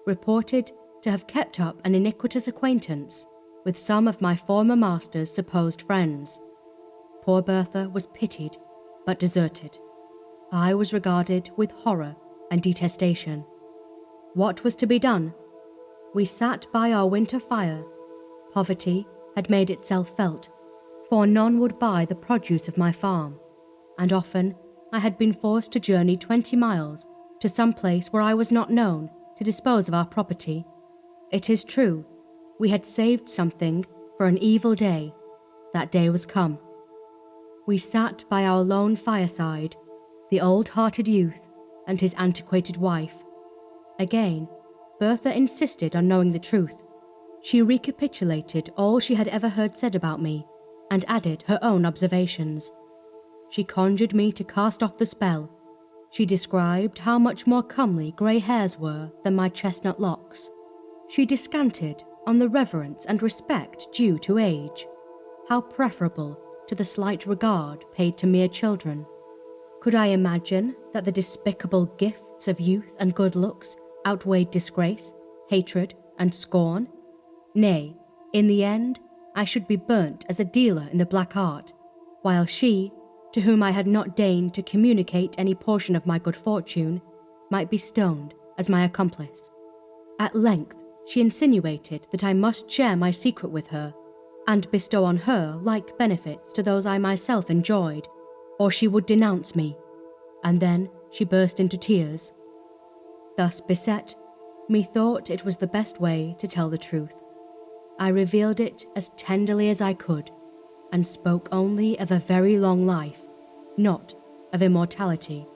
reported to have kept up an iniquitous acquaintance with some of my former master's supposed friends. Poor Bertha was pitied, but deserted. I was regarded with horror and detestation. What was to be done? We sat by our winter fire. Poverty had made itself felt, for none would buy the produce of my farm, and often I had been forced to journey 20 miles to some place where I was not known to dispose of our property. It is true, we had saved something for an evil day. That day was come. We sat by our lone fireside, the old-hearted youth and his antiquated wife. Again, Bertha insisted on knowing the truth. She recapitulated all she had ever heard said about me, and added her own observations. She conjured me to cast off the spell. She described how much more comely grey hairs were than my chestnut locks. She descanted on the reverence and respect due to age, how preferable to the slight regard paid to mere children. Could I imagine that the despicable gifts of youth and good looks outweighed disgrace, hatred, and scorn? Nay, in the end, I should be burnt as a dealer in the black art, while she, to whom I had not deigned to communicate any portion of my good fortune, might be stoned as my accomplice. At length, she insinuated that I must share my secret with her, and bestow on her like benefits to those I myself enjoyed, or she would denounce me, and then she burst into tears. Thus beset, methought it was the best way to tell the truth. I revealed it as tenderly as I could, and spoke only of a very long life, not of immortality,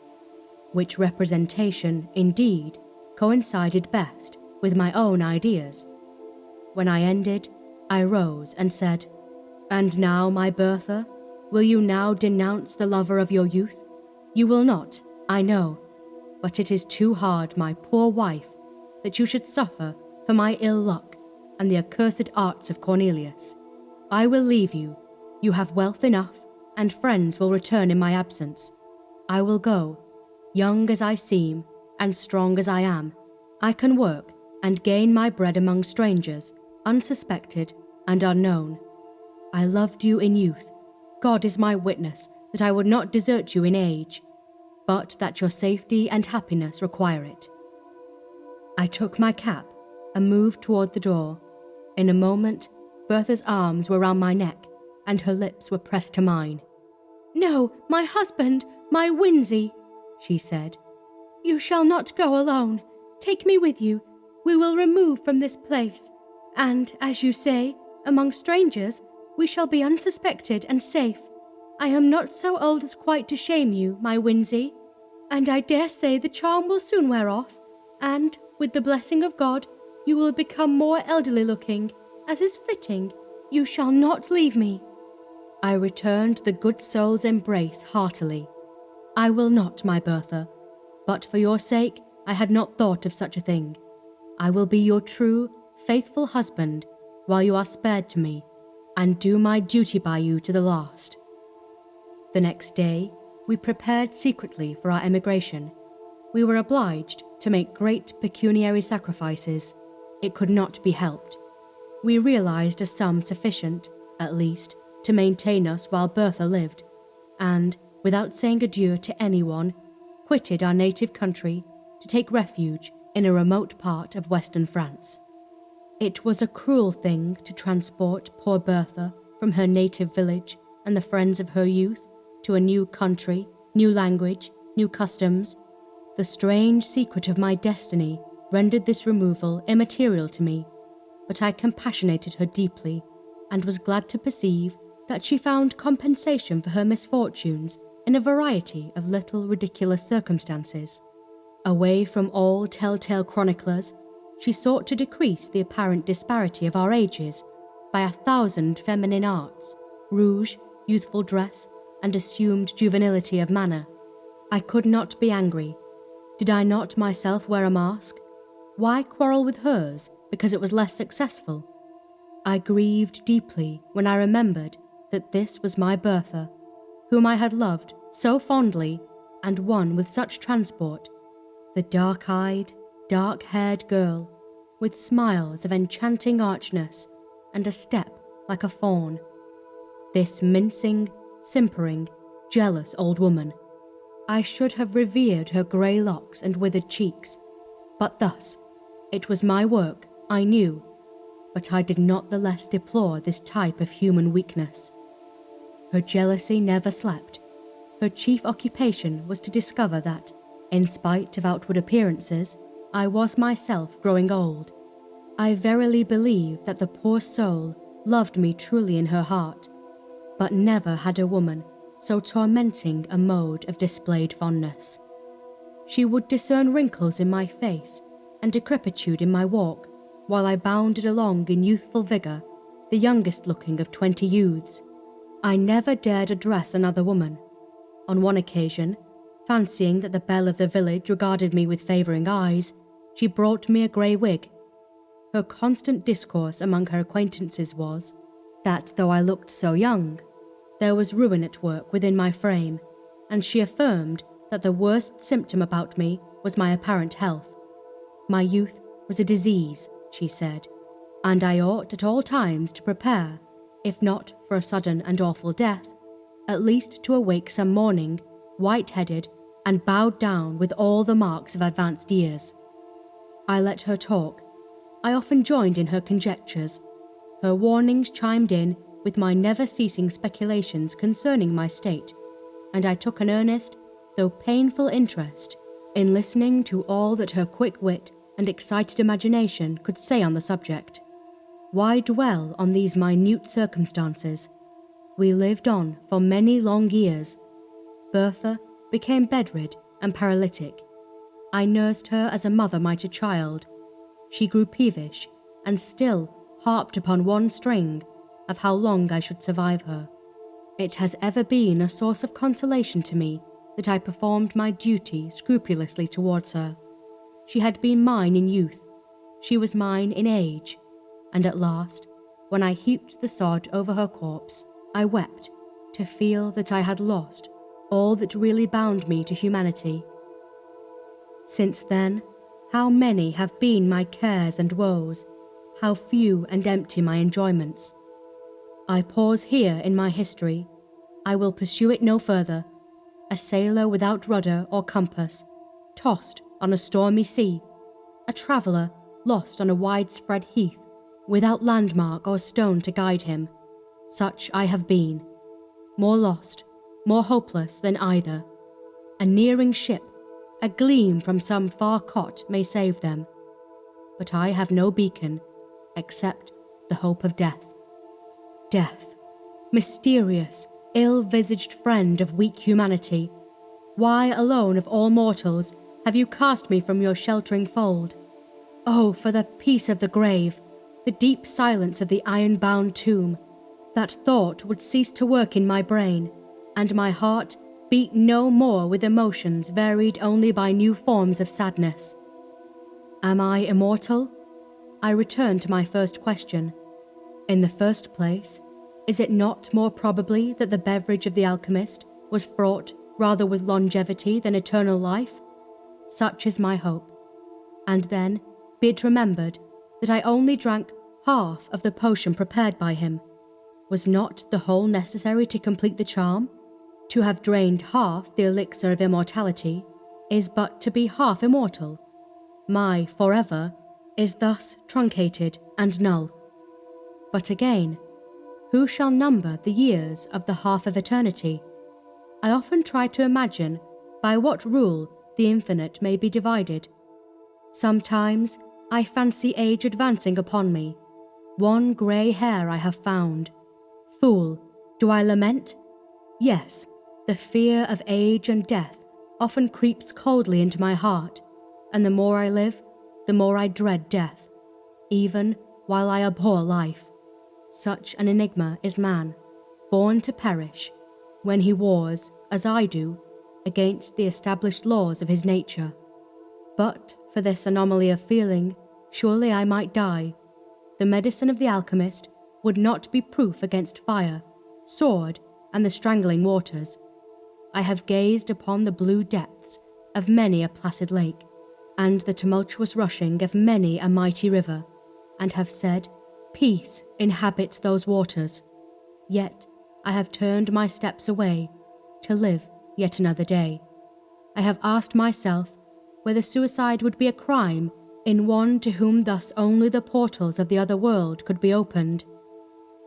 which representation, indeed, coincided best with my own ideas. When I ended, I rose and said, "And now, my Bertha, will you now denounce the lover of your youth? You will not, I know, but it is too hard, my poor wife, that you should suffer for my ill luck and the accursed arts of Cornelius. I will leave you. You have wealth enough, and friends will return in my absence. I will go, young as I seem, and strong as I am. I can work and gain my bread among strangers, unsuspected and unknown. I loved you in youth. God is my witness that I would not desert you in age, but that your safety and happiness require it." I took my cap and moved toward the door. In a moment, Bertha's arms were round my neck, and her lips were pressed to mine. "No, my husband, my Winsey," she said. "You shall not go alone. Take me with you. We will remove from this place, and, as you say, among strangers, we shall be unsuspected and safe. I am not so old as quite to shame you, my Winsey, and I dare say the charm will soon wear off, and, with the blessing of God, you will become more elderly-looking, as is fitting. You shall not leave me." I returned the good soul's embrace heartily. "I will not, my Bertha, but for your sake I had not thought of such a thing. I will be your true, faithful husband while you are spared to me, and do my duty by you to the last." The next day, we prepared secretly for our emigration. We were obliged to make great pecuniary sacrifices. It could not be helped. We realized a sum sufficient, at least, to maintain us while Bertha lived, and, without saying adieu to anyone, quitted our native country to take refuge in a remote part of western France. It was a cruel thing to transport poor Bertha from her native village and the friends of her youth to a new country, new language, new customs. The strange secret of my destiny rendered this removal immaterial to me, but I compassionated her deeply, and was glad to perceive that she found compensation for her misfortunes in a variety of little ridiculous circumstances. Away from all telltale chroniclers, she sought to decrease the apparent disparity of our ages by 1,000 feminine arts, rouge, youthful dress, and assumed juvenility of manner. I could not be angry. Did I not myself wear a mask? Why quarrel with hers because it was less successful? I grieved deeply when I remembered that this was my Bertha, whom I had loved so fondly and won with such transport, the dark-eyed, dark-haired girl, with smiles of enchanting archness and a step like a fawn. This mincing, simpering, jealous old woman. I should have revered her grey locks and withered cheeks, but thus, it was my work, I knew, but I did not the less deplore this type of human weakness. Her jealousy never slept. Her chief occupation was to discover that, in spite of outward appearances, I was myself growing old. I verily believe that the poor soul loved me truly in her heart, but never had a woman so tormenting a mode of displayed fondness. She would discern wrinkles in my face and decrepitude in my walk, while I bounded along in youthful vigour, the youngest looking of 20 youths. I never dared address another woman. On one occasion, fancying that the belle of the village regarded me with favouring eyes, she brought me a grey wig. Her constant discourse among her acquaintances was, that though I looked so young, there was ruin at work within my frame, and she affirmed that the worst symptom about me was my apparent health. My youth was a disease, she said, and I ought at all times to prepare, if not for a sudden and awful death, at least to awake some morning, white-headed and bowed down with all the marks of advanced years. I let her talk. I often joined in her conjectures. Her warnings chimed in with my never-ceasing speculations concerning my state, and I took an earnest, though painful interest in listening to all that her quick wit and excited imagination could say on the subject. Why dwell on these minute circumstances? We lived on for many long years. Bertha became bedrid and paralytic. I nursed her as a mother might a child. She grew peevish, and still harped upon one string of how long I should survive her. It has ever been a source of consolation to me that I performed my duty scrupulously towards her. She had been mine in youth, she was mine in age, and at last, when I heaped the sod over her corpse, I wept to feel that I had lost all that really bound me to humanity. Since then, how many have been my cares and woes, how few and empty my enjoyments. I pause here in my history. I will pursue it no further. A sailor without rudder or compass, tossed on a stormy sea, a traveller lost on a widespread heath, without landmark or stone to guide him. Such I have been, more lost, more hopeless than either. A nearing ship, a gleam from some far cot may save them. But I have no beacon, except the hope of death. Death, mysterious, ill-visaged friend of weak humanity, why alone of all mortals have you cast me from your sheltering fold? Oh, for the peace of the grave, the deep silence of the iron-bound tomb, that thought would cease to work in my brain, and my heart beat no more with emotions varied only by new forms of sadness. Am I immortal? I return to my first question. In the first place, is it not more probably that the beverage of the alchemist was fraught rather with longevity than eternal life? Such is my hope. And then, be it remembered that I only drank half of the potion prepared by him. Was not the whole necessary to complete the charm? To have drained half the elixir of immortality is but to be half immortal. My forever is thus truncated and null. But again, who shall number the years of the half of eternity? I often try to imagine by what rule the infinite may be divided. Sometimes I fancy age advancing upon me. One grey hair I have found. Fool, do I lament? Yes, the fear of age and death often creeps coldly into my heart, and the more I live, the more I dread death, even while I abhor life. Such an enigma is man, born to perish, when he wars, as I do, against the established laws of his nature. But for this anomaly of feeling, surely I might die. The medicine of the alchemist would not be proof against fire, sword, and the strangling waters. I have gazed upon the blue depths of many a placid lake, and the tumultuous rushing of many a mighty river, and have said, peace inhabits those waters. Yet I have turned my steps away, to live yet another day. I have asked myself whether suicide would be a crime in one to whom thus only the portals of the other world could be opened.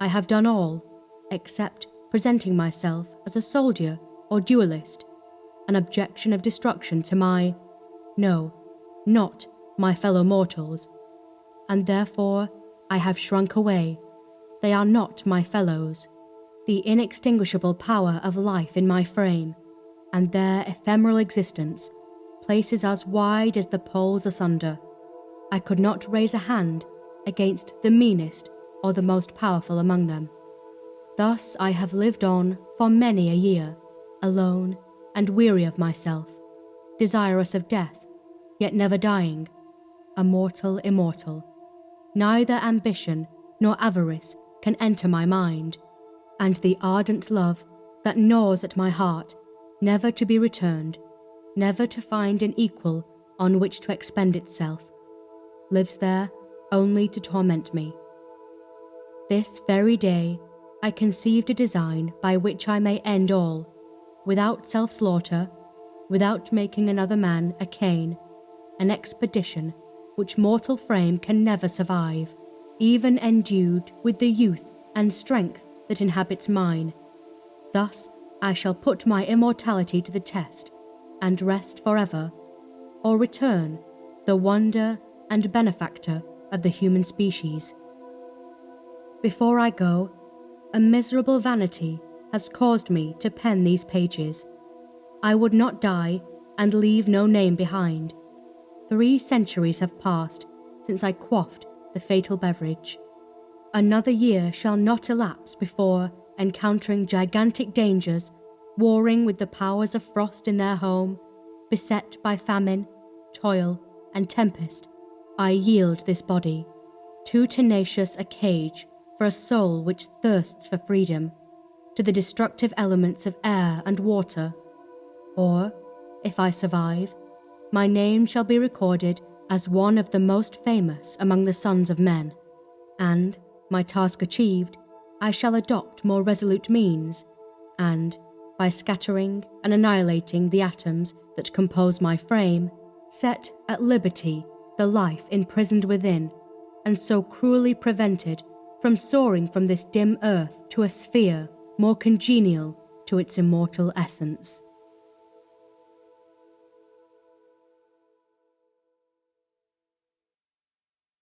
I have done all, except presenting myself as a soldier or duelist, an objection of destruction to not my fellow mortals, and therefore I have shrunk away. They are not my fellows. The inextinguishable power of life in my frame, and their ephemeral existence, places us wide as the poles asunder. I could not raise a hand against the meanest or the most powerful among them. Thus I have lived on for many a year, alone and weary of myself, desirous of death, yet never dying, a mortal immortal. Neither ambition nor avarice can enter my mind, and the ardent love that gnaws at my heart, never to be returned, never to find an equal on which to expend itself, lives there only to torment me. This very day I conceived a design by which I may end all, without self-slaughter, without making another man a Cain, an expedition which mortal frame can never survive, even endued with the youth and strength that inhabits mine. Thus I shall put my immortality to the test, and rest forever, or return, the wonder and benefactor of the human species. Before I go, a miserable vanity has caused me to pen these pages. I would not die and leave no name behind. 3 centuries have passed since I quaffed the fatal beverage. Another year shall not elapse before, encountering gigantic dangers, warring with the powers of frost in their home, beset by famine, toil, and tempest, I yield this body, too tenacious a cage for a soul which thirsts for freedom, to the destructive elements of air and water. Or, if I survive, my name shall be recorded as one of the most famous among the sons of men, and, my task achieved, I shall adopt more resolute means, and, by scattering and annihilating the atoms that compose my frame, set at liberty the life imprisoned within, and so cruelly prevented from soaring from this dim earth to a sphere more congenial to its immortal essence.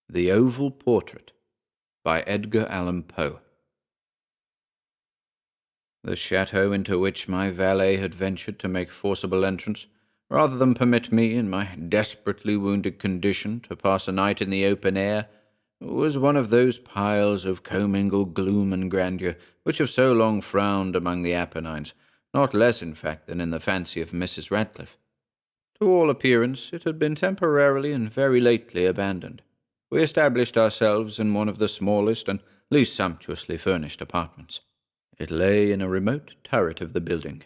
The Oval Portrait by Edgar Allan Poe. The chateau into which my valet had ventured to make forcible entrance, rather than permit me, in my desperately wounded condition, to pass a night in the open air, was one of those piles of commingled gloom and grandeur which have so long frowned among the Apennines, not less, in fact, than in the fancy of Mrs. Radcliffe. To all appearance, it had been temporarily and very lately abandoned. We established ourselves in one of the smallest and least sumptuously furnished apartments. It lay in a remote turret of the building.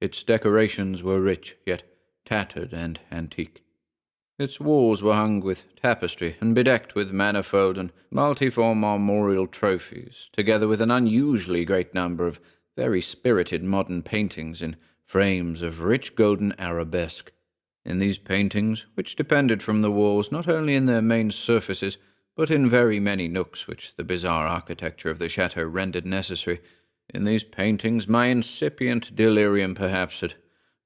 Its decorations were rich, yet tattered and antique. Its walls were hung with tapestry and bedecked with manifold and multiform armorial trophies, together with an unusually great number of very spirited modern paintings in frames of rich golden arabesque. In these paintings, which depended from the walls not only in their main surfaces, but in very many nooks which the bizarre architecture of the chateau rendered necessary, in these paintings my incipient delirium perhaps had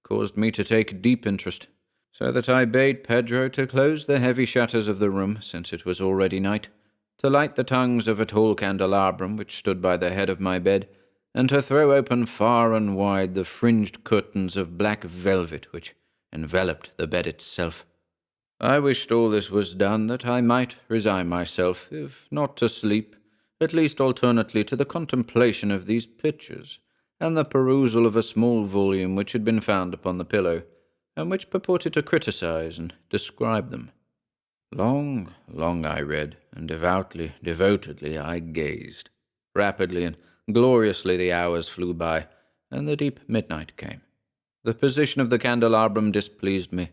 caused me to take deep interest, so that I bade Pedro to close the heavy shutters of the room, since it was already night, to light the tongues of a tall candelabrum which stood by the head of my bed, and to throw open far and wide the fringed curtains of black velvet which enveloped the bed itself. I wished all this was done that I might resign myself, if not to sleep, at least alternately to the contemplation of these pictures, and the perusal of a small volume which had been found upon the pillow, and which purported to criticize and describe them. Long, long I read, and devoutly, devotedly I gazed. Rapidly and gloriously the hours flew by, and the deep midnight came. The position of the candelabrum displeased me,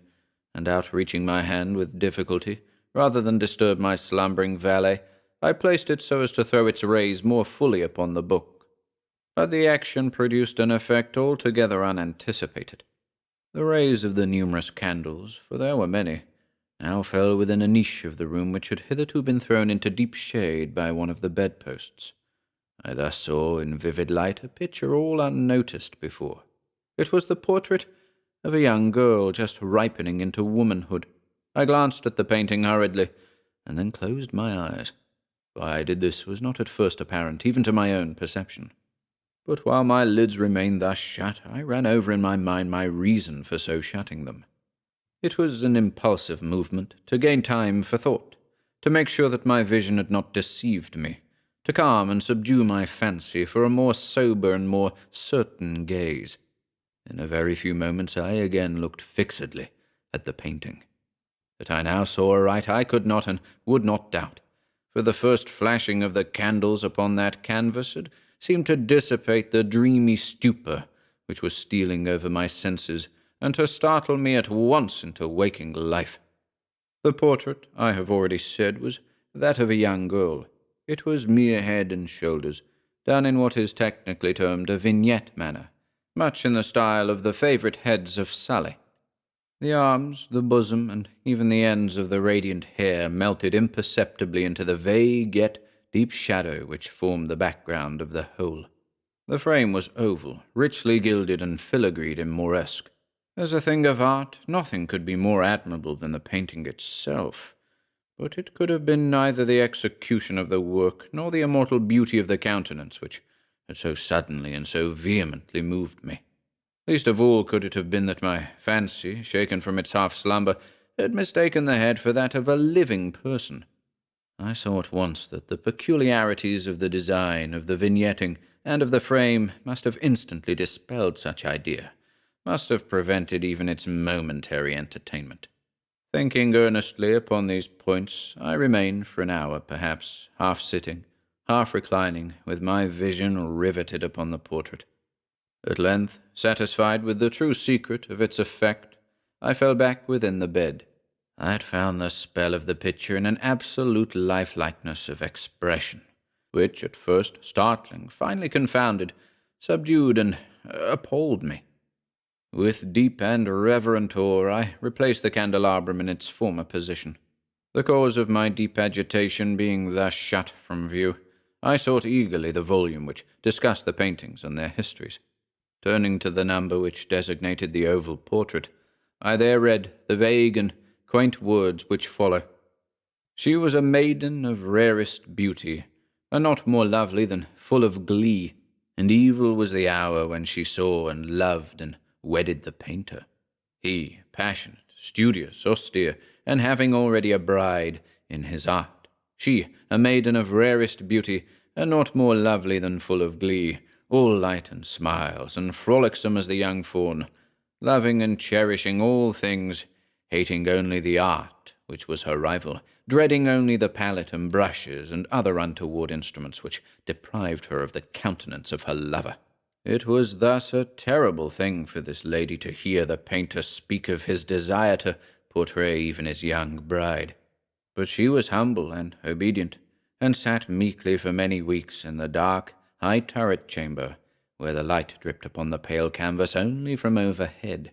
and outreaching my hand with difficulty, rather than disturb my slumbering valet, I placed it so as to throw its rays more fully upon the book. But the action produced an effect altogether unanticipated. The rays of the numerous candles, for there were many, now fell within a niche of the room which had hitherto been thrown into deep shade by one of the bedposts. I thus saw in vivid light a picture all unnoticed before. It was the portrait of a young girl just ripening into womanhood. I glanced at the painting hurriedly, and then closed my eyes. Why I did this was not at first apparent, even to my own perception. But while my lids remained thus shut, I ran over in my mind my reason for so shutting them. It was an impulsive movement, to gain time for thought, to make sure that my vision had not deceived me, to calm and subdue my fancy for a more sober and more certain gaze. In a very few moments I again looked fixedly at the painting. That I now saw aright I could not and would not doubt, for the first flashing of the candles upon that canvas had seemed to dissipate the dreamy stupor which was stealing over my senses, and to startle me at once into waking life. The portrait, I have already said, was that of a young girl. It was mere head and shoulders, done in what is technically termed a vignette manner, much in the style of the favourite heads of Sully. The arms, the bosom, and even the ends of the radiant hair melted imperceptibly into the vague yet deep shadow which formed the background of the whole. The frame was oval, richly gilded and filigreed in Moresque. As a thing of art, nothing could be more admirable than the painting itself, but it could have been neither the execution of the work nor the immortal beauty of the countenance which had so suddenly and so vehemently moved me. Least of all could it have been that my fancy, shaken from its half-slumber, had mistaken the head for that of a living person. I saw at once that the peculiarities of the design, of the vignetting, and of the frame must have instantly dispelled such idea, must have prevented even its momentary entertainment. Thinking earnestly upon these points, I remained for an hour, perhaps, half sitting, half reclining, with my vision riveted upon the portrait. At length, satisfied with the true secret of its effect, I fell back within the bed. I had found the spell of the picture in an absolute lifelikeness of expression, which, at first startling, finally confounded, subdued, and appalled me. With deep and reverent awe, I replaced the candelabrum in its former position. The cause of my deep agitation being thus shut from view, I sought eagerly the volume which discussed the paintings and their histories. Turning to the number which designated the oval portrait, I there read the vague and quaint words which follow. She was a maiden of rarest beauty, and not more lovely than full of glee, and evil was the hour when she saw and loved and wedded the painter. He, passionate, studious, austere, and having already a bride in his art. She, a maiden of rarest beauty, and not more lovely than full of glee, all light and smiles, and frolicsome as the young fawn, loving and cherishing all things, hating only the art which was her rival, dreading only the palette and brushes and other untoward instruments which deprived her of the countenance of her lover. It was thus a terrible thing for this lady to hear the painter speak of his desire to portray even his young bride. But she was humble and obedient, and sat meekly for many weeks in the dark, high turret chamber, where the light dripped upon the pale canvas only from overhead.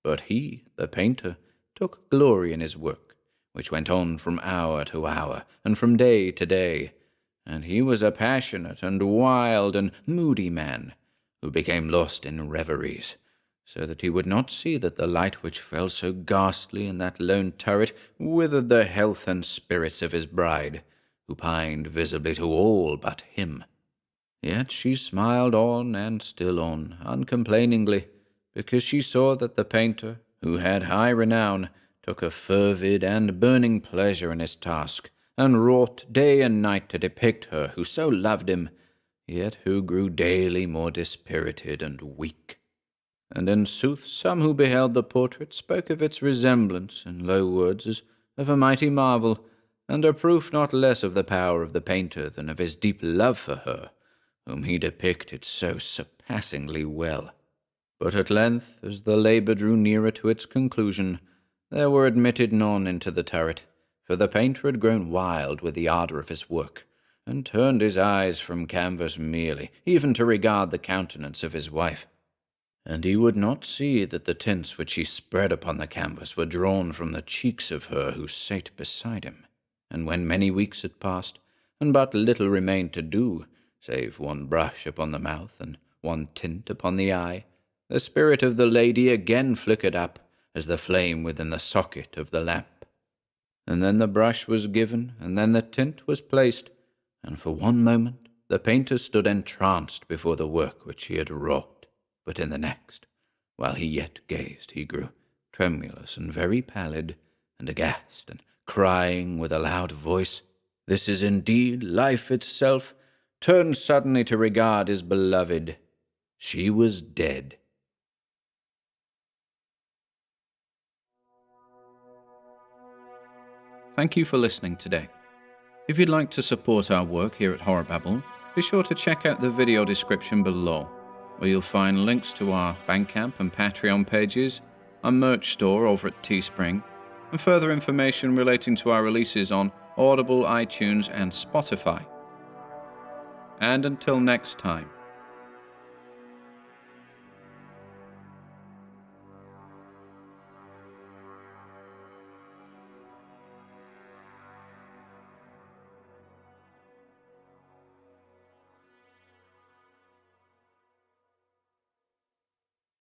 But he, the painter, took glory in his work, which went on from hour to hour, and from day to day, and he was a passionate and wild and moody man, who became lost in reveries, so that he would not see that the light which fell so ghastly in that lone turret withered the health and spirits of his bride, who pined visibly to all but him. Yet she smiled on and still on, uncomplainingly, because she saw that the painter, who had high renown, took a fervid and burning pleasure in his task, and wrought day and night to depict her who so loved him, yet who grew daily more dispirited and weak. And in sooth some who beheld the portrait spoke of its resemblance in low words as of a mighty marvel, and a proof not less of the power of the painter than of his deep love for her, whom he depicted so surpassingly well. But at length, as the labour drew nearer to its conclusion, there were admitted none into the turret, for the painter had grown wild with the ardour of his work, and turned his eyes from canvas merely, even to regard the countenance of his wife. and he would not see that the tints which he spread upon the canvas were drawn from the cheeks of her who sate beside him. And when many weeks had passed, and but little remained to do, save one brush upon the mouth and one tint upon the eye, the spirit of the lady again flickered up as the flame within the socket of the lamp. And then the brush was given, and then the tint was placed, and for one moment the painter stood entranced before the work which he had wrought. But in the next, while he yet gazed, he grew tremulous and very pallid, and aghast, and crying with a loud voice, "This is indeed life itself," turned suddenly to regard his beloved. She was dead. Thank you for listening today. If you'd like to support our work here at HorrorBabble, be sure to check out the video description below, where you'll find links to our Bandcamp and Patreon pages, our merch store over at Teespring, and further information relating to our releases on Audible, iTunes, and Spotify. And until next time,